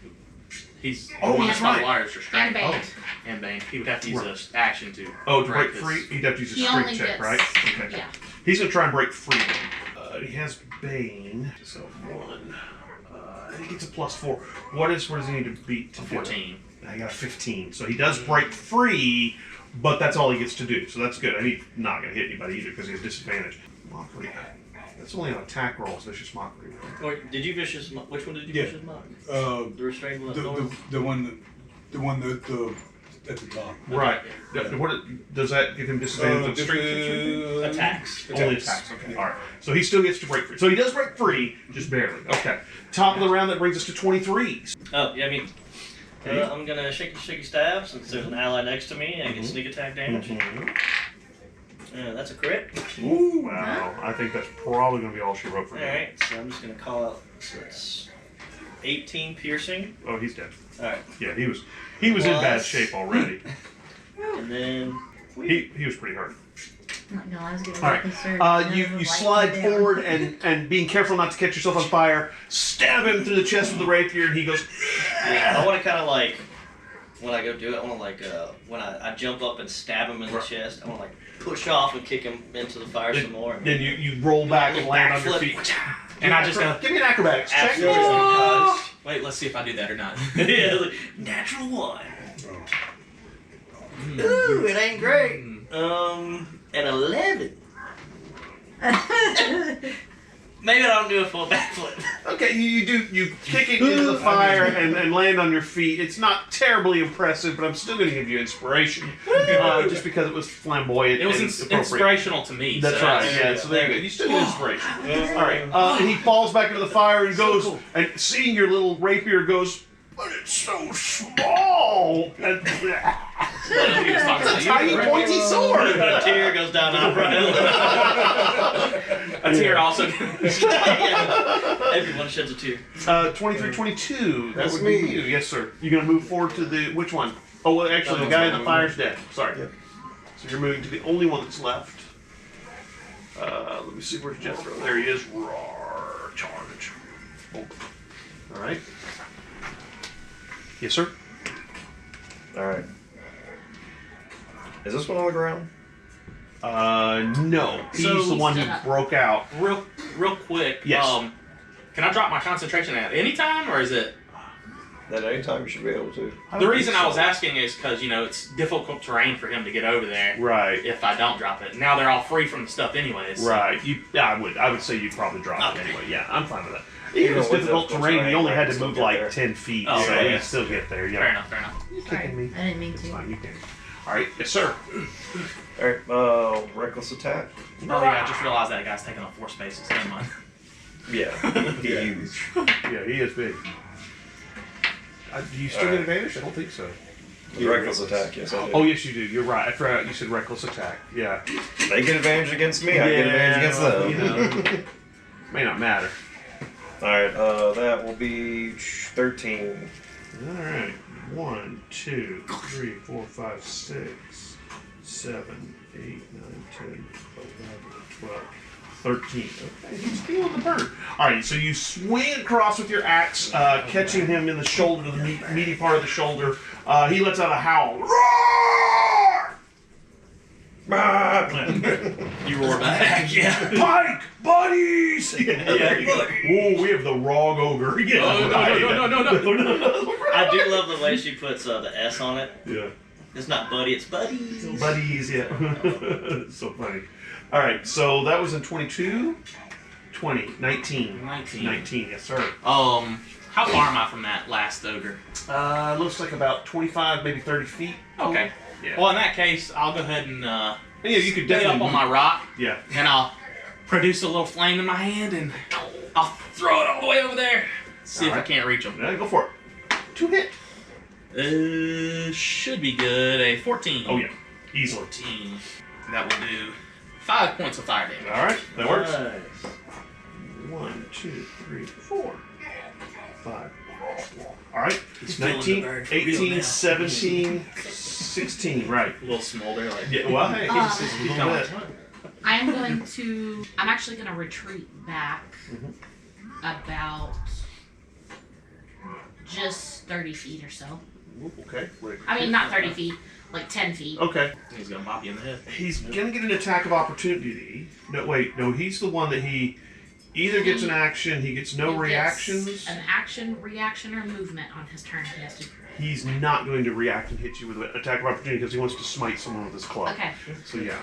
he's Oh, one that's spot right. water is restrained. And banned. And Bane. He would have to use Right. this action to Oh, to break his- free, he'd have to use a He strength only check, gets, right? Okay. Yeah. He's gonna try and break free. He has Bane, so 1. He gets a +4. What does he need to beat to do it? 14. I got a 15. So he does break free, but that's all he gets to do. So that's good. And he's not going to hit anybody either because he has disadvantage. Mockery. That's only on attack rolls, vicious mockery. Wait, did you vicious? Which one did you Yeah. vicious mock? The, The restrained one. the one at the top. Right. Does that give him disadvantage on strength? Attacks. Only attacks. Okay. All right. So he still gets to break free. So he does break free, just barely. Okay. Top of the round, that brings us to 23s. Oh, yeah, I mean, Okay. I'm gonna shaky stab since there's an ally next to me. I get sneak attack damage. That's a crit. Ooh, wow. I think that's probably going to be all she wrote for All him. right, so I'm just gonna call out. So it's 18 piercing. Oh, he's dead. All right, Yeah, he was in bad Plus- shape already. and then He was pretty hurt. I'm not gonna lie, I was getting All really right. concerned. None of You them liked slide me down. forward and being careful not to catch yourself on fire, stab him through the chest with the rapier, and he goes. I want to kind of like when I go do it. I want to like when I jump up and stab him in the Right. chest. I want to like push off and kick him into the fire some more. Then you roll back and land on your Backflip. feet. And I just go, Give me an acrobatics check. Absolutely. wait, let's see if I do that or not. Yeah, like, natural 1. Ooh, it ain't great. An 11. Maybe I don't do a full backflip. Okay, you kick it into the fire and land on your feet. It's not terribly impressive, but I'm still going to give you inspiration, just because it was flamboyant. It was and appropriate. inspirational to me. That's so right. there you Yeah, go. so there you go. You still get inspiration. All right. And he falls back into the fire and goes, cool. and seeing your little rapier goes, but it's so small. And, He was talking it's a about you. tiny pointy sword. A tear goes down Umbrella. A tear also. Everyone sheds a tear. 23, 22. That That's would be me. you. Yes, sir. You're going to move forward to the, which one? Oh, well, actually, the guy in the fire's dead. Sorry. Yep. So you're moving to the only one that's left. Let me see, where's Jethro? There he is. Roar, charge. Oh. All right. Yes, sir. Alright. Is this one on the ground? No. He's So- the one who broke out. Real quick. Yes. Can I drop my concentration at any time, or is it? At any time you should be able to. The reason I was asking is because it's difficult terrain for him to get over there. Right. If I don't drop it, now they're all free from the stuff anyways. so- Right. I would say you'd probably drop it anyway. Yeah, I'm fine with that. Even Even if it's with difficult difficult terrain, you only terrain, had to still move get like there. 10 feet, Oh, so yeah, you yeah. can still get there. Yeah. Fair enough. Fair enough. You Sorry, kicking me? I didn't mean It's to. fine. You can. All right. Yes, sir. Alright, reckless attack. Oh yeah, I just realized that guy's taking up 4 spaces. Never mind. Yeah, huge. Yeah, he is big. Do you still get advantage? I don't think so. Reckless attack, yes I do. Oh, yes, you do. You're right. I forgot you said reckless attack. Yeah. They get advantage against me, I get advantage against them. You know, may not matter. Alright, that will be 13. All right. 1, 2, 3, 4, 5, 6, 7, 8, 9, 10, 11, 12, 13. Okay, he's feeling the burn. All right, so you swing across with your axe, catching him in the shoulder, the meaty part of the shoulder. He lets out a howl. Roar! You roar back. Yeah. Pike, buddies! Yeah, Whoa, we have the wrong ogre. Yeah, Oh, no. I do love the way she puts the S on it. Yeah. It's not buddy, it's buddies. Buddies, yeah. So funny. All right, so that was in 22, 20, 19. 19, yes, sir. How far am I from that last ogre? Looks like about 25, maybe 30 feet. Okay. Yeah. Well, in that case, I'll go ahead and Yeah, you could stay definitely up on my rock, Yeah. and I'll produce a little flame in my hand, and I'll throw it all the way over there. See if I Alright. can't reach him. Yeah, go for it. 2 hit. Should be good. A 14. Oh, yeah. Easily. 14. That will do 5 points of fire damage. All right, that works. Nice. 1, 2, 3, 4, 5. All right, it's Feeling 19, the bird for real 18, now. 17, 16. Right. A little smolder, like. Yeah, well, hey, it's just a Keep little going. bit. I am going to. I'm actually going to retreat back about just 30 feet or so. Ooh, okay. Wait. I mean, not 30 feet, like 10 feet. Okay. He's gonna bop you in the head. He's gonna get an attack of opportunity. No, wait, no, he's the one that he either gets an action, he gets no He gets reactions. An action, reaction, or movement on his turn. He has to. He's not going to react and hit you with an attack of opportunity because he wants to smite someone with his club. Okay. So yeah.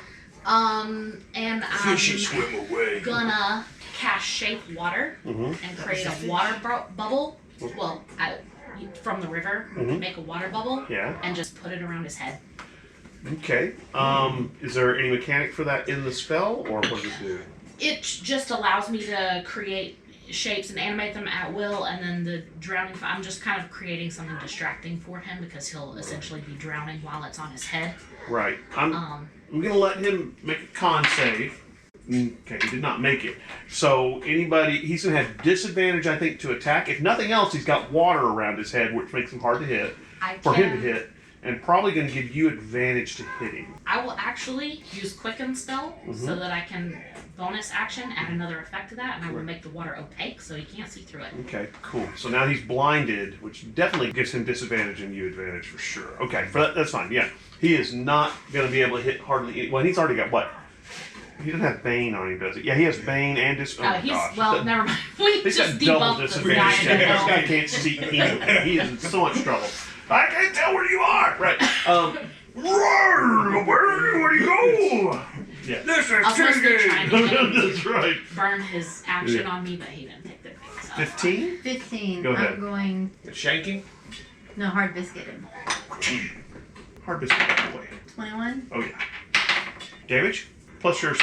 And I'm swim away. gonna cast shape water Mm-hmm. and create a water bubble. Well, from the river, Mhm. make a water bubble Yeah. and just put it around his head. Okay. Is there any mechanic for that in the spell, or what does it do? It just allows me to create shapes and animate them at will, and then the drowning. I'm just kind of creating something distracting for him because he'll essentially be drowning while it's on his head. Right. I'm gonna let him make a con save. Okay, he did not make it. So he's gonna have disadvantage, I think, to attack. If nothing else, he's got water around his head, which makes him hard to hit. For him to hit, and probably gonna give you advantage to hitting. I will actually use Quicken spell so that I can bonus action add another effect to that, and I will make the water opaque so he can't see through it. Okay, cool. So now he's blinded, which definitely gives him disadvantage and you advantage for sure. Okay, that's fine. Yeah, he is not gonna be able to hit hardly any. Well, he's already got what? He doesn't have Bane on him, does he? Yeah, he has Bane and He's gosh. never mind. We He's just got double debunked the guy disadvantage. in the This hell. guy can't see anything. He is in so much trouble. I can't tell where you are. Right. Where do you go? Yeah. This is I was supposed to be trying to get him That's right. to burn his action on me, but he didn't take the thing. So. 15? 15. Go ahead. I'm going. Shanking? No, hard biscuit him. Hard biscuit boy. 21 Oh, yeah. Damage? Plus your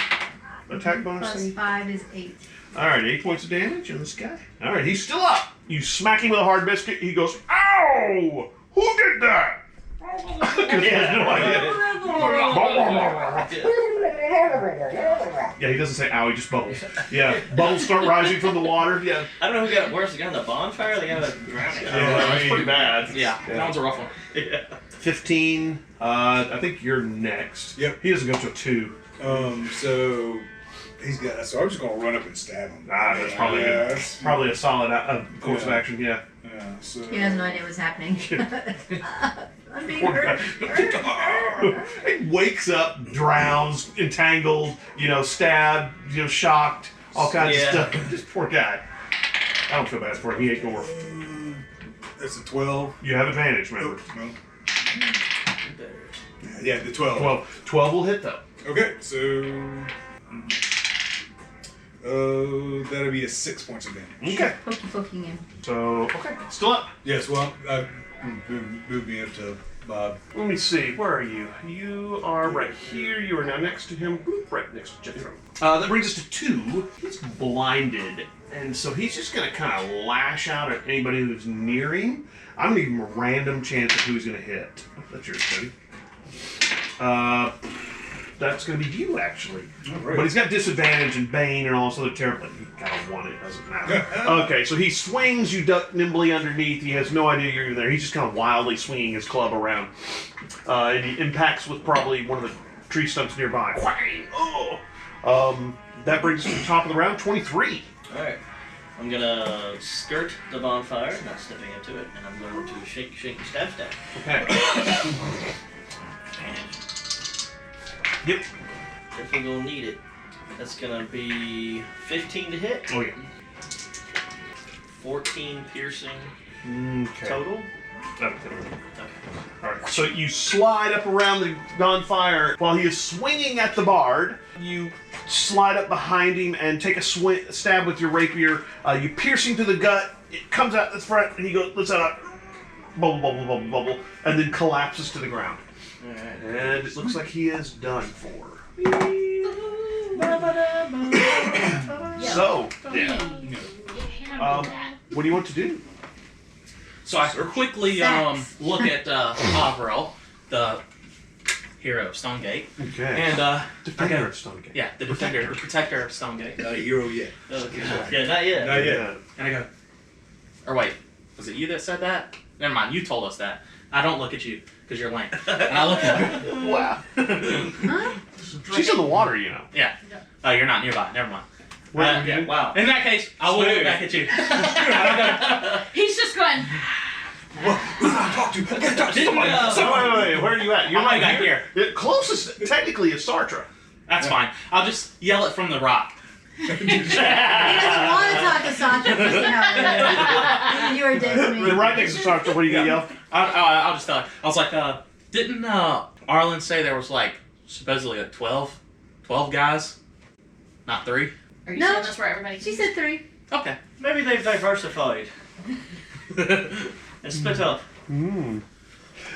attack bonus plus thing? 5 is 8. Alright, 8 points of damage on this guy. Alright, he's still up. You smack him with a hard biscuit, he goes, ow! Who did that? Because he has no idea. Yeah, he doesn't say ow, he just bubbles. Yeah, bubbles start rising from the water. Yeah. I don't know who got it worse, the guy on the bonfire or the guy that drowned? That's pretty bad. Yeah, that one's a rough one. Yeah. 15. I think you're next. Yep. He doesn't go to a 2. So he's got. So I'm just gonna run up and stab him. That's probably Yeah, good. that's- Probably a solid course of Yeah. action. Yeah. Yeah, so. He has no idea what's happening. I'm being Poor hurt. guy. He wakes up, drowns, entangled, stabbed, shocked, all kinds of stuff. Just poor guy. I don't feel bad for him. He ain't dwarf. That's a 12. You have advantage, remember. No. Yeah, the 12. 12 will hit though. Okay, so. That'll be a 6 points of damage. Okay. Poking him. So, okay. Still up. Yes, well, move me up to Bob. Let me see. Where are you? You are right here. You are now next to him. Boop, right next to Jethro. That brings us to 2. He's blinded. And so he's just going to kind of lash out at anybody who's near him. I'm going to give him a random chance of who he's going to hit. That's yours, buddy. That's going to be you, actually. Right. But he's got disadvantage and Bane and all this other terrible. You kind of want it, doesn't matter. Okay, so he swings, you duck nimbly underneath. He has no idea you're even there. He's just kind of wildly swinging his club around. And he impacts with probably one of the tree stumps nearby. Whang! Oh! That brings us to the top of the round, 23. Alright. I'm gonna skirt the bonfire, not stepping into it, and I'm going to shake, stab. Okay. Yep. Definitely gonna need it. That's gonna be 15 to hit. Oh, yeah. 14 piercing Okay. total. Okay. Alright, so you slide up around the bonfire while he is swinging at the bard. You slide up behind him and take a stab with your rapier. You pierce him to the gut. It comes out the front, and he lets out a bubble, and then collapses to the ground. Alright. And it looks like he is done for. So, yeah. What do you want to do? So I quickly look at Avril, the hero of Stonegate, Okay. and Defender of Stonegate. yeah, the protector of Stonegate, Not a hero yet. Okay. Yeah, not yet. Not yet. and I go, or wait, was it you that said that? Never mind, you told us that. I don't look at you because you're lame, and I look at her. Wow. Huh? She's in the water, you know. Yeah. Oh, you're not nearby. Never mind. Yeah, wow. In that case, I will look back at you. He's just going. Talk to Didn't, Wait, where are you at? You're I'm right back here. The closest, technically, is Sartre. That's fine. I'll just yell it from the rock. He doesn't want to talk to Sasha personality. You are dead to me. Then right next to Sartre, what are you going to yell? I'll just tell her. I was like, didn't Arlen say there was like supposedly like 12 guys? Not 3? Are you No. saying that's where everybody? She said 3. Okay. Maybe they've diversified and split up.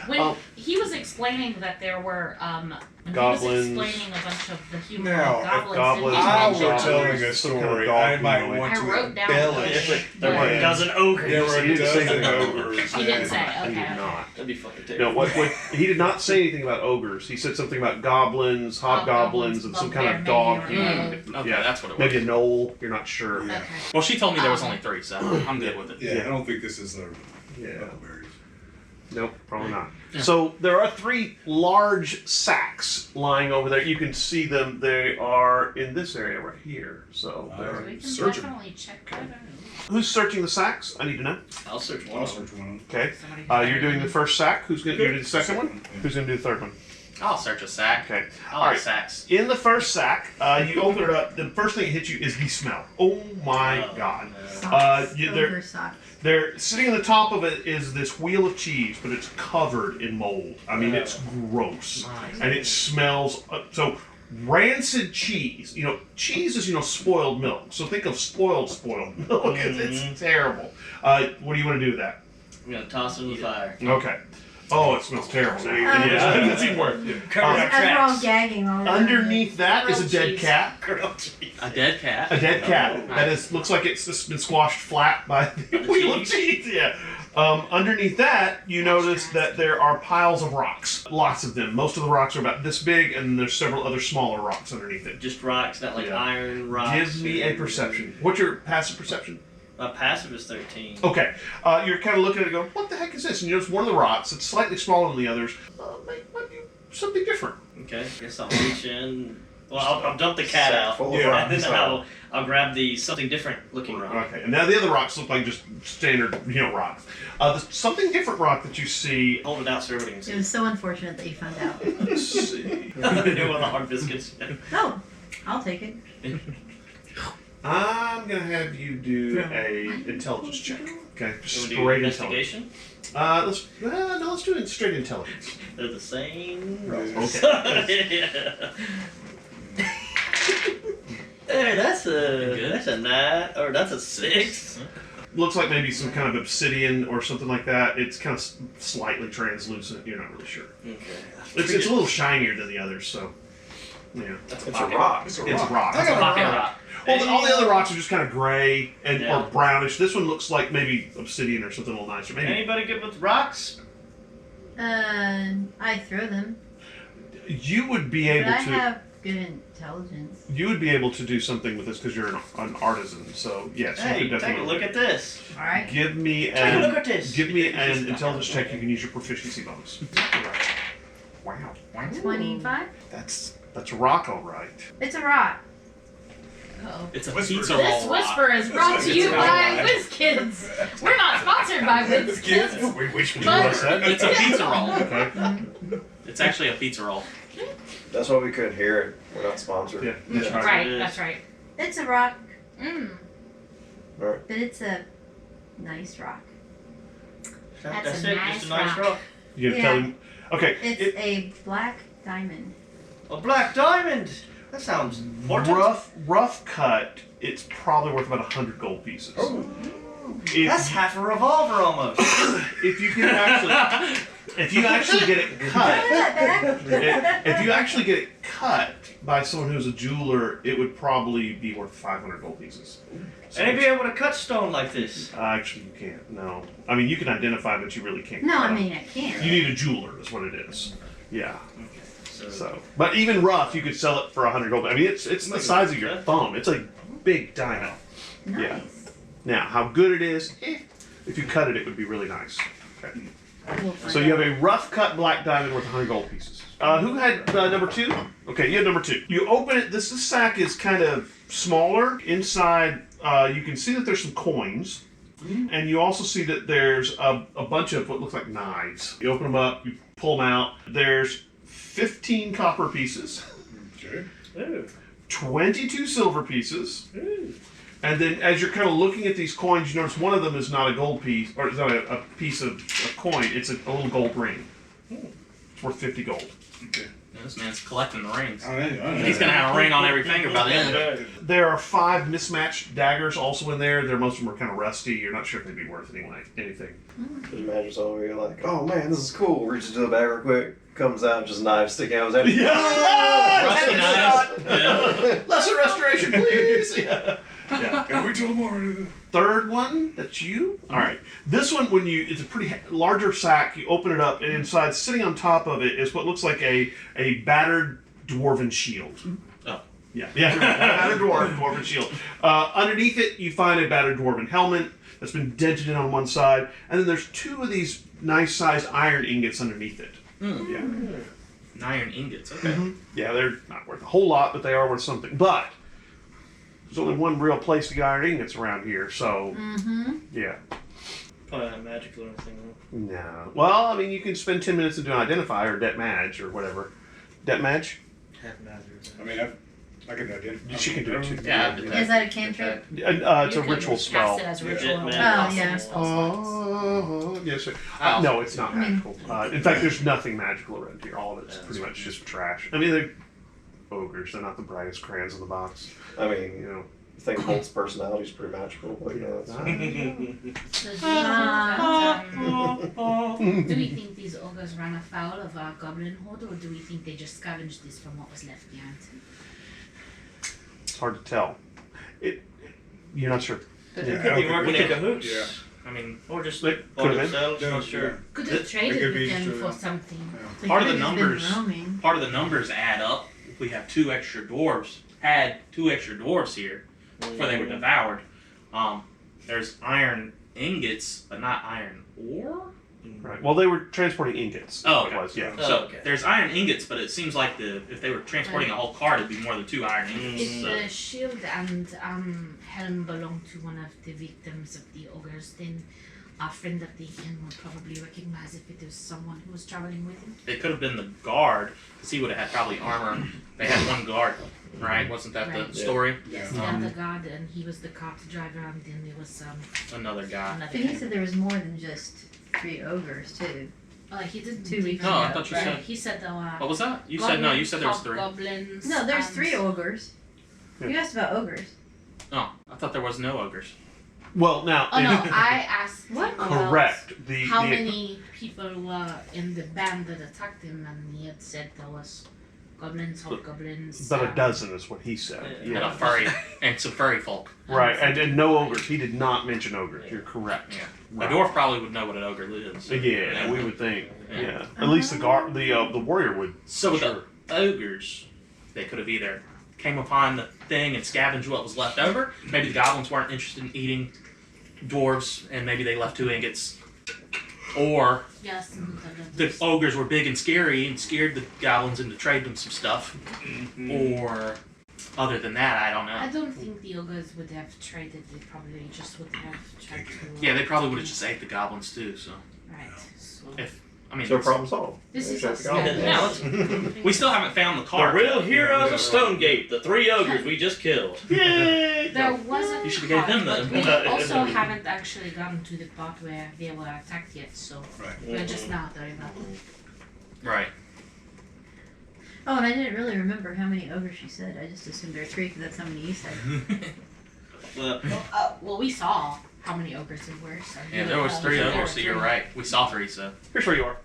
When he was explaining that there were when Goblins. he was explaining a bunch of the humanoid Now, goblins, goblins, didn't he I mention were telling ogres? a Some kind of story. dog I might humanoid. want I to wrote down embellish. those. There were a Yeah. dozen ogres. There were He a didn't say dozen that. ogres. He didn't say. He Okay. did not. That'd be fucking No, terrible. what he did not say anything about ogres. He said something about goblins, hobgoblins, and some kind of dog. Bugbear, maybe, human. Okay, Yeah, that's what it was. maybe a knoll. You're not sure. Yeah. Okay. Well, she told me there was only 3, so I'm good with it. Yeah, I don't think this is the Yeah. huckleberries. Nope, probably not. Yeah. So there are 3 large sacks lying over there. You can see them. They are in this area right here. So So we can Search 'em. definitely check that out. who's searching the sacks? I need to know. I'll search one I'll of them. search one of them. Okay. Somebody You're doing the first sack. Who's going to do the second one? Yeah. Who's going to do the third one? I'll search a sack. Okay. I All like right. sacks. In the first sack, you open it up. The first thing that hits you is the smell. Oh my god! Ogre socks. They're sitting on the top of it is this wheel of cheese, but it's covered in mold. I mean, it's gross, Nice. and it smells so rancid cheese. Cheese is spoiled milk. So think of spoiled milk. It's terrible. What do you want to do with that? I'm gonna toss it in the fire. Okay. Oh, it smells terrible. Yeah. It's even worse. Cover Um, our As we're all tracks. gagging all over. Underneath that is a Grilled dead cheese. cat. Grilled cheese. A dead cat. A dead cat that looks like it's just been squashed flat by the wheel of cheese. Yeah. Underneath that, you notice that there are piles of rocks. Lots of them. Most of the rocks are about this big, and there's several other smaller rocks underneath it. Just rocks, not like Yeah. iron rocks. Give me a perception. What's your passive perception? My passive is 13. Okay. You're kind of looking at it going, what the heck is this? And you notice one of the rocks, it's slightly smaller than the others, might be something different. Okay, guess I'll reach in Well, I'll dump the cat Sack out, full of Yeah. rocks. and then I'll grab the something different looking rock. Okay, and now the other rocks look like just standard, rocks. The something different rock that you see. Hold it out so everybody can It see. was so unfortunate that you found out. Let's see. The new one, the hard biscuits. Oh, I'll take it. I'm gonna have you do a intelligence check. Okay, just Do we do straight intelligence. investigation? Let's do it straight intelligence. They're the same. Okay. Hey, that's Good. a 9, or that's a 6. Looks like maybe some kind of obsidian or something like that. It's kind of slightly translucent. You're not really sure. Okay. It's a little shinier than the others, so yeah. That's It's a rock. It's a rock. That's a pocket rock. Well, all the other rocks are just kind of gray and Yeah. or brownish. This one looks like maybe obsidian or something a little nicer. Maybe Anybody good with rocks? I throw them. you would be But able I to. have good intelligence. You would be able to do something with this because you're an artisan. So yes, Hey, you could take a definitely look at this. Alright. give me Take a look at this. give me an intelligence check. You can use your proficiency bonus. Wow, 25? that's a rock, all right. It's a rock. Uh-oh. It's a Whisper. pizza This roll rock. whisper is brought to you by WizKids. We're not sponsored by WizKids. We wish we But- were. It's a pizza roll. Okay. It's actually a pizza roll. That's why we couldn't hear it. We're not sponsored. Yeah. That's right. Right, It is. that's right. It's a rock, Mm. but it's a nice rock. That's That's a it. nice Just a nice rock. rock. You gonna tell him? Okay. It's a black diamond. A black diamond. That sounds important. Rough cut. It's probably worth about 100 gold pieces. Oh. That's half a revolver almost. If you can actually get it cut, if you actually get it cut by someone who's a jeweler, it would probably be worth 500 gold pieces. So And he'd be able to cut stone like this. actually, you can't. No, I mean you can identify, but you really can't. No, cut I them. mean, I can't. You need a jeweler, is what it is. Yeah. So, So, but even rough, you could sell it for 100 gold. I mean, it's the size of your thumb. It's a big diamond. Nice. Yeah. Now, how good it is? If you cut it, it would be really nice. Okay. We'll find So you have out. a rough cut black diamond worth 100 gold pieces. Who had number 2? Okay, you had number 2. You open it. This sack is kind of smaller. Inside, you can see that there's some coins. And you also see that there's a bunch of what looks like knives. You open them up, you pull them out. There's 15 copper pieces, Okay. ooh, 22 silver pieces, ooh. and then as you're kind of looking at these coins, you notice one of them is not a gold piece, or it's not a piece of a coin, it's a little gold ring. It's worth 50 gold. Okay. This man's collecting the rings. I know. He's gonna have a ring on every finger by the end of it. There are 5 mismatched daggers also in there. Most of them are kind of rusty. You're not sure if they'd be worth anything. Just imagine someone like, oh man, this is cool. Reaches to the bag real quick, comes out, just knives sticking out his head. Rusty knives. Yeah. Lesser restoration, please. Yeah. Gotta wait till tomorrow. Third one, that's you. All right. This one, it's a pretty larger sack. You open it up, and inside, sitting on top of it, is what looks like a battered dwarven shield. Oh. Yeah, battered dwarven shield. Underneath it, you find a battered dwarven helmet that's been dented in on one side, and then there's 2 of these nice-sized iron ingots underneath it. Yeah. Iron ingots. Okay. Yeah, they're not worth a whole lot, but they are worth something. But there's only one real place to get iron ingots around here, so yeah. Probably not magical or anything. No. Well, I mean, you can spend 10 minutes to do an identify or det madge or whatever. Det madge? Half magic. I mean, I can identify. She can do it too. Yeah. Is that a cantrip? It's You a can ritual cast spell. it as a Yeah. ritual. Oh, yeah. Oh, yes, sir. Oh. No, it's not magical. In fact, there's nothing magical around here. All of it's pretty much just trash. I mean, they're ogres. They're not the brightest crayons in the box. I mean, You know. I think Holt's personality is pretty magical. Like, So do we think these ogres ran afoul of our goblin horde, or do we think they just scavenged this from what was left behind? It's hard to tell. You're not sure. They Yeah, I could don't be think working we in could- cahoots. yeah. I mean, Or just They by could have been. themselves, Yeah, not sure. Could It- have it traded could with be them true, for yeah. something. They Part of the could've just been numbers- roaming. part of the numbers add up. We have 2 extra dwarves. Had 2 extra dwarves here before they were devoured. There's iron ingots, but not iron ore. Right. Well, they were transporting ingots. Oh, It okay. was, yeah. So okay. there's iron ingots, but it seems like if they were transporting a whole cart, it'd be more than 2 iron ingots. If So. the shield and helm belong to one of the victims of the ogres, then our friend at the inn would probably recognize if it was someone who was traveling with him. It could have been the guard, because he would have had probably armor. They had one guard, right? Wasn't that Right. the story? Yes, they had the guard, and he was the cart driver, and then there was Another guy. another But he guy. said there was more than just 3 ogres, too. He didn't 2 weeks even- No, I ago. thought you Right. said. He said there were. What was that? You said no. You said there was 3. Goblins. No, there's 3 ogres. Yeah. You asked about ogres. Oh, I thought there was no ogres. Well, now. Oh no, I asked What? about Correct. how many people were in the band that attacked him, and he had said there was goblins, hobgoblins. About a dozen is what he said. Yeah. And Yeah. a furry and some furry folk. Right, and no ogres. He did not mention ogres. You're correct. Yeah. Right. A dwarf probably would know what an ogre is. Yeah, we would think. Yeah. Yeah. At least the warrior would. So Sure. the ogres, they could have either came upon the thing and scavenged what was left over. Maybe the goblins weren't interested in eating dwarves, and maybe they left 2 ingots. Or Yes. the ogres were big and scary and scared the goblins into trading them some stuff. Or other than that, I don't I know. don't think the ogres would have traded. They probably just would have tried to. Yeah, they probably would have just ate the goblins too. So Right. So. I mean, So problem solved. This They is shut us. the goblins. Yeah. we still haven't found the The cart. real heroes of Stonegate, the 3 ogres we just killed. Yay! There was a You should've gave them cart, the- but we also haven't actually gotten to the part where they were attacked yet. So Right. we're just now at the river. Right. Oh, and I didn't really remember how many ogres she said. I just assumed there were 3 because that's how many you said. Well, Well, we saw how many ogres there were. So Yeah, there was 3 There were ogres, so you're 3. right. We saw 3, so. Here's where you are.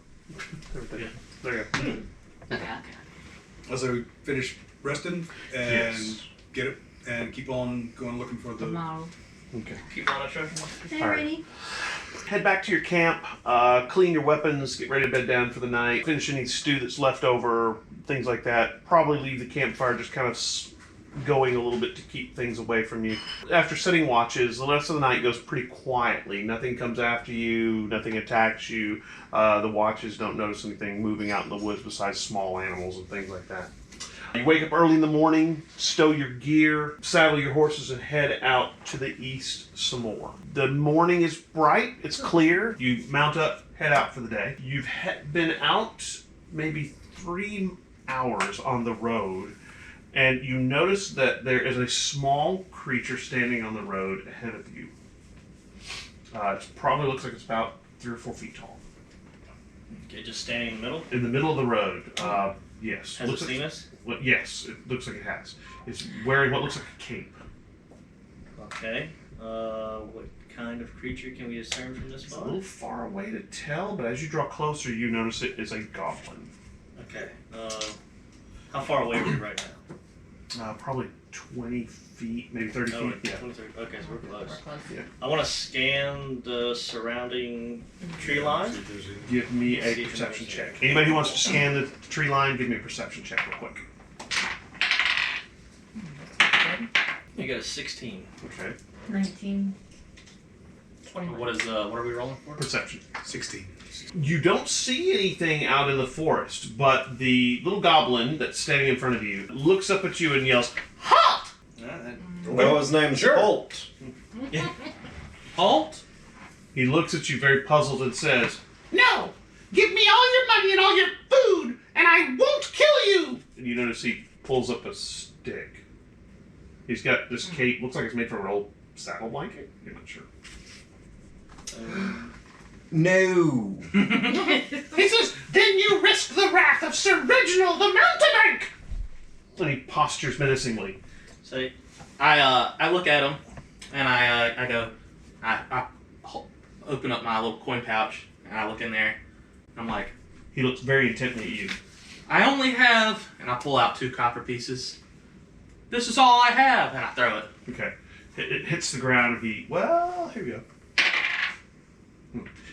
Yeah. There you go. Okay. So finish resting and Yes. get it and keep on going looking for the. Tomorrow. Okay. keep on a truck. Hey, All right. Rainy. Head back to your camp, clean your weapons, get ready to bed down for the night, finish any stew that's left over, things like that. Probably leave the campfire just kind of going a little bit to keep things away from you. After setting watches, the rest of the night goes pretty quietly. Nothing comes after you, nothing attacks you. The watches don't notice anything moving out in the woods besides small animals and things like that. You wake up early in the morning, stow your gear, saddle your horses, and head out to the east some more. The morning is bright, it's clear. You mount up, head out for the day. You've been out maybe 3 hours on the road, and you notice that there is a small creature standing on the road ahead of you. It probably looks like it's about 3 or 4 feet tall. Okay, just standing in the middle. In the middle of the road, yes. Has it Looks like- seen us? Well, yes, it looks like it has. It's wearing what looks like a cape. Okay. What kind of creature can we discern from this It's a spot? little far away to tell, but as you draw closer, you notice it is a goblin. Okay. How far away are we right now? Probably 20 feet, maybe 30 Oh, feet. Yeah. 23. Okay, so we're close. We're close. I want to scan the surrounding tree line. Give me a perception check. Anybody who wants to scan the tree line, give me a perception check real quick. You got a 16. Okay. 19. What are we rolling for? Perception. 16. You don't see anything out in the forest, but the little goblin that's standing in front of you looks up at you and yells, "Halt!" Well, his name's Sure. Holt. Halt! He looks at you very puzzled and says, "No! Give me all your money and all your food, and I won't kill you!" And you notice he pulls up a stick. He's got this cape, looks like it's made from an old saddle blanket. You're not sure. No. He says, "Then you risk the wrath of Sir Reginald the Mountebank!" And he postures menacingly. So, I look at him, and I go, I open up my little coin pouch, and I look in there. I'm like, He looks very intently at you. I only have, and I pull out 2 copper pieces. This is all I have, and I throw it. Okay. It hits the ground and here we go.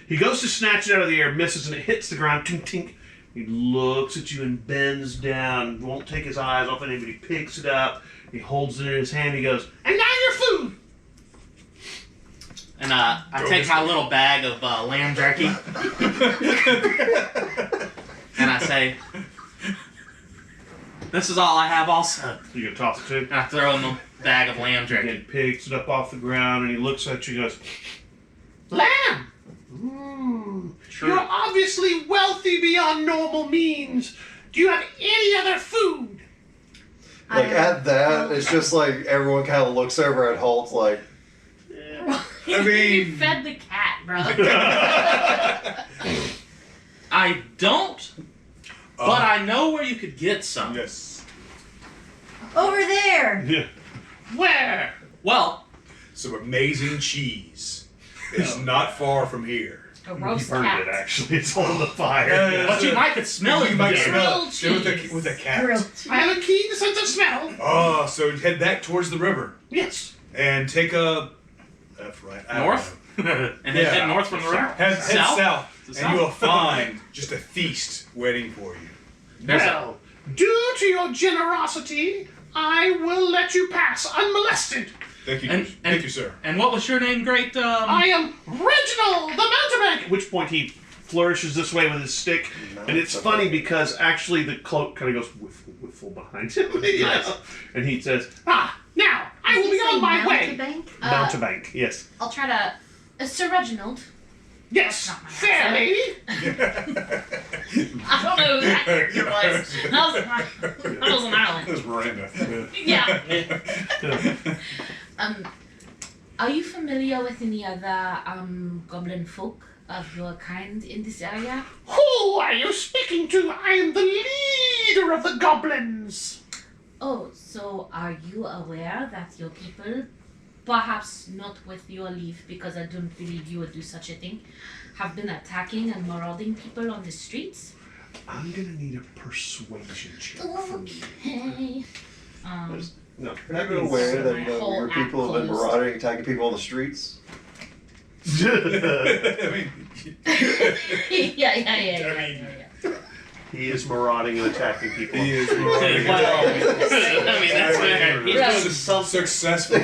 He goes to snatch it out of the air, misses, and it hits the ground. Tink, tink. He looks at you and bends down, won't take his eyes off it, but he picks it up. He holds it in his hand. He goes, "And now your food!" And I take my little bag of lamb jerky. And I say, this is all I have also. You gonna toss it to him? And I throw him a bag of lamb jerky. He picks it up off the ground and he looks at you and goes, Lamb! True. You're obviously wealthy beyond normal means. Do you have any other food? Like at that, it's just like everyone kind of looks over at Holt like, I mean- You fed the cat, bro. I don't, but I know where you could get some. Yes. Over there. yeah. Where? Well, Some amazing cheese. It's not far from here. A He roast burned cat. it actually. It's on the fire. but you might could smell it. You might from here. smell Grilled it. Yeah, cheese. with a cat. Grilled. I have a keen sense of smell. Oh, so head back towards the river Yes. and take a left, right, I don't North? know. And then Yeah. head north from the river? Head south, To and south? you will find just a feast waiting for you. There's a, Well, due to your generosity, I will let you pass unmolested. Thank you, And- sir. and what was your name, great? I am Reginald the Mountebank. At which point he flourishes this way with his stick, and it's funny because actually the cloak kind of goes whiffle behind him. you Nice. know? And he says, Ah, now I will be on my way. Mountebank? Mountebank, yes. I'll try to. Sir Reginald. Yes, That's not my fair accent. lady. I don't know who that character was. That was an island. That's Miranda. Yeah. Are you familiar with any other goblin folk of your kind in this area? Who are you speaking to? I am the leader of the goblins. Oh, so are you aware that your people, perhaps not with your leave, because I don't believe you would do such a thing, have been attacking and marauding people on the streets? I'm gonna need a persuasion check from you. Okay. No. are you aware that My whole your people have been act closed. marauding, attacking people on the streets? I mean, yeah. He is marauding and attacking people. he is well, marauding. I mean, that's fair. He's Right. doing some. Successful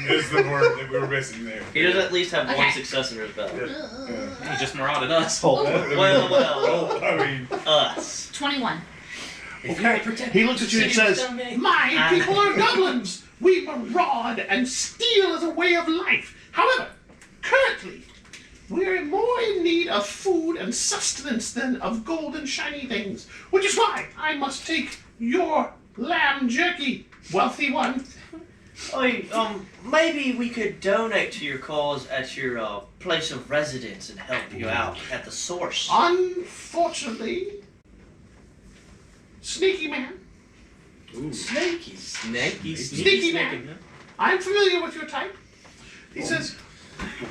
is the word that we were missing there. He does at least have one Okay. success under his belt. He just marauded us. Holt. Well, I mean, us. 21. Okay. He looks at you and says, My people are goblins. We maraud and steal as a way of life. However, currently, we are more in need of food and sustenance than of gold and shiny things, which is why I must take your lamb jerky, wealthy one. Maybe we could donate to your cause at your place of residence and help you out at the source. Unfortunately, sneaky man, Snaky. Sneaky man. I'm familiar with your type. He says,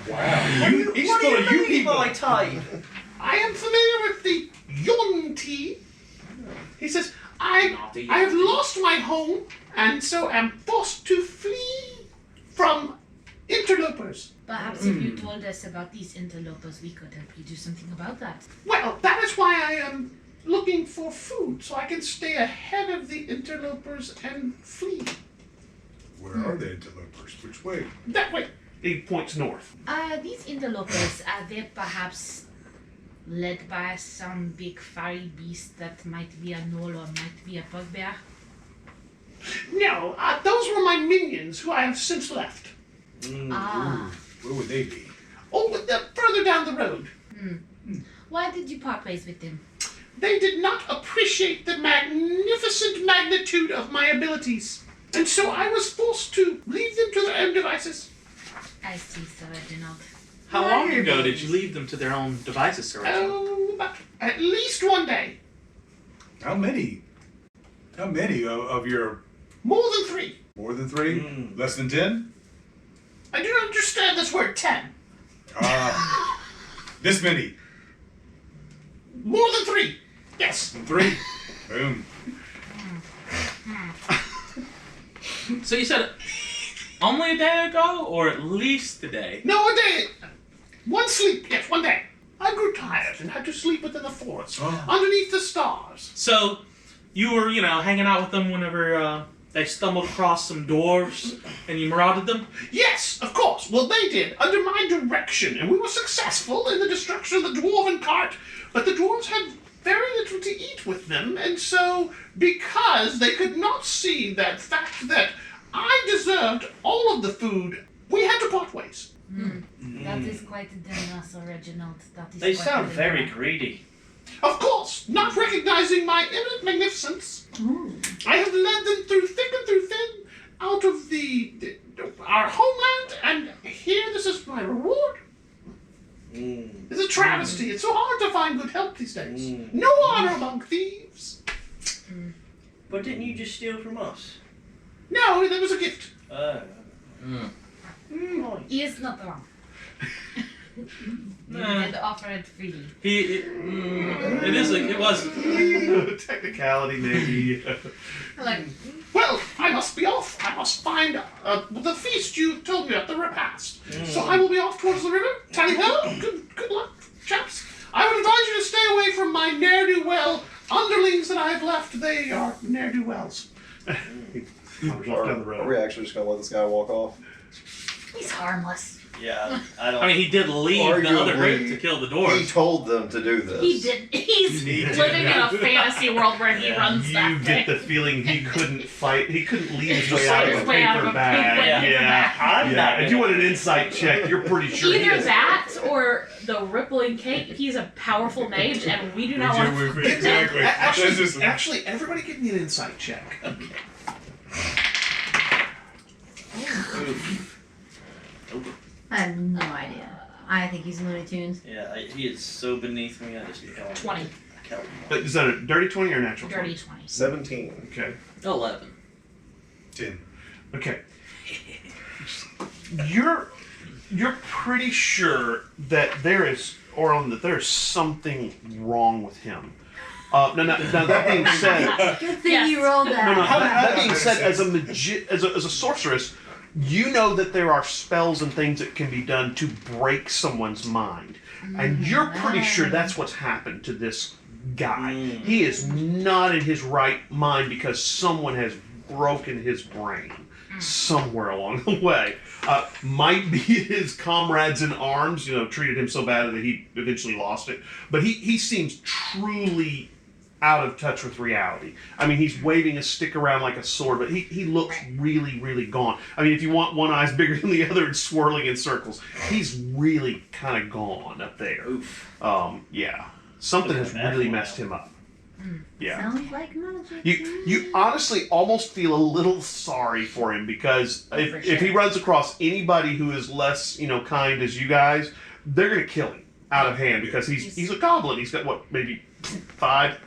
wow. He's What do full you of you mean people. by type? I am familiar with the Yunti. He says, I have lost my home and so am forced to flee from interlopers. Perhaps if you told us about these interlopers, we could help you do something about that. Well, that is why I am looking for food, so I can stay ahead of the interlopers and flee. Where are the interlopers? Which way? That way. he points north. These interlopers, are they perhaps led by some big furry beast that might be a gnoll or might be a bugbear? No, those were my minions who I have since left. Ah. Where would they be? Oh, further down the road. Why did you part ways with them? They did not appreciate the magnificent magnitude of my abilities, and so I was forced to leave them to their own devices. I see, Sir Reginald. How long ago did you leave them to their own devices, sir? Oh, about at least one day. How many? How many of your More than 3. more than 3? Less than 10? I do not understand this word 10. This many? More than 3. Yes. 3? Boom. So you said only a day ago, or at least a day? No, a day. One sleep. Yes, one day. I grew tired and had to sleep within the forest, underneath the stars. So you were, hanging out with them whenever they stumbled across some dwarves and you marauded them? Yes, of course. course. Well, they did, under my direction, and we were successful in the destruction of the dwarven cart, but the dwarves had very little to eat with them, and so, because they could not see that fact that I deserved all of the food, we had to part ways. That is quite generous, Reginald. That is They quite sound very generous. greedy. Of course, not recognizing my eminent magnificence, I have led them through thick and through thin, out of our homeland, and here this is my reward. It's a travesty. It's so hard to find good help these days. No honor among thieves. But didn't you just steal from us? No, that was a gift. He is not wrong. You did offer it freely. It was. Technicality, maybe. Like, Well, I must be off. I must find the feast you told me about, the repast. So I will be off towards the river. Tally ho! Good luck, chaps. I would advise you to stay away from my ne'er-do-well underlings that I have left. They are ne'er-do-wells. Are we actually just gonna let this guy walk off? he's harmless. Yeah, I don't. I mean, he did leave the other group Arguably, to kill the He dwarves. told them to do this. He did. He's living in a fantasy world where he runs You that get thing. the feeling he couldn't fight. He couldn't lead his Just way out like of a his way out of paper a bag. paper Yeah, bag. I'm not If you want an insight check, you're pretty sure he Either is. that or the rippling cake. He's a powerful mage, and we do not want to. Exactly. Actually, everybody give me an insight check. I have no idea. I think he's Looney Tunes. Yeah, he is so beneath me. I just don't. 20. But is that a dirty 20 or a natural 20? Dirty 20. 17. Okay. 11. 10. Okay. You're pretty sure that there's something wrong with him. Now that being said, Good thing Yes. you rolled that. that being said, as a sorceress, you know that there are spells and things that can be done to break someone's mind, and you're pretty sure that's what's happened to this guy. He is not in his right mind because someone has broken his brain somewhere along the way. Might be his comrades in arms, treated him so badly that he eventually lost it. But he seems truly out of touch with reality. I mean, he's waving a stick around like a sword, but he looks really, really gone. I mean, if you want one eye's bigger than the other and swirling in circles, he's really kind of gone up there. Oof. Yeah. Something has Looking at really that messed him up. Yeah. Sounds like magic. You honestly almost feel a little sorry for him because for if sure. he runs across anybody who is less, kind as you guys, they're gonna kill him out of hand because he's a goblin. He's got what, maybe 5,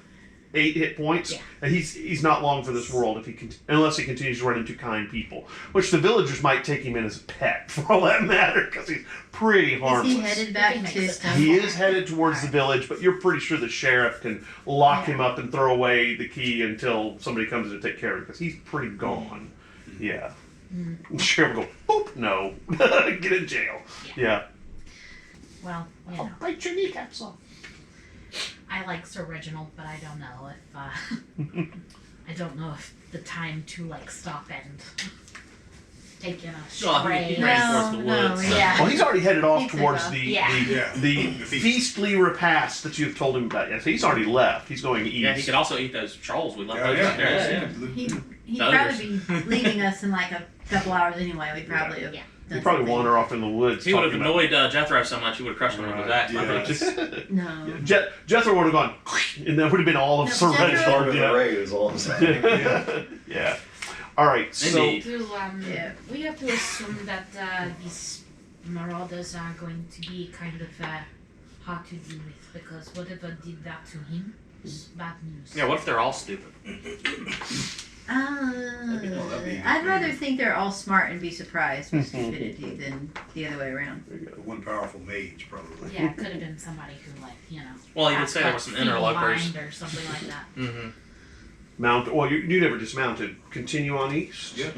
8 hit points, Yeah. and he's not long for this world unless he continues to run into kind people, which the villagers might take him in as a pet for all that matter because he's pretty harmless. Is he headed back If he to makes it. Stone? He is headed towards the village, but you're pretty sure the sheriff can lock him up and throw away the key until somebody comes in to take care of him, because he's pretty gone. Yeah. The sheriff will go, boop, no. Get in jail. Yeah. Well, I'll bite your kneecaps off. I like Sir Reginald, but I don't know if I don't know if the time to stop and take in a Oh, stray. he ran towards the woods. Yeah. Well, he's already headed off He took towards off. the Yeah. the feastly repast that you've told him about. Yes, he's already left. He's going east. Yeah, he could also eat those trolls we left Oh, those yeah. right there. He'd The probably be leaving us in like a couple hours anyway. We probably have. Yeah. He probably wander off in the woods. He would have talking about- annoyed Jethro so much he would have crushed him with his axe. I Yeah. think. No. Jethro would have gone, and that would have been all of No, Sir Jethro- Reginald. Start of the Yeah. raid is all I'm saying. Yeah. All right. So Indeed. Yeah. We have to assume that these marauders are going to be kind of hard to deal with, because whatever did that to him is bad news. Yeah, what if they're all stupid? I'd rather think they're all smart and be surprised with stupidity than the other way around. One powerful mage, probably. Yeah, it could have been somebody who, Well, he did say there were some interlopers. or something like that. Mm-hmm. mount. Well, you never dismounted. Continue on east. Yeah.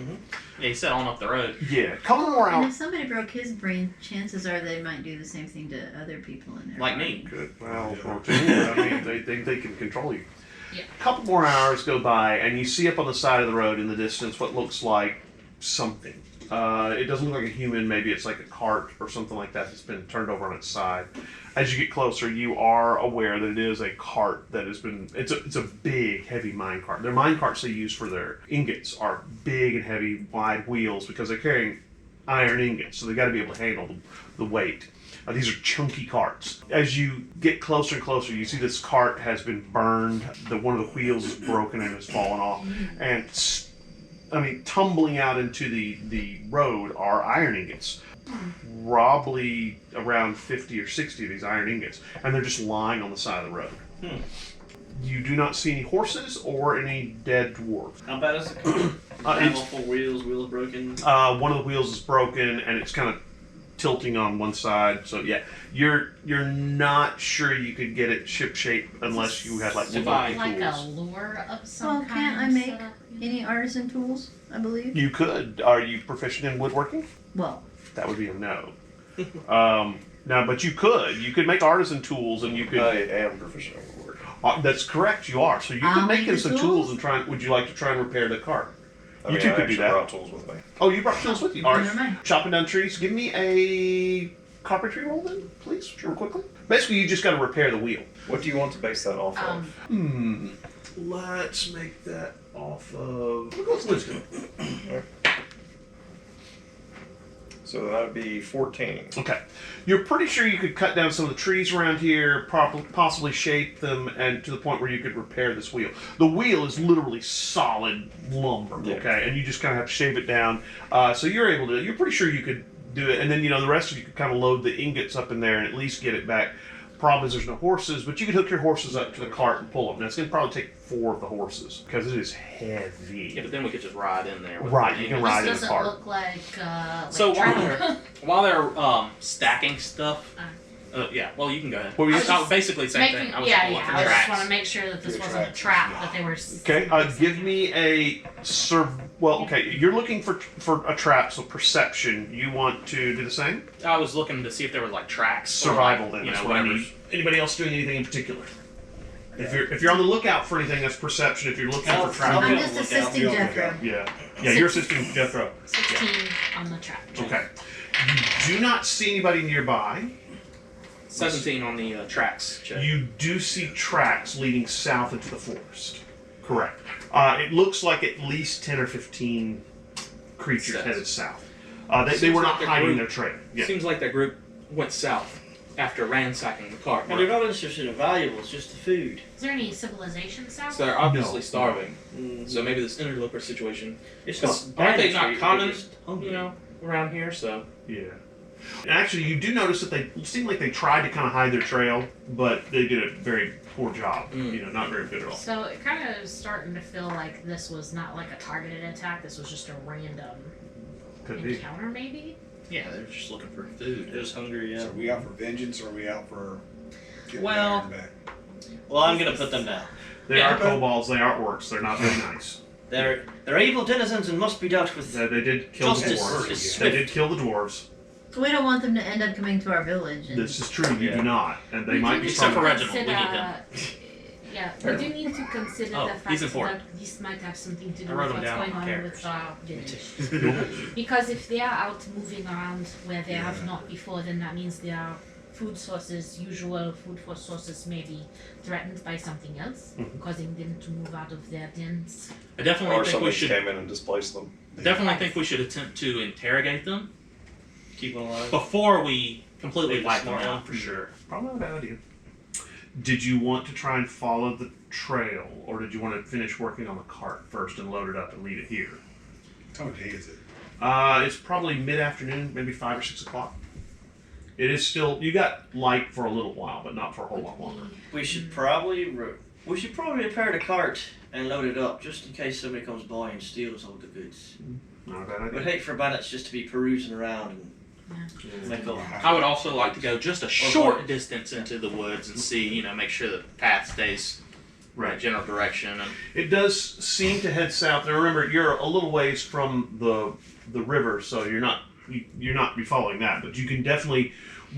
Yeah, he said on up the road. Yeah. Couple more And out. if somebody broke his brain, chances are they might do the same thing to other people in there. Like me. Good. Well, I mean, they can control you. Yeah. A couple more hours go by, and you see up on the side of the road in the distance what looks like something. It doesn't look like a human. Maybe it's like a cart or something like that that's been turned over on its side. As you get closer, you are aware that it is a cart that has been. It's a big, heavy mine cart. Their mine carts they use for their ingots are big and heavy, wide wheels because they're carrying iron ingots, so they got to be able to handle the weight. These are chunky carts. As you get closer and closer, you see this cart has been burned. One of the wheels is broken and has fallen off, and tumbling out into the road are iron ingots. Probably around 50 or 60 of these iron ingots, and they're just lying on the side of the road. You do not see any horses or any dead dwarves. How bad is it? Multiple wheels broken. One of the wheels is broken, and it's kind of tilting on one side. So yeah, you're not sure you could get it ship shape unless you had like woodworking like tools. a lure of some Well, kind. can't I make set up? any artisan tools? I believe. You could. Are you proficient in woodworking? Well, That would be a no. Now, but you could make artisan tools, and you could. I am proficient in woodwork. That's correct. You are. So you I'll could make make him the some tools? tools and try. Would you like to try and repair the cart? You two I could do actually that. brought tools with me. Oh, you brought tools with you. All never right. mind. Chopping down trees. Give me a carpentry roll then, please, real quickly. Basically, you just got to repair the wheel. What do you want to base that off of? Let's make that off of. We'll go with wisdom. So that would be 14. Okay. You're pretty sure you could cut down some of the trees around here, possibly shape them, and to the point where you could repair this wheel. The wheel is literally solid lumber, Yeah. okay? And you just kind of have to shave it down. So you're pretty sure you could do it. And then, the rest of you could kind of load the ingots up in there and at least get it back. Problem is there's no horses, but you can hook your horses up to the cart and pull them. Now, it's going to probably take 4 of the horses because it is heavy. Yeah, but then we could just ride in there. With Right, the you can units. ride in This the doesn't cart. look like So travel. while they're stacking stuff, well, you can go ahead. What were you- I was just basically the same Making, thing. I was yeah, looking yeah. for I just tracks. want to make sure that this Good wasn't a tracks. trap that they were. Okay, give me a you're looking for a trap, so perception. You want to do the same? I was looking to see if there were like tracks. Survival, or, then. You That's know, what I whatever. need. Anybody else doing anything in particular? If you're on the lookout for anything, that's perception. If you're looking for I'll travel, be I'm on just the lookout. assisting Be on the Jethro. lookout. yeah, you're assisting Jethro. 16 on the trap. Okay. You do not see anybody nearby. 17 on the tracks check. You do see tracks leading south into the forest. Correct. It looks like at least 10 or 15 creatures South. headed south. They Seems were like not the hiding group- their trail. Yeah. Seems like that group went south after ransacking the cart. And they're not interested in valuables, just the food. Is there any civilization south? So they're obviously No. starving. Mm. So maybe this interloper situation, It's Because not aren't they banditry, not common, they're just hungry. you know, around here. So Yeah. And actually, you do notice that they seem like they tried to kind of hide their trail, but they did a very poor job. Not very good at all. So it kind of is starting to feel like this was not like a targeted attack. This was just a random Could be. encounter, maybe. Yeah, they're just looking for food. They're just hungry, yeah. So are we out for vengeance or are we out for getting Well- the iron back? Well, I'm gonna put them down. They Yeah. are kobolds. They are orcs. They're not very nice. They're evil denizens and must be dealt with. They did kill the Justice dwarves. is They swift. did kill the dwarves. We don't want them to end up coming to our village. And This is true. You Yeah. do not, and they We might do be need Except to for strong. Reginald, we need him. Yeah, we do need to consider Oh, the he's fact important. that this might have something to I do wrote with him what's down going on on characters. with our village. Because if they are out moving around where they have not before, then that means their food sources, usual food sources, may be threatened by something else, causing them to move out of their dens. I definitely Or think we somebody should. came in and displaced them. Definitely think we should attempt to interrogate them Keep them alive. before we completely Maybe wipe them smart out one. for sure. Probably not a bad idea. Did you want to try and follow the trail, or did you want to finish working on the cart first and load it up and leave it here? What time of day is it? It's probably mid-afternoon, maybe 5 or 6 o'clock. It is still. You got light for a little while, but not for a whole lot longer. We should probably repair the cart and load it up just in case somebody comes by and steals all the goods. Not a bad We'd idea. hate for bandits just to be perusing around and make up. I would also like to go just a short distance into the woods and see, make sure the path stays right general direction. And It does seem to head south. Now remember, you're a little ways from the river, so you're not be following that. But you can definitely,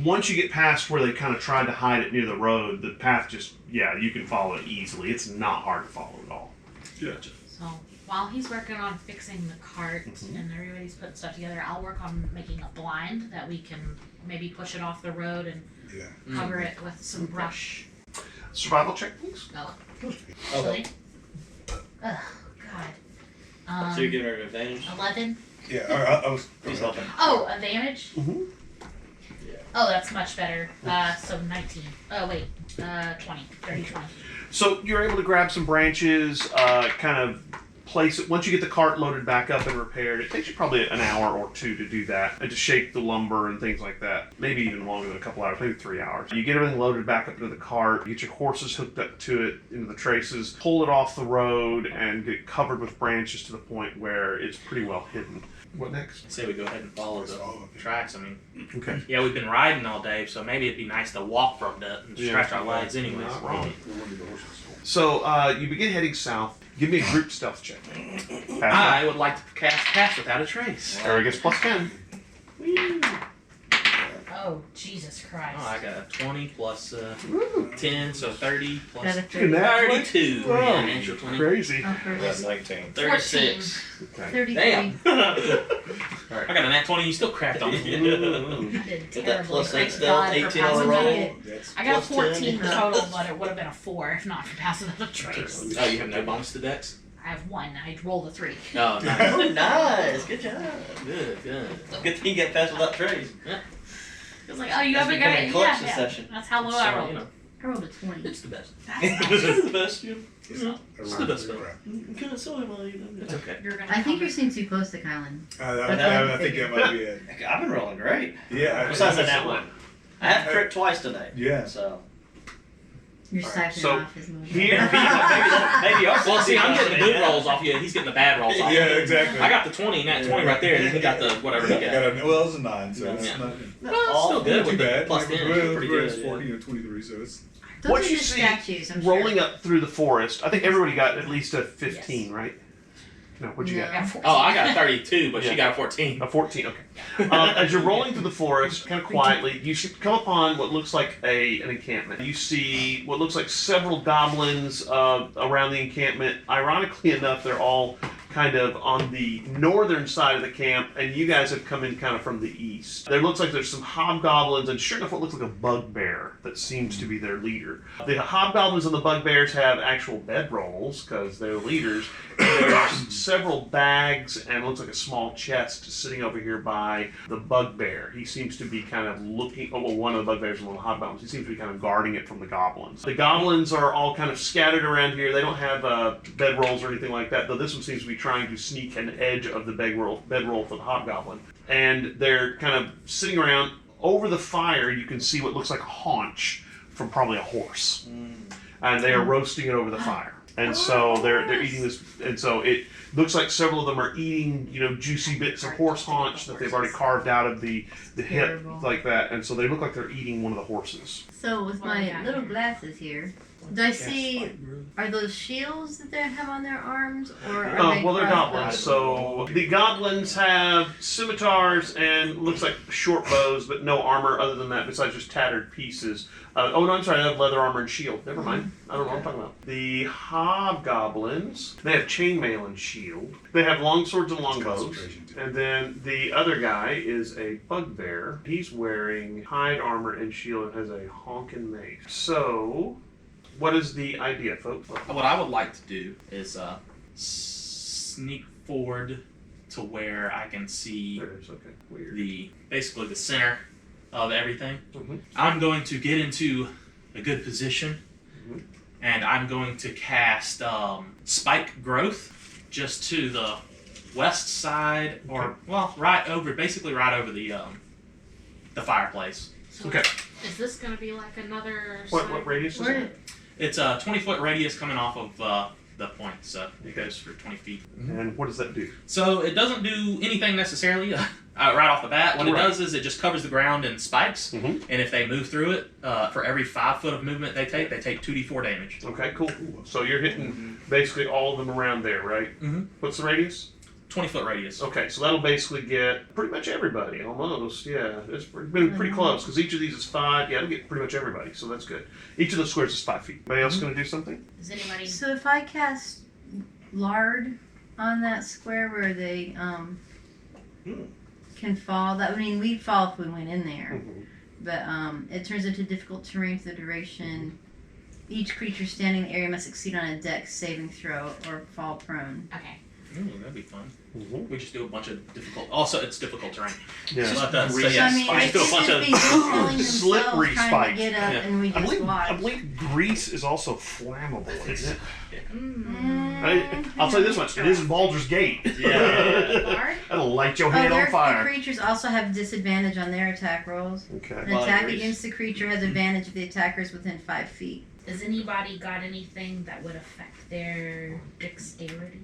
once you get past where they kind of tried to hide it near the road, the path just you can follow it easily. It's not hard to follow at all. So While he's working on fixing the cart and everybody's putting stuff together, I'll work on making a blind that we can maybe push it off the road and cover it with some brush. Survival check, please. Oh, Okay. oh God. So you're giving her an advantage? 11. Yeah, I was. He's helping. Oh, advantage. Mm-hmm. Oh, that's much better. So 19. Oh wait, 20. 30, 20. So you're able to grab some branches, kind of place it. Once you get the cart loaded back up and repaired, it takes you probably an hour or two to do that, and to shake the lumber and things like that. Maybe even longer than a couple hours, maybe 3 hours. You get everything loaded back up into the cart, get your horses hooked up to it, into the traces, pull it off the road, and get it covered with branches to the point where it's pretty well hidden. What next? I say we go ahead and follow the tracks. I mean, Okay. yeah, we've been riding all day, so maybe it'd be nice to walk for a bit and stretch our legs anyways. Not wrong. So you begin heading south. Give me a group stealth check. I would like to cast Pass Without a Trace. Arrogance plus 10. Oh, Jesus Christ. Oh, I got a 20 plus 10, so 30 plus Got a 32. Whoa. Yeah, natural 20. Crazy. Oh, I got 19. 36. Okay. 33. Damn. I got a nat 20, you still cracked on me. I did Get that terribly. plus Thank 8 stealth, God for 18 on the passing roll. it. I got a Plus 14 10. total, but it would have been a 4 if not for passing the trace. Oh, you have no bonus to dex? I have 1. I rolled a 3. Oh, nice. Oh, nice. Good job. Good, good. Good thing you got past without trace. It was like, oh, you That's haven't got becoming it. clutch Yeah, this yeah. session. That's how low So, I rolled. you know, I rolled a 20. it's the best. It's the best, Jim. It's the best. Good, so am I. It's okay. You're gonna I think you're cover- seeing too close to Kylan. I think that might be it. I've been rolling great. Yeah. Besides that one. I have crit twice today. Yeah. So. You're siphoning so off his movement. here- Maybe our Well, see, I'm getting the good rolls off you, he's getting the bad rolls off. Yeah, exactly. I got the 20 and that 20 right there, and then he got the whatever he got. Well, it was a 9, so it's Yeah. not Well, still good too with the bad. plus 10. pretty good, It's yeah. 40 or 23, so it's. Those What are you just see statues, I'm rolling sure. up through the forest, I think everybody got at least a 15, right? No, what'd you No. get? I got 14. Oh, I got a 32, but Yeah. she got a 14. A 14, okay. As you're rolling through the forest, kind of quietly, you come upon what looks like an encampment. You see what looks like several goblins around the encampment. Ironically enough, they're all kind of on the northern side of the camp, and you guys have come in kind of from the east. There looks like there's some hobgoblins, and sure enough, what looks like a bugbear that seems to be their leader. The hobgoblins and the bugbears have actual bedrolls, because they're leaders. There's several bags, and it looks like a small chest sitting over here by the bugbear. He seems to be kind of looking, oh, well, one of the bugbears and one of the hobgoblins, he seems to be kind of guarding it from the goblins. The goblins are all kind of scattered around here. They don't have bedrolls or anything like that, though this one seems to be trying to sneak an edge of the bedroll for the hobgoblin. And they're kind of sitting around. Over the fire, you can see what looks like a haunch from probably a horse. And they are roasting it over the fire. And so they're eating this, and so it looks like several of them are eating, juicy bits of horse haunch that they've already carved out of the hip, Terrible. like that. And so they look like they're eating one of the horses. So with What do we my got little here? glasses here, do I see, are those shields that they have on their arms, or are they Well, they're goblins. crossbows? So the goblins have scimitars and looks like short bows, but no armor other than that, besides just tattered pieces. Oh no, I'm sorry, they have leather armor and shield. Never mind. I don't know what I'm talking about. The hobgoblins, they have chainmail and shield. They have long swords and long bows. Concentration, too. And then the other guy is a bugbear. He's wearing hide armor and shield and has a honkin' mace. So, what is the idea, folks? What I would like to do is sneak forward to where I can see There it is. Okay. Weird. basically the center of everything. Mhm. I'm going to get into a good position, Mhm. and I'm going to cast Spike Growth just to the west side, or basically right over the fireplace. So Okay. Is this gonna be like another? What radius is Where it? It's a 20-foot radius coming off of the point, so it goes for 20 feet. And what does that do? So it doesn't do anything necessarily right off the bat. What it Right. does is it just covers the ground in spikes, Mhm. and if they move through it, for every 5 foot of movement they take 2d4 damage. Okay, cool. So you're hitting basically all of them around there, right? Mhm. What's the radius? 20-foot radius. Okay, so that'll basically get pretty much everybody, almost. Yeah, it's been pretty close because each of these is 5. Yeah, it'll get pretty much everybody, so that's good. Each of the squares is 5 feet. Anybody else going to do something? Is anybody? So if I cast lard on that square where they can fall? That we'd fall if we went in there. But it turns into difficult terrain for the duration. Each creature standing in the area must succeed on a dex saving throw or fall prone. Okay. Ooh, that'd be fun. We just do a bunch of difficult. Also, it's difficult terrain. Yeah. So that's, Grease. yes, I mean, we it's just do a bunch just of. be killing themselves slippery trying spikes. to get up, Yeah. and we I just watch. believe grease is also flammable, isn't it? Mm, I'll tell you this much: it is Baldur's Gate. Yeah. That'll light your head on The fire. creatures also have disadvantage on their attack rolls. Okay. An Well, attack grease. against the creature has advantage if the attacker is within 5 feet. Has anybody got anything that would affect their dexterity?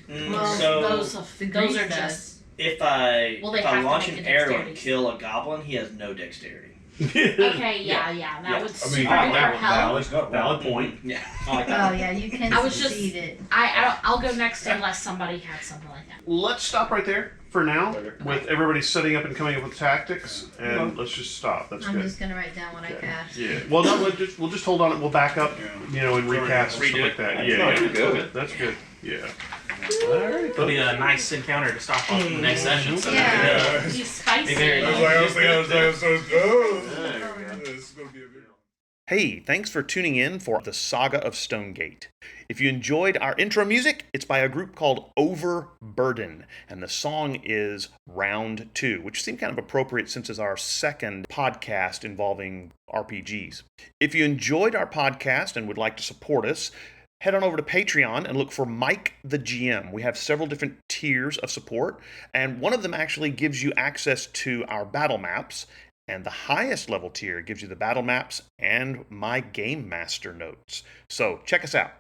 Well, So those the those grease are does. just if I Well, they if I have to launch make an a arrow dexterity. and kill a goblin, he has no dexterity. okay. Yeah, that Yeah. would I mean, strike that or help. Not Valid point. Yeah. Oh yeah, you can I was just- succeed it. I'll go next unless somebody had something like that. Let's stop right there for now, Okay. with everybody setting up and coming up with tactics, and let's just stop. That's I'm good. just gonna write down what I cast. Yeah. Well, no, we'll just hold on. We'll back up, and recast and stuff Redo like it. that. No, Yeah, you're yeah. good. That's good. Yeah. All right. It'll be a nice encounter to start off the next session. So Yeah. You spicy. very I was thinking, this is gonna be a video. Hey, thanks for tuning in for the Saga of Stonegate. If you enjoyed our intro music, it's by a group called Overburden, and the song is Round 2, which seemed kind of appropriate since it's our second podcast involving RPGs. If you enjoyed our podcast and would like to support us, head on over to Patreon and look for Mike the GM. We have several different tiers of support, and one of them actually gives you access to our battle maps. And the highest level tier gives you the battle maps and my game master notes. So check us out.